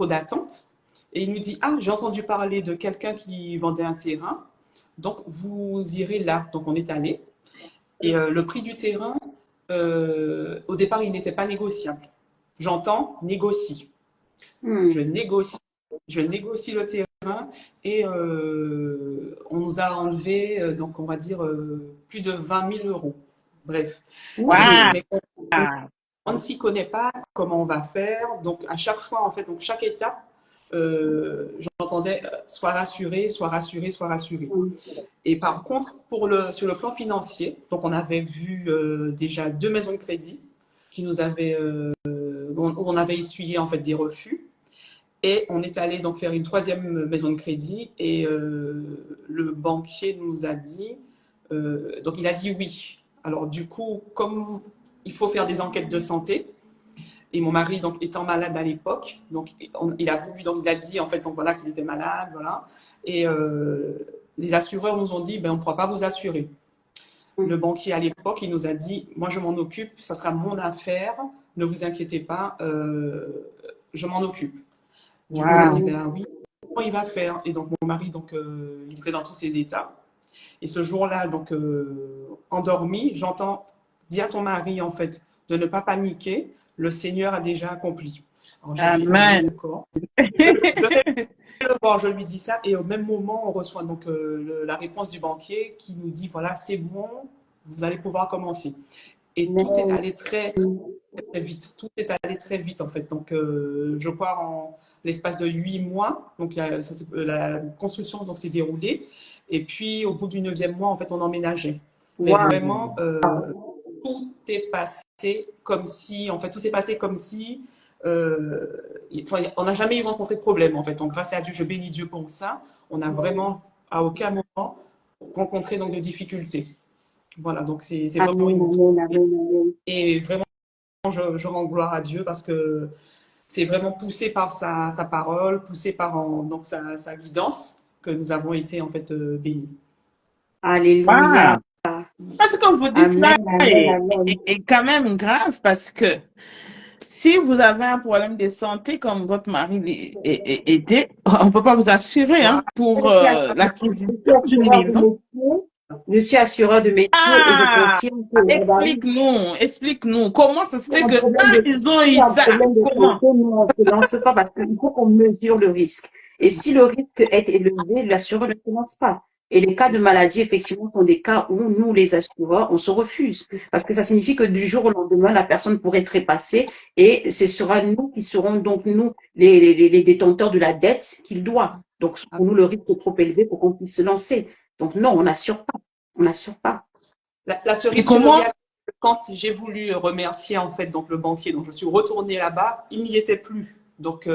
Speaker 2: d'attentes. Et il nous dit, ah, j'ai entendu parler de quelqu'un qui vendait un terrain. Donc vous irez là. Donc on est allé. Et le prix du terrain, au départ, il n'était pas négociable. J'entends négocie.
Speaker 3: Mm.
Speaker 2: Je négocie. Je négocie le terrain et on nous a enlevé, donc on va dire, plus de 20 000 euros. Bref. Donc je dis,
Speaker 1: Waouh!
Speaker 2: mais on ne s'y connaît pas, comment on va faire. Donc à chaque fois, en fait, donc chaque étape, j'entendais soit rassuré, soit rassuré, soit rassuré.
Speaker 3: Mm.
Speaker 2: Et par contre, sur le plan financier, donc on avait vu déjà deux maisons de crédit qui nous avaient, où on avait essuyé en fait des refus. Et on est allé donc faire une troisième maison de crédit et le banquier nous a dit, donc il a dit oui. Alors du coup, comme il faut faire des enquêtes de santé, et mon mari donc étant malade à l'époque, donc il a voulu, donc il a dit en fait donc voilà qu'il était malade, voilà. Et les assureurs nous ont dit on ne pourra pas vous assurer. Le banquier à l'époque, il nous a dit moi je m'en occupe, ça sera mon affaire, ne vous inquiétez pas, je m'en occupe. Du coup, on a dit,
Speaker 1: Waouh!
Speaker 2: oui, comment il va faire? Et donc, mon mari, donc, il était dans tous ses états. Et ce jour-là, donc, endormi, j'entends, dis à ton mari, en fait, de ne pas paniquer, le Seigneur a déjà accompli. Alors, j'ai fait, ah oui,
Speaker 1: Amen.
Speaker 2: d'accord. Je vais le voir, je lui dis ça, et au même moment, on reçoit donc la réponse du banquier qui nous dit, voilà, c'est bon, vous allez pouvoir commencer. Et tout est
Speaker 3: Amen.
Speaker 2: allé très, très vite. Tout est allé très vite, en fait. Donc, je crois en l'espace de 8 mois. Donc, la construction s'est déroulée. Et puis, au bout du 9e mois, en fait, on emménageait. Mais
Speaker 3: Wow.
Speaker 2: vraiment, tout est passé comme si, en fait, tout s'est passé comme si, on n'a jamais eu rencontré de problème, en fait. Donc, grâce à Dieu, je bénis Dieu pour ça. On n'a vraiment, à aucun moment, rencontré donc de difficultés. Voilà, donc c'est vraiment
Speaker 3: Amen,
Speaker 2: une.
Speaker 3: amen, amen, amen.
Speaker 2: Et vraiment, je rends gloire à Dieu parce que c'est vraiment poussé par sa parole, poussé par donc sa guidance que nous avons été en fait bénis.
Speaker 3: Alléluia.
Speaker 4: Wow. Parce que vous dites
Speaker 3: Amen,
Speaker 4: là
Speaker 3: amen, amen.
Speaker 4: est quand même grave parce que si vous avez un problème de santé comme votre mari était, on ne peut pas vous assurer
Speaker 2: Voilà.
Speaker 4: hein, pour l'acquisition
Speaker 3: Je suis
Speaker 4: d'une
Speaker 3: assureur de
Speaker 4: maison.
Speaker 3: métier. Je suis assureur de métier et je
Speaker 4: Ah,
Speaker 3: confirme que mon mari
Speaker 4: explique-nous. Comment ça se
Speaker 3: a
Speaker 4: fait
Speaker 3: un
Speaker 4: que
Speaker 3: problème de,
Speaker 4: ils ont
Speaker 3: s'il y
Speaker 4: eu
Speaker 3: a un
Speaker 4: ça?
Speaker 3: problème de
Speaker 4: Comment?
Speaker 3: santé, nous, on ne se lance pas parce qu'il faut qu'on mesure le risque. Et si le risque est élevé, l'assureur ne se lance pas. Et les cas de maladie, effectivement, sont des cas où nous, les assureurs, on se refuse. Parce que ça signifie que du jour au lendemain, la personne pourrait trépasser et ce sera nous qui serons donc, nous, les détenteurs de la dette qu'il doit. Donc, pour nous, le risque est trop élevé pour qu'on puisse se lancer. Donc, non, on n'assure pas. On n'assure pas.
Speaker 2: La
Speaker 4: Et
Speaker 2: cerise sur le
Speaker 4: comment?
Speaker 2: gâteau, quand j'ai voulu remercier en fait donc le banquier, donc je suis retournée là-bas, il n'y était plus. Donc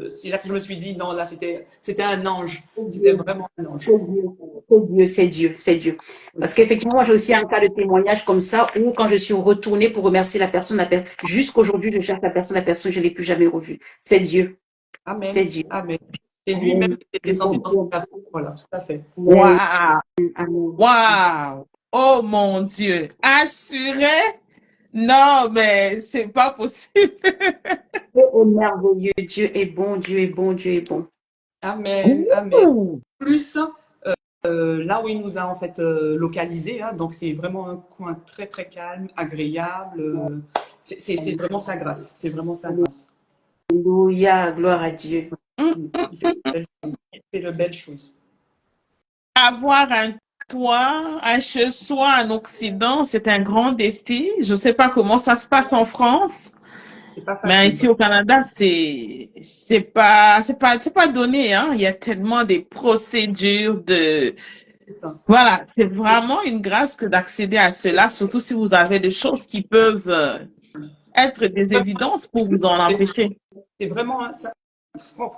Speaker 2: c'est là que je me suis dit non, là c'était un ange, c'était vraiment un ange.
Speaker 3: C'est Dieu, c'est Dieu, c'est Dieu, c'est Dieu. Parce qu'effectivement, moi, j'ai aussi un cas de témoignage comme ça où quand je suis retournée pour remercier la personne, jusqu'aujourd'hui, je cherche la personne, je ne l'ai plus jamais revue. C'est Dieu, c'est
Speaker 2: Amen,
Speaker 3: Dieu.
Speaker 2: amen. C'est lui-même
Speaker 3: Amen.
Speaker 2: qui est descendu dans cette affaire. Voilà, tout à fait.
Speaker 3: Amen.
Speaker 4: Waouh!
Speaker 3: Amen.
Speaker 4: Waouh! Oh mon Dieu! Assuré? Non, mais c'est pas possible.
Speaker 3: Dieu est merveilleux, Dieu est bon, Dieu est bon, Dieu est bon.
Speaker 2: Amen, amen.
Speaker 4: Ouh.
Speaker 2: Plus là où il nous a en fait localisés, hein, donc c'est vraiment un coin très très calme, agréable. C'est vraiment sa grâce, c'est vraiment sa grâce.
Speaker 3: Alléluia, gloire à Dieu.
Speaker 2: Il fait de belles choses. Il fait de belles choses.
Speaker 4: Avoir un toit, un chez-soi en Occident, c'est un grand défi. Je ne sais pas comment ça se passe en France,
Speaker 2: C'est pas
Speaker 4: mais
Speaker 2: facile.
Speaker 4: ici au Canada, c'est pas donné, hein. Il y a tellement de procédures
Speaker 2: C'est ça.
Speaker 4: voilà, c'est vraiment une grâce que d'accéder à cela, surtout si vous avez des choses qui peuvent être des évidences pour vous en empêcher.
Speaker 2: C'est vraiment ça.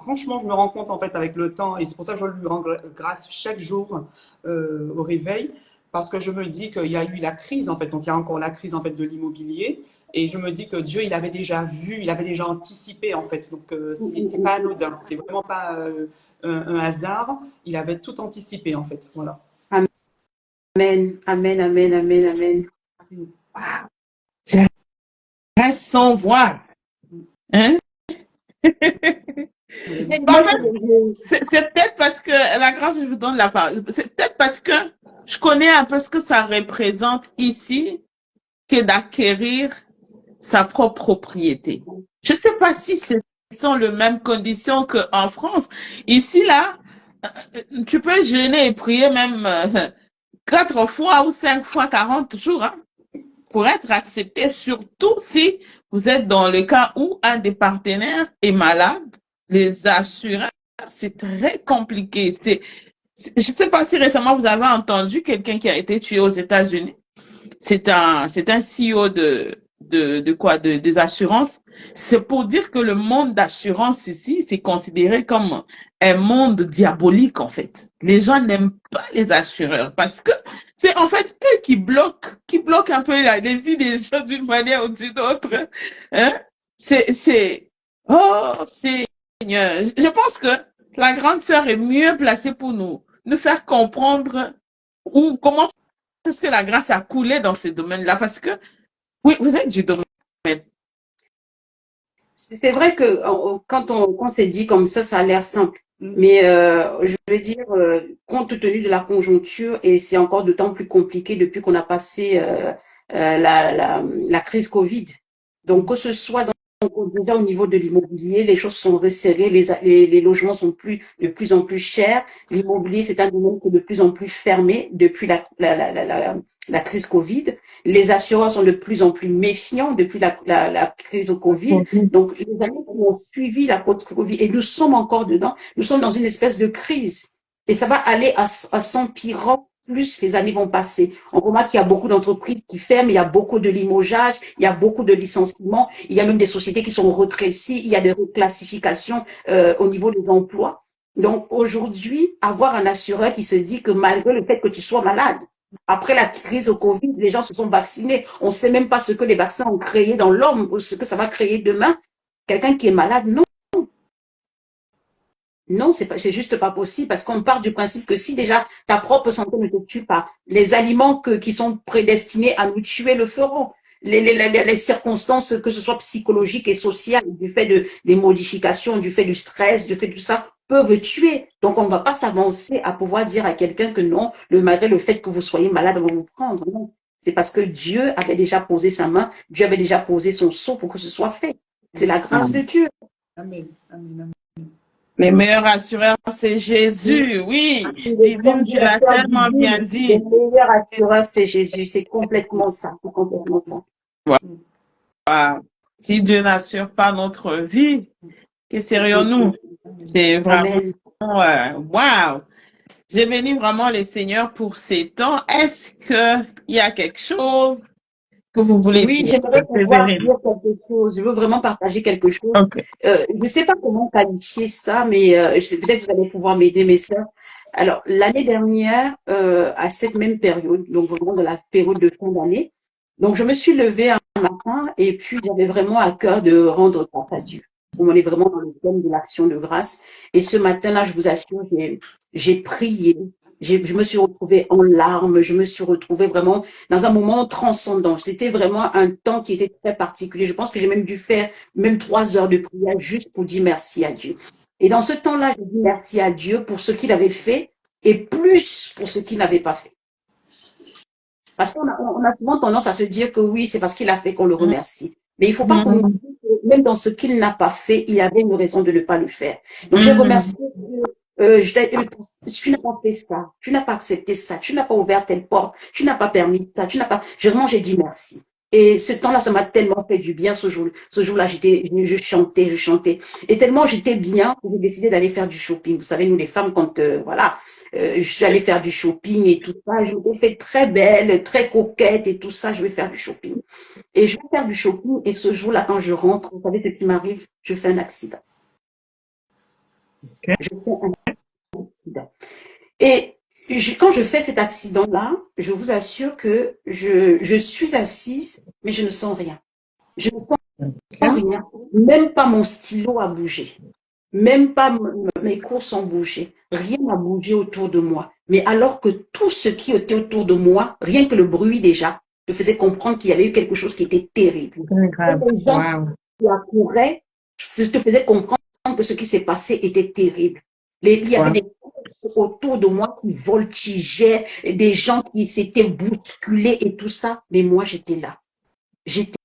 Speaker 2: Franchement, je me rends compte en fait avec le temps, et c'est pour ça que je lui rends grâce chaque jour au réveil, parce que je me dis qu'il y a eu la crise en fait, donc il y a encore la crise en fait de l'immobilier, et je me dis que Dieu il avait déjà vu, il avait déjà anticipé en fait, donc c'est pas anodin, c'est vraiment pas un hasard, il avait tout anticipé en fait, voilà.
Speaker 3: Amen, amen, amen, amen, amen.
Speaker 4: Reste sans voix. Hein?
Speaker 3: Moi,
Speaker 4: En fait, c'est peut-être parce que, la grâce, je vous donne la parole, c'est peut-être parce que je connais un peu ce que ça représente ici que d'acquérir sa propre propriété. Je ne sais pas si ce sont les mêmes conditions qu'en France. Ici, là, tu peux jeûner et prier même 4 fois ou 5 fois 40 jours hein, pour être accepté, surtout si vous êtes dans le cas où un des partenaires est malade. Les assurances, c'est très compliqué. Je ne sais pas si récemment vous avez entendu quelqu'un qui a été tué aux États-Unis. C'est un CEO de quoi, des assurances. C'est pour dire que le monde d'assurance ici, c'est considéré comme un monde diabolique, en fait. Les gens n'aiment pas les assureurs parce que c'est en fait eux qui bloquent un peu les vies des gens d'une manière ou d'une autre. Hein? Oh, Seigneur. Je pense que la grande sœur est mieux placée pour nous faire comprendre ou comment est-ce que la grâce a coulé dans ces domaines-là? Parce que, oui, vous êtes du domaine.
Speaker 3: C'est vrai que quand c'est dit comme ça a l'air simple.
Speaker 2: Mm.
Speaker 3: Mais je veux dire, compte tenu de la conjoncture, et c'est encore d'autant plus compliqué depuis qu'on a passé la crise Covid. Donc, que ce soit déjà au niveau de l'immobilier, les choses sont resserrées, les logements sont de plus en plus chers. L'immobilier, c'est un domaine qui est de plus en plus fermé depuis la crise Covid. Les assureurs sont de plus en plus méfiants depuis la crise au Covid. Donc, les années qui ont suivi la post-Covid, et nous sommes encore dedans, nous sommes dans une espèce de crise. Et ça va aller à s'empirant plus les années vont passer. On remarque qu'il y a beaucoup d'entreprises qui ferment, il y a beaucoup de limogeages, il y a beaucoup de licenciements, il y a même des sociétés qui sont rétrécies, il y a des reclassifications au niveau des emplois. Donc aujourd'hui, avoir un assureur qui se dit que malgré le fait que tu sois malade, après la crise au Covid, les gens se sont vaccinés. On ne sait même pas ce que les vaccins ont créé dans l'homme ou ce que ça va créer demain. quelqu'un qui est malade, non. Non, c'est juste pas possible parce qu'on part du principe que si déjà ta propre santé ne te tue pas, les aliments qui sont prédestinés à nous tuer le feront. Les circonstances, que ce soit psychologiques et sociales, du fait des modifications, du fait du stress, du fait de tout ça, peuvent tuer. Donc, on ne va pas s'avancer à pouvoir dire à quelqu'un que non, malgré le fait que vous soyez malade, on va vous prendre. Non. C'est parce que Dieu avait déjà posé sa main, Dieu avait déjà posé son sceau pour que ce soit fait. C'est la grâce de Dieu.
Speaker 2: Amen. Amen. Amen.
Speaker 4: Les meilleurs assureurs, c'est Jésus. Oui, Divine, tu l'as tellement bien dit.
Speaker 3: Le meilleur assureur, c'est Jésus. C'est complètement ça. C'est complètement ça.
Speaker 4: Wow. Si Dieu n'assure pas notre vie, que serions-nous? C'est vraiment, wow. J'ai béni vraiment le Seigneur pour ces temps. Est-ce qu'il y a quelque chose que vous voulez
Speaker 3: dire? Oui, j'aimerais pouvoir dire quelque chose. Je veux vraiment partager quelque chose.
Speaker 4: Okay.
Speaker 3: Je ne sais pas comment qualifier ça, mais peut-être vous allez pouvoir m'aider, mes sœurs. Alors, l'année dernière, à cette même période, donc vraiment de la période de fin d'année, donc je me suis levée un matin et puis j'avais vraiment à cœur de rendre grâce à Dieu. On est vraiment dans le thème de l'action de grâce. Et ce matin-là, je vous assure, j'ai prié. Je me suis retrouvée en larmes, je me suis retrouvée vraiment dans un moment transcendant. C'était vraiment un temps qui était très particulier. Je pense que j'ai même dû faire même 3 heures de prière juste pour dire merci à Dieu. Et dans ce temps-là, je dis merci à Dieu pour ce qu'il avait fait et plus pour ce qu'il n'avait pas fait. Parce qu'on a souvent tendance à se dire que oui, c'est parce qu'il a fait qu'on le remercie. Mais il ne faut pas qu'on oublie que même dans ce qu'il n'a pas fait, il y avait une raison de ne pas le faire. Donc, j'ai remercié Dieu. Tu n'as pas fait ça, tu n'as pas accepté ça, tu n'as pas ouvert telle porte, tu n'as pas permis ça, tu n'as pas. Vraiment, j'ai dit merci. Et ce temps-là, ça m'a tellement fait du bien ce jour-là, je chantais. Et tellement j'étais bien que j'ai décidé d'aller faire du shopping. Vous savez, nous les femmes, quand voilà, je suis allée faire du shopping et tout ça, je m'étais fait très belle, très coquette et tout ça, je vais faire du shopping. Et je vais faire du shopping et ce jour-là, quand je rentre, vous savez ce qui m'arrive, je fais un accident.
Speaker 4: Okay.
Speaker 3: Je fais un accident. Et quand je fais cet accident-là, je vous assure que je suis assise, mais je ne sens rien. Je ne sens rien. Même pas mon stylo a bougé. Même pas mes courses ont bougé. Rien n'a bougé autour de moi. Mais alors que tout ce qui était autour de moi, rien que le bruit déjà, me faisait comprendre qu'il y avait eu quelque chose qui était terrible. Les gens qui accouraient te faisaient comprendre que ce qui s'est passé était terrible. Il y avait des autour de moi qui voltigeaient, des gens qui s'étaient bousculés et tout ça. Mais moi, j'étais là. J'étais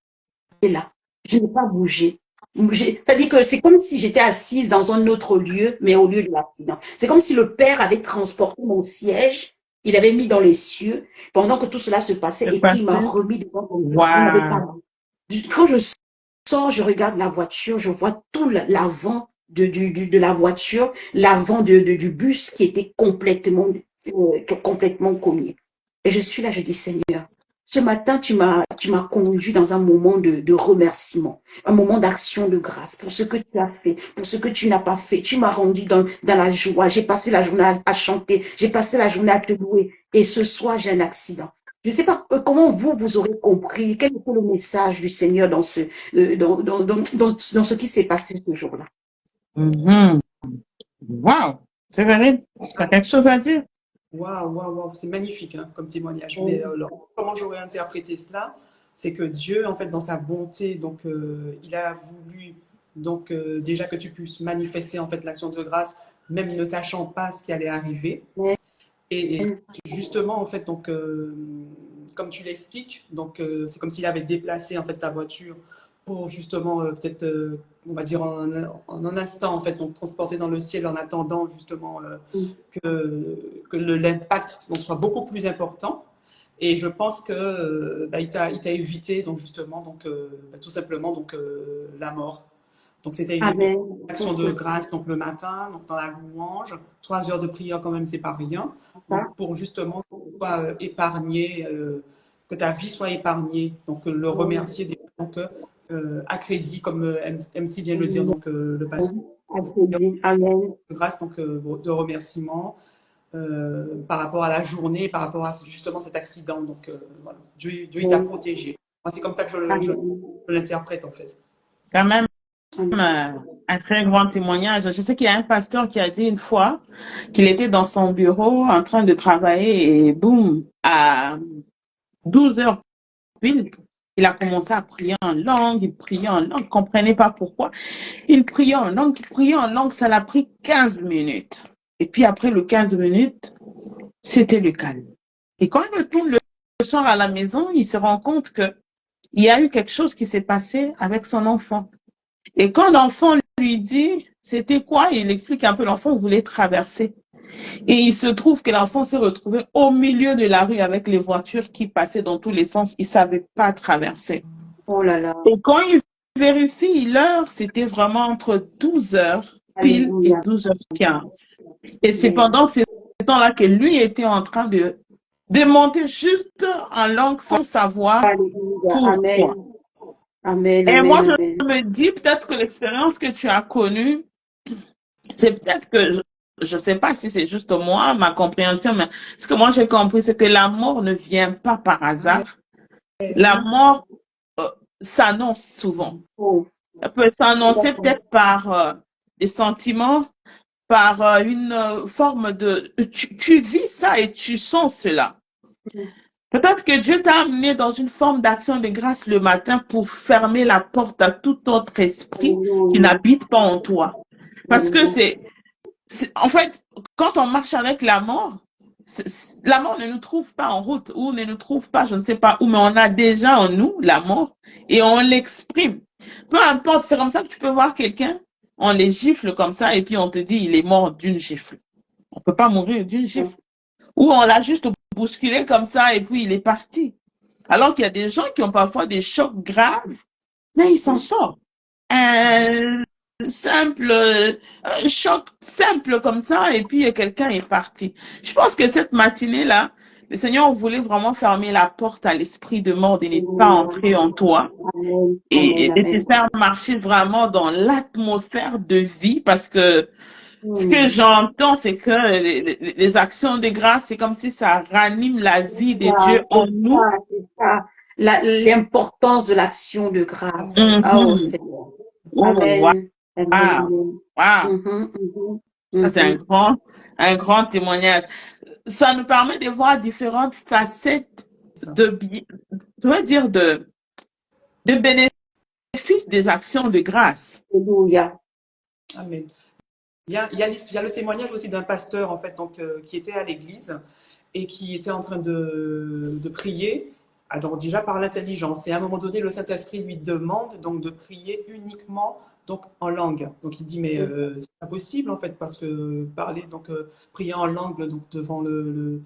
Speaker 3: là. Je n'ai pas bougé. C'est-à-dire que c'est comme si j'étais assise dans un autre lieu, mais au lieu de l'accident. C'est comme si le Père avait transporté mon siège, il avait mis dans les cieux, pendant que tout cela se passait, et puis il m'a remis devant mon Quand je sors, je regarde la voiture, je vois tout l'avant de la voiture, l'avant du bus qui était complètement cogné. Et je suis là, je dis, Seigneur, ce matin, tu m'as conduit dans un moment de remerciement, un moment d'action de grâce pour ce que tu as fait, pour ce que tu n'as pas fait. Tu m'as rendu dans la joie. J'ai passé la journée à chanter, j'ai passé la journée à te louer. Et ce soir, j'ai un accident. Je ne sais pas comment vous aurez compris, quel était le message du Seigneur dans ce qui s'est passé ce jour-là.
Speaker 4: Wow, c'est vrai, tu as quelque chose à dire?
Speaker 2: Waouh, c'est magnifique comme témoignage. Mais alors, comment j'aurais interprété cela? C'est que Dieu, en fait, dans sa bonté, donc il a voulu donc déjà que tu puisses manifester en fait l'action de grâce, même ne sachant pas ce qui allait arriver. Et justement, en fait, donc comme tu l'expliques, donc c'est comme s'il avait déplacé en fait ta voiture pour justement peut-être on va dire en un instant en fait donc transporter dans le ciel en attendant justement que l'impact donc soit beaucoup plus important. Et je pense que il t'a évité donc justement donc tout simplement donc la mort. Donc c'était une action de grâce donc le matin donc dans la louange, 3 heures de prière quand même c'est pas rien donc, pour justement soit épargner que ta vie soit épargnée donc le remercier des donc à crédit comme MC vient de le dire donc le pasteur de grâce donc de remerciement par rapport à la journée par rapport à justement cet accident donc voilà Dieu il t'a protégé. Moi c'est comme ça que je l'interprète en fait.
Speaker 4: Quand même un très grand témoignage. Je sais qu'il y a un pasteur qui a dit une fois qu'il était dans son bureau en train de travailler et boum, à 12 heures pile, il a commencé à prier en langue, il priait en langue, il ne comprenait pas pourquoi. Il priait en langue, ça l'a pris 15 minutes. Et puis après le 15 minutes, c'était le calme. Et quand il retourne le soir à la maison, il se rend compte que il y a eu quelque chose qui s'est passé avec son enfant. Et quand l'enfant lui dit, c'était quoi? Il explique un peu, l'enfant voulait traverser. Et il se trouve que l'enfant s'est retrouvé au milieu de la rue avec les voitures qui passaient dans tous les sens. Il ne savait pas traverser.
Speaker 3: Oh là là.
Speaker 4: Et quand il vérifie l'heure, c'était vraiment entre 12 heures pile et
Speaker 3: Alléluia.
Speaker 4: 12h15. Et c'est pendant ces temps-là que lui était en train de monter juste en langue sans savoir
Speaker 3: Alléluia.
Speaker 4: pourquoi.
Speaker 3: Amen. Amen.
Speaker 4: Et
Speaker 3: Amen.
Speaker 4: moi, je
Speaker 3: Amen.
Speaker 4: me dis peut-être que l'expérience que tu as connue, c'est peut-être que je ne sais pas si c'est juste moi, ma compréhension, mais ce que moi j'ai compris, c'est que la mort ne vient pas par hasard. La mort s'annonce souvent.
Speaker 3: Oh,
Speaker 4: Elle peut s'annoncer
Speaker 3: d'accord.
Speaker 4: peut-être par des sentiments, par une forme de... Tu vis ça et tu sens cela. Peut-être que Dieu t'a amené dans une forme d'action de grâce le matin pour fermer la porte à tout autre esprit qui
Speaker 3: Alléluia.
Speaker 4: n'habite pas en toi. Parce que
Speaker 3: Alléluia.
Speaker 4: en fait, quand on marche avec la mort, la mort ne nous trouve pas en route ou ne nous trouve pas, je ne sais pas où, mais on a déjà en nous la mort et on l'exprime. Peu importe, c'est comme ça que tu peux voir quelqu'un, on les gifle comme ça et puis on te dit il est mort d'une gifle. On ne peut pas mourir d'une gifle. Ou on l'a juste bousculé comme ça et puis il est parti. Alors qu'il y a des gens qui ont parfois des chocs graves, mais ils s'en sortent. Un simple un choc simple comme ça et puis quelqu'un est parti. Je pense que cette matinée-là, le Seigneur voulait vraiment fermer la porte à l'esprit de mort, de ne pas entrer en toi
Speaker 3: Amen.
Speaker 4: et
Speaker 3: Amen.
Speaker 4: de te faire marcher vraiment dans l'atmosphère de vie parce que ce que
Speaker 3: Amen.
Speaker 4: j'entends, c'est que les actions de grâce, c'est comme si ça ranime la vie de Dieu en nous.
Speaker 3: C'est ça. L'importance de l'action de grâce. Oh,
Speaker 4: Mhm.
Speaker 3: Seigneur.
Speaker 4: Oh,
Speaker 3: Amen.
Speaker 4: wow,
Speaker 3: Amen.
Speaker 4: wow.
Speaker 3: Mhm, mhm,
Speaker 4: Ça, c'est
Speaker 3: mhm.
Speaker 4: un grand témoignage. Ça nous permet de voir différentes facettes de, je veux dire, de bénéfices des actions de grâce.
Speaker 3: Alléluia.
Speaker 2: Amen. Il y a le témoignage aussi d'un pasteur, en fait, donc, qui était à l'église et qui était en train de prier, alors déjà par l'intelligence. Et à un moment donné, le Saint-Esprit lui demande donc de prier uniquement donc en langue. Donc il dit mais c'est pas possible en fait parce que parler donc prier en langue donc devant le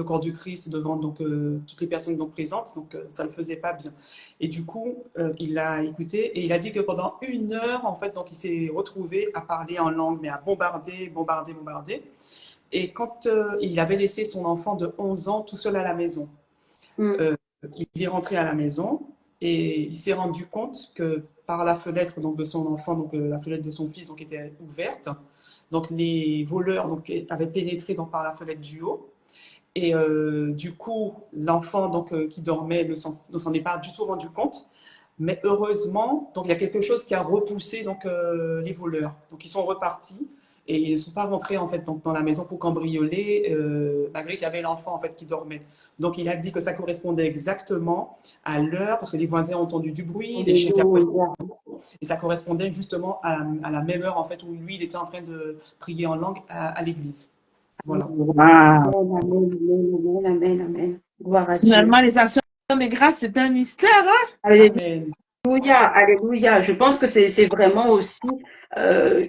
Speaker 2: corps du Christ, devant donc toutes les personnes donc présentes, donc ça ne le faisait pas bien. Et du coup il l'a écouté et il a dit que pendant 1 heure en fait donc il s'est retrouvé à parler en langue mais à bombarder. Et quand il avait laissé son enfant de 11 ans tout seul à la maison,
Speaker 3: Mm.
Speaker 2: euh, il est rentré à la maison et il s'est rendu compte que par la fenêtre donc, de son enfant, donc la fenêtre de son fils donc, était ouverte. Donc les voleurs donc, avaient pénétré donc, par la fenêtre du haut. Et du coup, l'enfant donc, qui dormait ne s'en est pas du tout rendu compte. Mais heureusement, donc, il y a quelque chose qui a repoussé donc, les voleurs. Donc ils sont repartis. Et ils ne sont pas rentrés en fait donc, dans la maison pour cambrioler, malgré qu'il y avait l'enfant en fait qui dormait. Donc il a dit que ça correspondait exactement à l'heure, parce que les voisins ont entendu du bruit, les chiens qui aboyaient,
Speaker 3: Alléluia.
Speaker 2: et ça correspondait justement à la même heure en fait où lui il était en train de prier en langue à l'église. Voilà.
Speaker 4: Wow.
Speaker 3: Amen, amen, amen, amen, amen. Gloire à Dieu.
Speaker 4: Finalement, les actions de grâce, c'est un mystère, hein?
Speaker 2: Amen.
Speaker 3: Alléluia, alléluia. Je pense que c'est vraiment aussi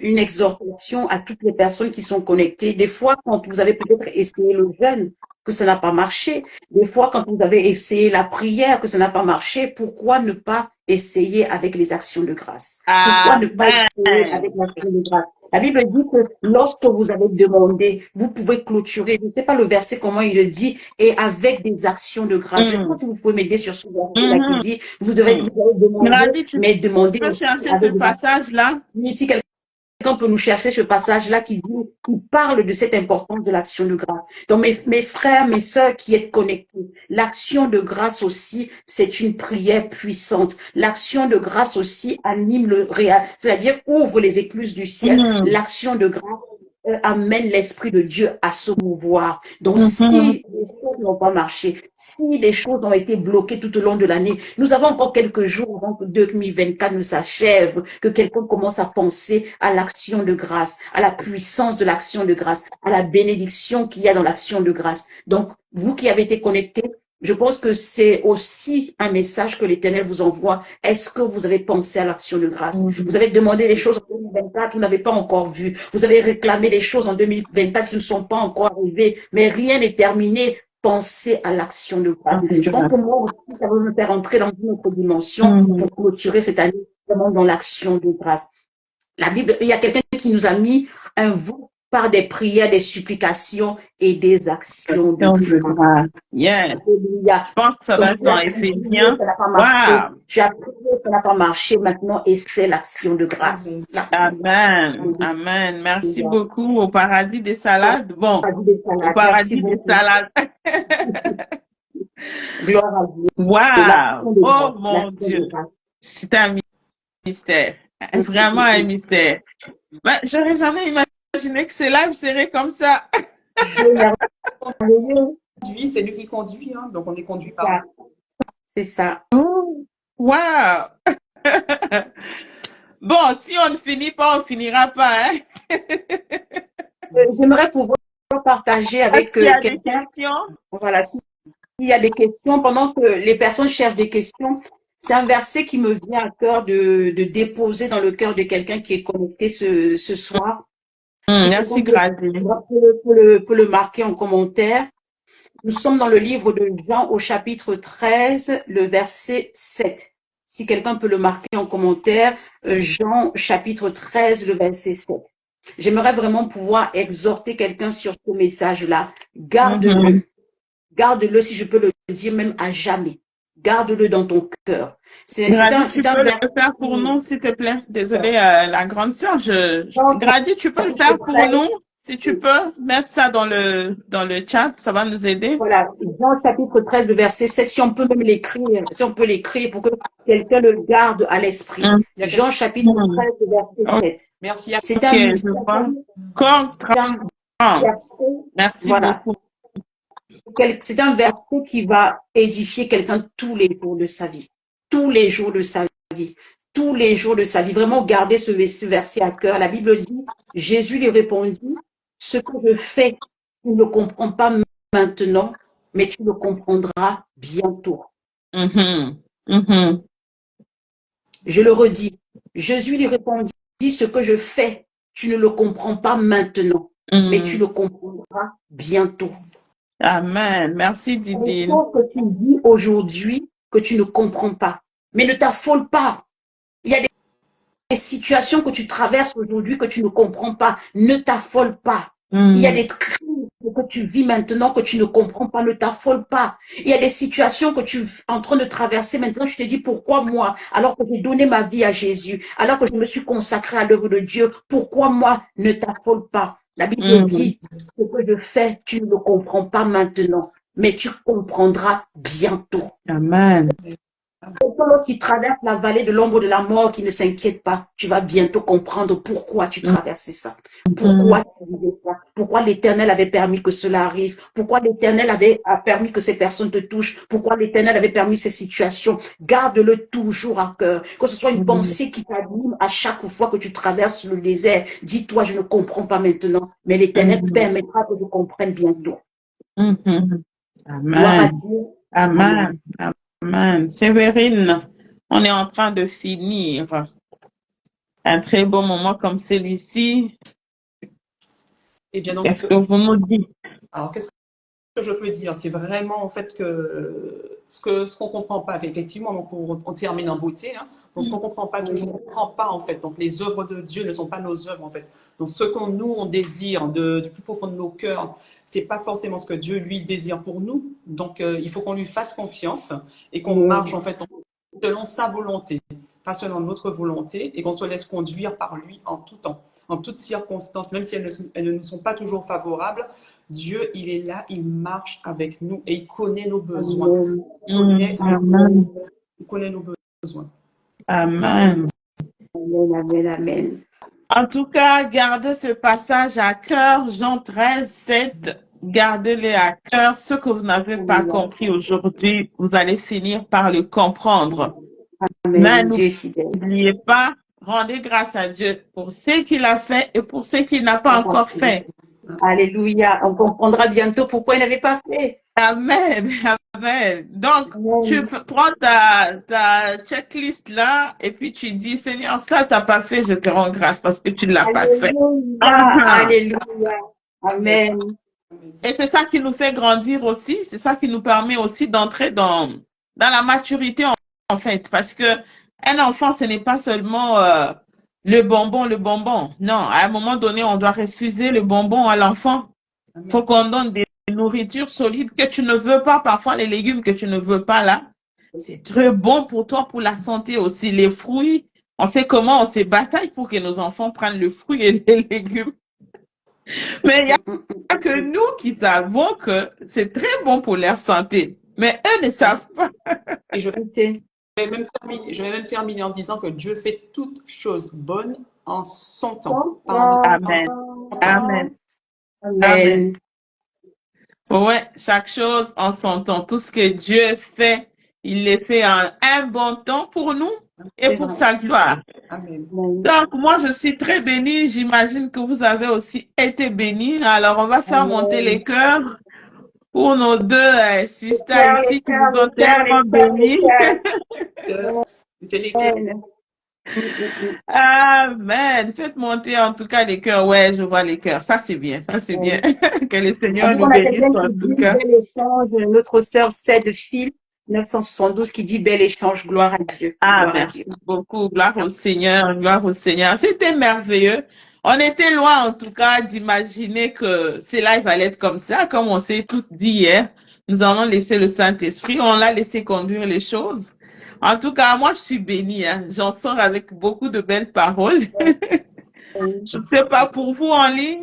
Speaker 3: une exhortation à toutes les personnes qui sont connectées. Des fois, quand vous avez peut-être essayé le jeûne, que ça n'a pas marché. Des fois, quand vous avez essayé la prière, que ça n'a pas marché, pourquoi ne pas essayer avec les actions de grâce? Pourquoi ne pas essayer
Speaker 4: Amen.
Speaker 3: avec l'action de grâce? La Bible dit que lorsque vous avez demandé, vous pouvez clôturer. Je ne sais pas le verset comment il le dit, et avec des actions de grâce. Je ne sais pas si vous pouvez m'aider sur ce verset-là qui dit, vous devez demander,
Speaker 4: Mélanie, tu
Speaker 3: mais demander
Speaker 4: peux
Speaker 3: aussi
Speaker 4: chercher ce
Speaker 3: avec des actions.
Speaker 4: passage-là?
Speaker 3: Oui, si quelqu'un quelqu'un peut nous chercher ce passage-là qui parle de cette importance de l'action de grâce. Donc, mes frères, mes sœurs qui êtes connectés, l'action de grâce aussi, c'est une prière puissante. L'action de grâce aussi anime le réel, c'est-à-dire ouvre les écluses du ciel. L'action de grâce amène l'Esprit de Dieu à se mouvoir. Donc, si les choses n'ont pas marché, si les choses ont été bloquées tout au long de l'année, nous avons encore quelques jours avant que 2024 ne s'achève, que quelqu'un commence à penser à l'action de grâce, à la puissance de l'action de grâce, à la bénédiction qu'il y a dans l'action de grâce. Donc, vous qui avez été connectés, je pense que c'est aussi un message que l'Éternel vous envoie. Est-ce que vous avez pensé à l'action de grâce? Vous avez demandé les choses en 2024, vous n'avez pas encore vu. Vous avez réclamé les choses en 2024 qui ne sont pas encore arrivées, mais rien n'est terminé. Pensez à l'action de grâce. Je pense que moi aussi, ça va me faire entrer dans une autre dimension pour clôturer cette année vraiment dans l'action de grâce. La Bible, il y a quelqu'un qui nous a mis un vous par des prières, des supplications et des actions de grâce.
Speaker 4: Yes.
Speaker 3: Alléluia.
Speaker 4: Je pense que ça va être dans Éphésiens.
Speaker 3: Ça n'a pas marché.
Speaker 4: Wow.
Speaker 3: Tu as prié, ça n'a pas marché maintenant et c'est l'action de grâce.
Speaker 4: Amen. Amen. Merci beaucoup au paradis des salades. Bon, au paradis des salades.
Speaker 3: Gloire à Dieu.
Speaker 4: Wow. Oh mon Dieu. C'est un mystère. Vraiment un mystère. Ben, j'aurais jamais imaginé que ces lives seraient comme ça.
Speaker 2: C'est lui qui conduit, hein, donc on est conduit par lui.
Speaker 3: C'est ça.
Speaker 4: Oh, wow. Bon, si on ne finit pas, on ne finira pas. Hein?
Speaker 3: J'aimerais pouvoir partager avec
Speaker 4: quelqu'un.
Speaker 3: Voilà. Il y a des questions. Pendant que les personnes cherchent des questions, c'est un verset qui me vient à cœur de déposer dans le cœur de quelqu'un qui est connecté ce soir.
Speaker 4: Merci, Grady.
Speaker 3: Peut le marquer en commentaire. Nous sommes dans le livre de Jean au chapitre 13, le verset 7. Si quelqu'un peut le marquer en commentaire, Jean chapitre 13, le verset 7. J'aimerais vraiment pouvoir exhorter quelqu'un sur ce message-là. Garde-le. Garde-le, si je peux le dire, même à jamais. Garde-le dans ton cœur.
Speaker 4: Tu peux le faire pour nous, s'il te plaît. Désolée, la grande sœur. Grady, tu peux le faire pour nous? Si tu peux mettre ça dans le chat, ça va nous aider.
Speaker 3: Voilà, Jean chapitre 13, le verset 7, si on peut même l'écrire, si on peut l'écrire pour que quelqu'un le garde à l'esprit. Jean chapitre 13, le verset 7.
Speaker 2: Merci.
Speaker 3: C'est
Speaker 4: Merci beaucoup.
Speaker 3: C'est un verset qui va édifier quelqu'un tous les jours de sa vie. Tous les jours de sa vie. Tous les jours de sa vie. Vraiment garder ce verset à cœur. La Bible dit, Jésus lui répondit, ce que je fais, tu ne le comprends pas maintenant, mais tu le comprendras bientôt. Je le redis. Jésus lui répondit, ce que je fais, tu ne le comprends pas maintenant, mais tu le comprendras bientôt.
Speaker 4: Amen. Merci, Didine.
Speaker 3: Que tu dis aujourd'hui que tu ne comprends pas, mais ne t'affole pas. Il y a des situations que tu traverses aujourd'hui que tu ne comprends pas. Ne t'affole pas. Il y a des crises que tu vis maintenant que tu ne comprends pas. Ne t'affole pas. Il y a des situations que tu es en train de traverser maintenant. Je te dis pourquoi moi, alors que j'ai donné ma vie à Jésus, alors que je me suis consacré à l'œuvre de Dieu, pourquoi moi? Ne t'affole pas. La Bible dit, ce que je fais, tu ne le comprends pas maintenant, mais tu comprendras bientôt.
Speaker 4: Amen.
Speaker 3: Quelqu'un qui traverse la vallée de l'ombre de la mort, qui ne s'inquiète pas, tu vas bientôt comprendre pourquoi tu traversais ça. Pourquoi tu vivais ça. Pourquoi l'Éternel avait permis que cela arrive. Pourquoi l'Éternel a permis que ces personnes te touchent. Pourquoi l'Éternel avait permis ces situations. Garde-le toujours à cœur. Que ce soit une pensée qui t'anime à chaque fois que tu traverses le désert. Dis-toi, je ne comprends pas maintenant, mais l'Éternel permettra que je comprenne bientôt.
Speaker 4: Amen.
Speaker 3: Amen.
Speaker 4: Amen. Séverine, on est en train de finir un très beau moment comme celui-ci.
Speaker 2: Eh bien, donc,
Speaker 4: qu'est-ce que vous nous dites?
Speaker 2: Alors, qu'est-ce que je peux dire? C'est vraiment en fait que ce qu'on comprend pas. Effectivement, donc on termine en beauté. Hein. Donc, ce qu'on comprend pas, je ne comprends pas en fait. Donc, les œuvres de Dieu ne sont pas nos œuvres en fait. Donc, ce qu'on nous on désire du plus profond de nos cœurs, c'est pas forcément ce que Dieu lui désire pour nous. Donc, il faut qu'on lui fasse confiance et qu'on marche en fait selon sa volonté, pas selon notre volonté, et qu'on se laisse conduire par lui en tout temps. en toutes circonstances, même si elles ne nous sont pas toujours favorables, Dieu, il est là, il marche avec nous et il connaît nos besoins.
Speaker 3: Amen.
Speaker 4: Amen.
Speaker 2: Il connaît nos besoins.
Speaker 4: Amen.
Speaker 3: Amen, amen, amen.
Speaker 4: En tout cas, gardez ce passage à cœur, Jean 13, 7. Gardez-les à cœur. Ce que vous n'avez pas compris aujourd'hui, vous allez finir par le comprendre. Mais
Speaker 3: Amen. Dieu est fidèle.
Speaker 4: n'oubliez pas, rendez grâce à Dieu pour ce qu'il a fait et pour ce qu'il n'a pas encore fait.
Speaker 3: Alléluia. On comprendra bientôt pourquoi il n'avait pas fait.
Speaker 4: Amen. Amen. Donc, tu prends ta checklist là et puis tu dis, Seigneur, ça t'as pas fait, je te rends grâce parce que tu ne l'as pas fait.
Speaker 3: Alléluia. Amen.
Speaker 4: Et c'est ça qui nous fait grandir aussi. C'est ça qui nous permet aussi d'entrer dans la maturité en fait. Parce que un enfant, ce n'est pas seulement le bonbon. Non, à un moment donné, on doit refuser le bonbon à l'enfant. Il faut qu'on donne des nourritures solides que tu ne veux pas. Parfois, les légumes que tu ne veux pas là, c'est très bon pour toi, pour la santé aussi. Les fruits, on sait comment on se bataille pour que nos enfants prennent le fruit et les légumes. Mais il y a que nous qui savons que c'est très bon pour leur santé. Mais eux ne savent pas.
Speaker 2: Et je vais même terminer en disant que Dieu fait toutes choses bonnes en son temps.
Speaker 4: Amen. Amen.
Speaker 3: Amen.
Speaker 4: Ouais, chaque chose en son temps. Tout ce que Dieu fait, il le fait en un bon temps pour nous et pour sa gloire.
Speaker 2: Amen.
Speaker 4: Donc, moi, je suis très bénie. J'imagine que vous avez aussi été bénis. Alors, on va faire monter les cœurs pour nos deux sisters ici qui nous ont tellement bénis. Amen. Faites monter en tout cas les cœurs. Ouais, je vois les cœurs. Ça, c'est bien. Ça, c'est bien. Que le Seigneur nous bénisse en tout cas.
Speaker 3: Bel échange. Notre sœur Cède Phil 972 qui dit bel échange, gloire à Dieu.
Speaker 4: Ah,
Speaker 3: Gloire à
Speaker 4: merci
Speaker 3: Dieu.
Speaker 4: beaucoup. Gloire au Seigneur. Gloire au Seigneur. C'était merveilleux. On était loin, en tout cas, d'imaginer que ces lives allaient être comme ça, comme on s'est tout dit hier. Nous allons laisser le Saint-Esprit. On l'a laissé conduire les choses. En tout cas, moi, je suis bénie. Hein. J'en sors avec beaucoup de belles paroles. Je ne sais pas pour vous en ligne.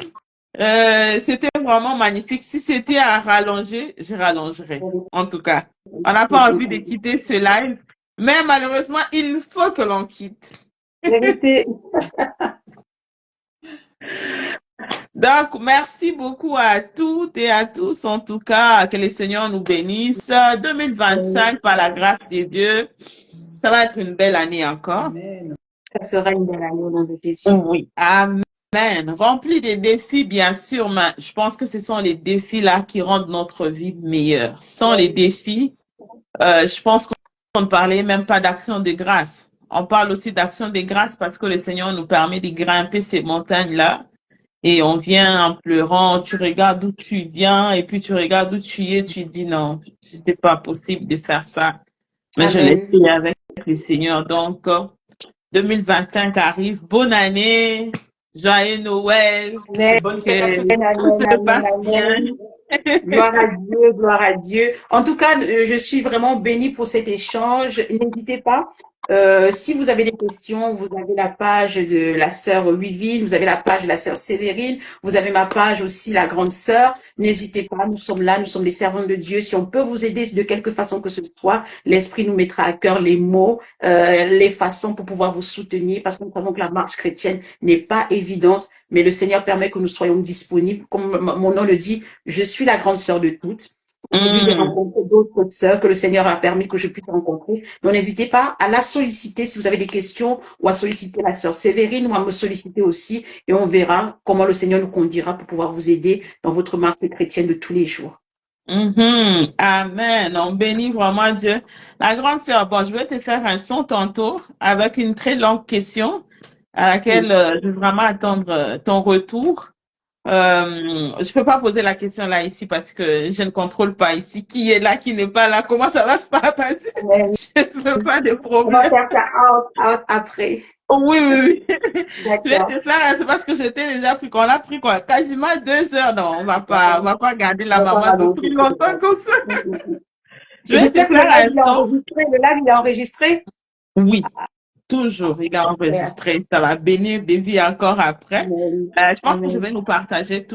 Speaker 4: C'était vraiment magnifique. Si c'était à rallonger, je rallongerais. En tout cas, on n'a pas envie de quitter ce live. Mais malheureusement, il faut que l'on quitte.
Speaker 3: Vérité.
Speaker 4: Donc, merci beaucoup à toutes et à tous. En tout cas, que le Seigneur nous bénisse. 2025, par la grâce de Dieu, ça va être une belle année encore.
Speaker 2: Amen.
Speaker 3: Ça sera une belle année au nom de Jésus.
Speaker 4: Oui. Amen. Rempli de défis, bien sûr, mais je pense que ce sont les défis-là qui rendent notre vie meilleure. Sans les défis, je pense qu'on ne parlait même pas d'action de grâce. On parle aussi d'action de grâce parce que le Seigneur nous permet de grimper ces montagnes-là. Et on vient en pleurant, tu regardes d'où tu viens et puis tu regardes où tu es, tu dis non, c'était pas possible de faire ça. Mais je l'ai fait avec le Seigneur. Donc, 2025 arrive. Bonne année. Joyeux Noël.
Speaker 2: Bonne fête à tous.
Speaker 4: Tout se passe bien.
Speaker 3: Gloire à Dieu, gloire à Dieu. En tout cas, je suis vraiment bénie pour cet échange. N'hésitez pas. Si vous avez des questions, vous avez la page de la sœur Wivine, vous avez la page de la sœur Sévérine, vous avez ma page aussi, la grande sœur. N'hésitez pas, nous sommes là, nous sommes des servantes de Dieu. Si on peut vous aider de quelque façon que ce soit, l'Esprit nous mettra à cœur les mots, les façons pour pouvoir vous soutenir, parce que nous savons que la marche chrétienne n'est pas évidente, mais le Seigneur permet que nous soyons disponibles. Comme mon nom le dit, je suis la grande sœur de toutes. Aujourd'hui, j'ai rencontré d'autres sœurs que le Seigneur a permis que je puisse rencontrer. Donc, n'hésitez pas à la solliciter si vous avez des questions ou à solliciter la sœur Sévérine ou à me solliciter aussi et on verra comment le Seigneur nous conduira pour pouvoir vous aider dans votre marche chrétienne de tous les jours.
Speaker 4: Amen. On bénit vraiment Dieu. La grande sœur, bon, je vais te faire un son tantôt avec une très longue question à laquelle je vais vraiment attendre ton retour. Je peux pas poser la question là ici parce que je ne contrôle pas ici qui est là, qui n'est pas là, comment ça va se partager. Je ne veux pas de problème.
Speaker 3: On va faire ça out après.
Speaker 4: Oui. Je vais te faire, c'est parce que j'étais déjà pris, qu'on a pris quoi, quasiment 2 heures. Non, on va pas garder la maman depuis longtemps comme ça. Je vais te faire un son.
Speaker 3: Le live, il est enregistré?
Speaker 4: Oui. Toujours, il a enregistré. Ça va bénir des vies encore après.
Speaker 3: Amen.
Speaker 4: Je pense que je
Speaker 3: Amen.
Speaker 4: vais nous partager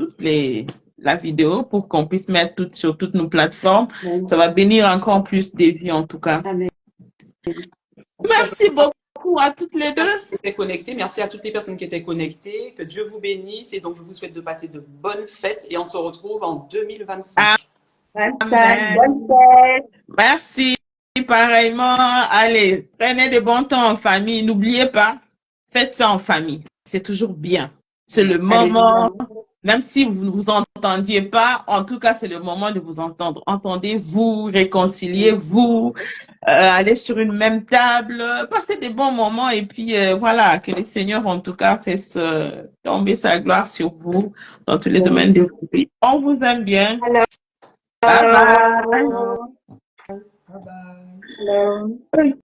Speaker 4: la vidéo pour qu'on puisse mettre sur toutes nos plateformes.
Speaker 3: Amen.
Speaker 4: Ça va bénir encore plus des vies en tout cas.
Speaker 3: Amen.
Speaker 2: En tout cas,
Speaker 4: Merci beaucoup à toutes les deux.
Speaker 2: merci qui étaient connectés. Merci à toutes les personnes qui étaient connectées. Que Dieu vous bénisse. Et donc, je vous souhaite de passer de bonnes fêtes. Et on se retrouve en 2025.
Speaker 4: Amen.
Speaker 3: Bonne fête.
Speaker 4: Merci. Pareillement. Allez, prenez de bons temps en famille. N'oubliez pas, faites ça en famille. C'est toujours bien. C'est le moment. Même si vous ne vous entendiez pas, en tout cas, c'est le moment de vous entendre. Entendez-vous, réconciliez-vous, allez sur une même table, passez des bons moments et puis voilà, que le Seigneur en tout cas fasse tomber sa gloire sur vous dans tous les domaines de votre vie. On vous aime bien.
Speaker 3: Alors,
Speaker 4: Bye bye.
Speaker 2: Bye bye.
Speaker 3: hello.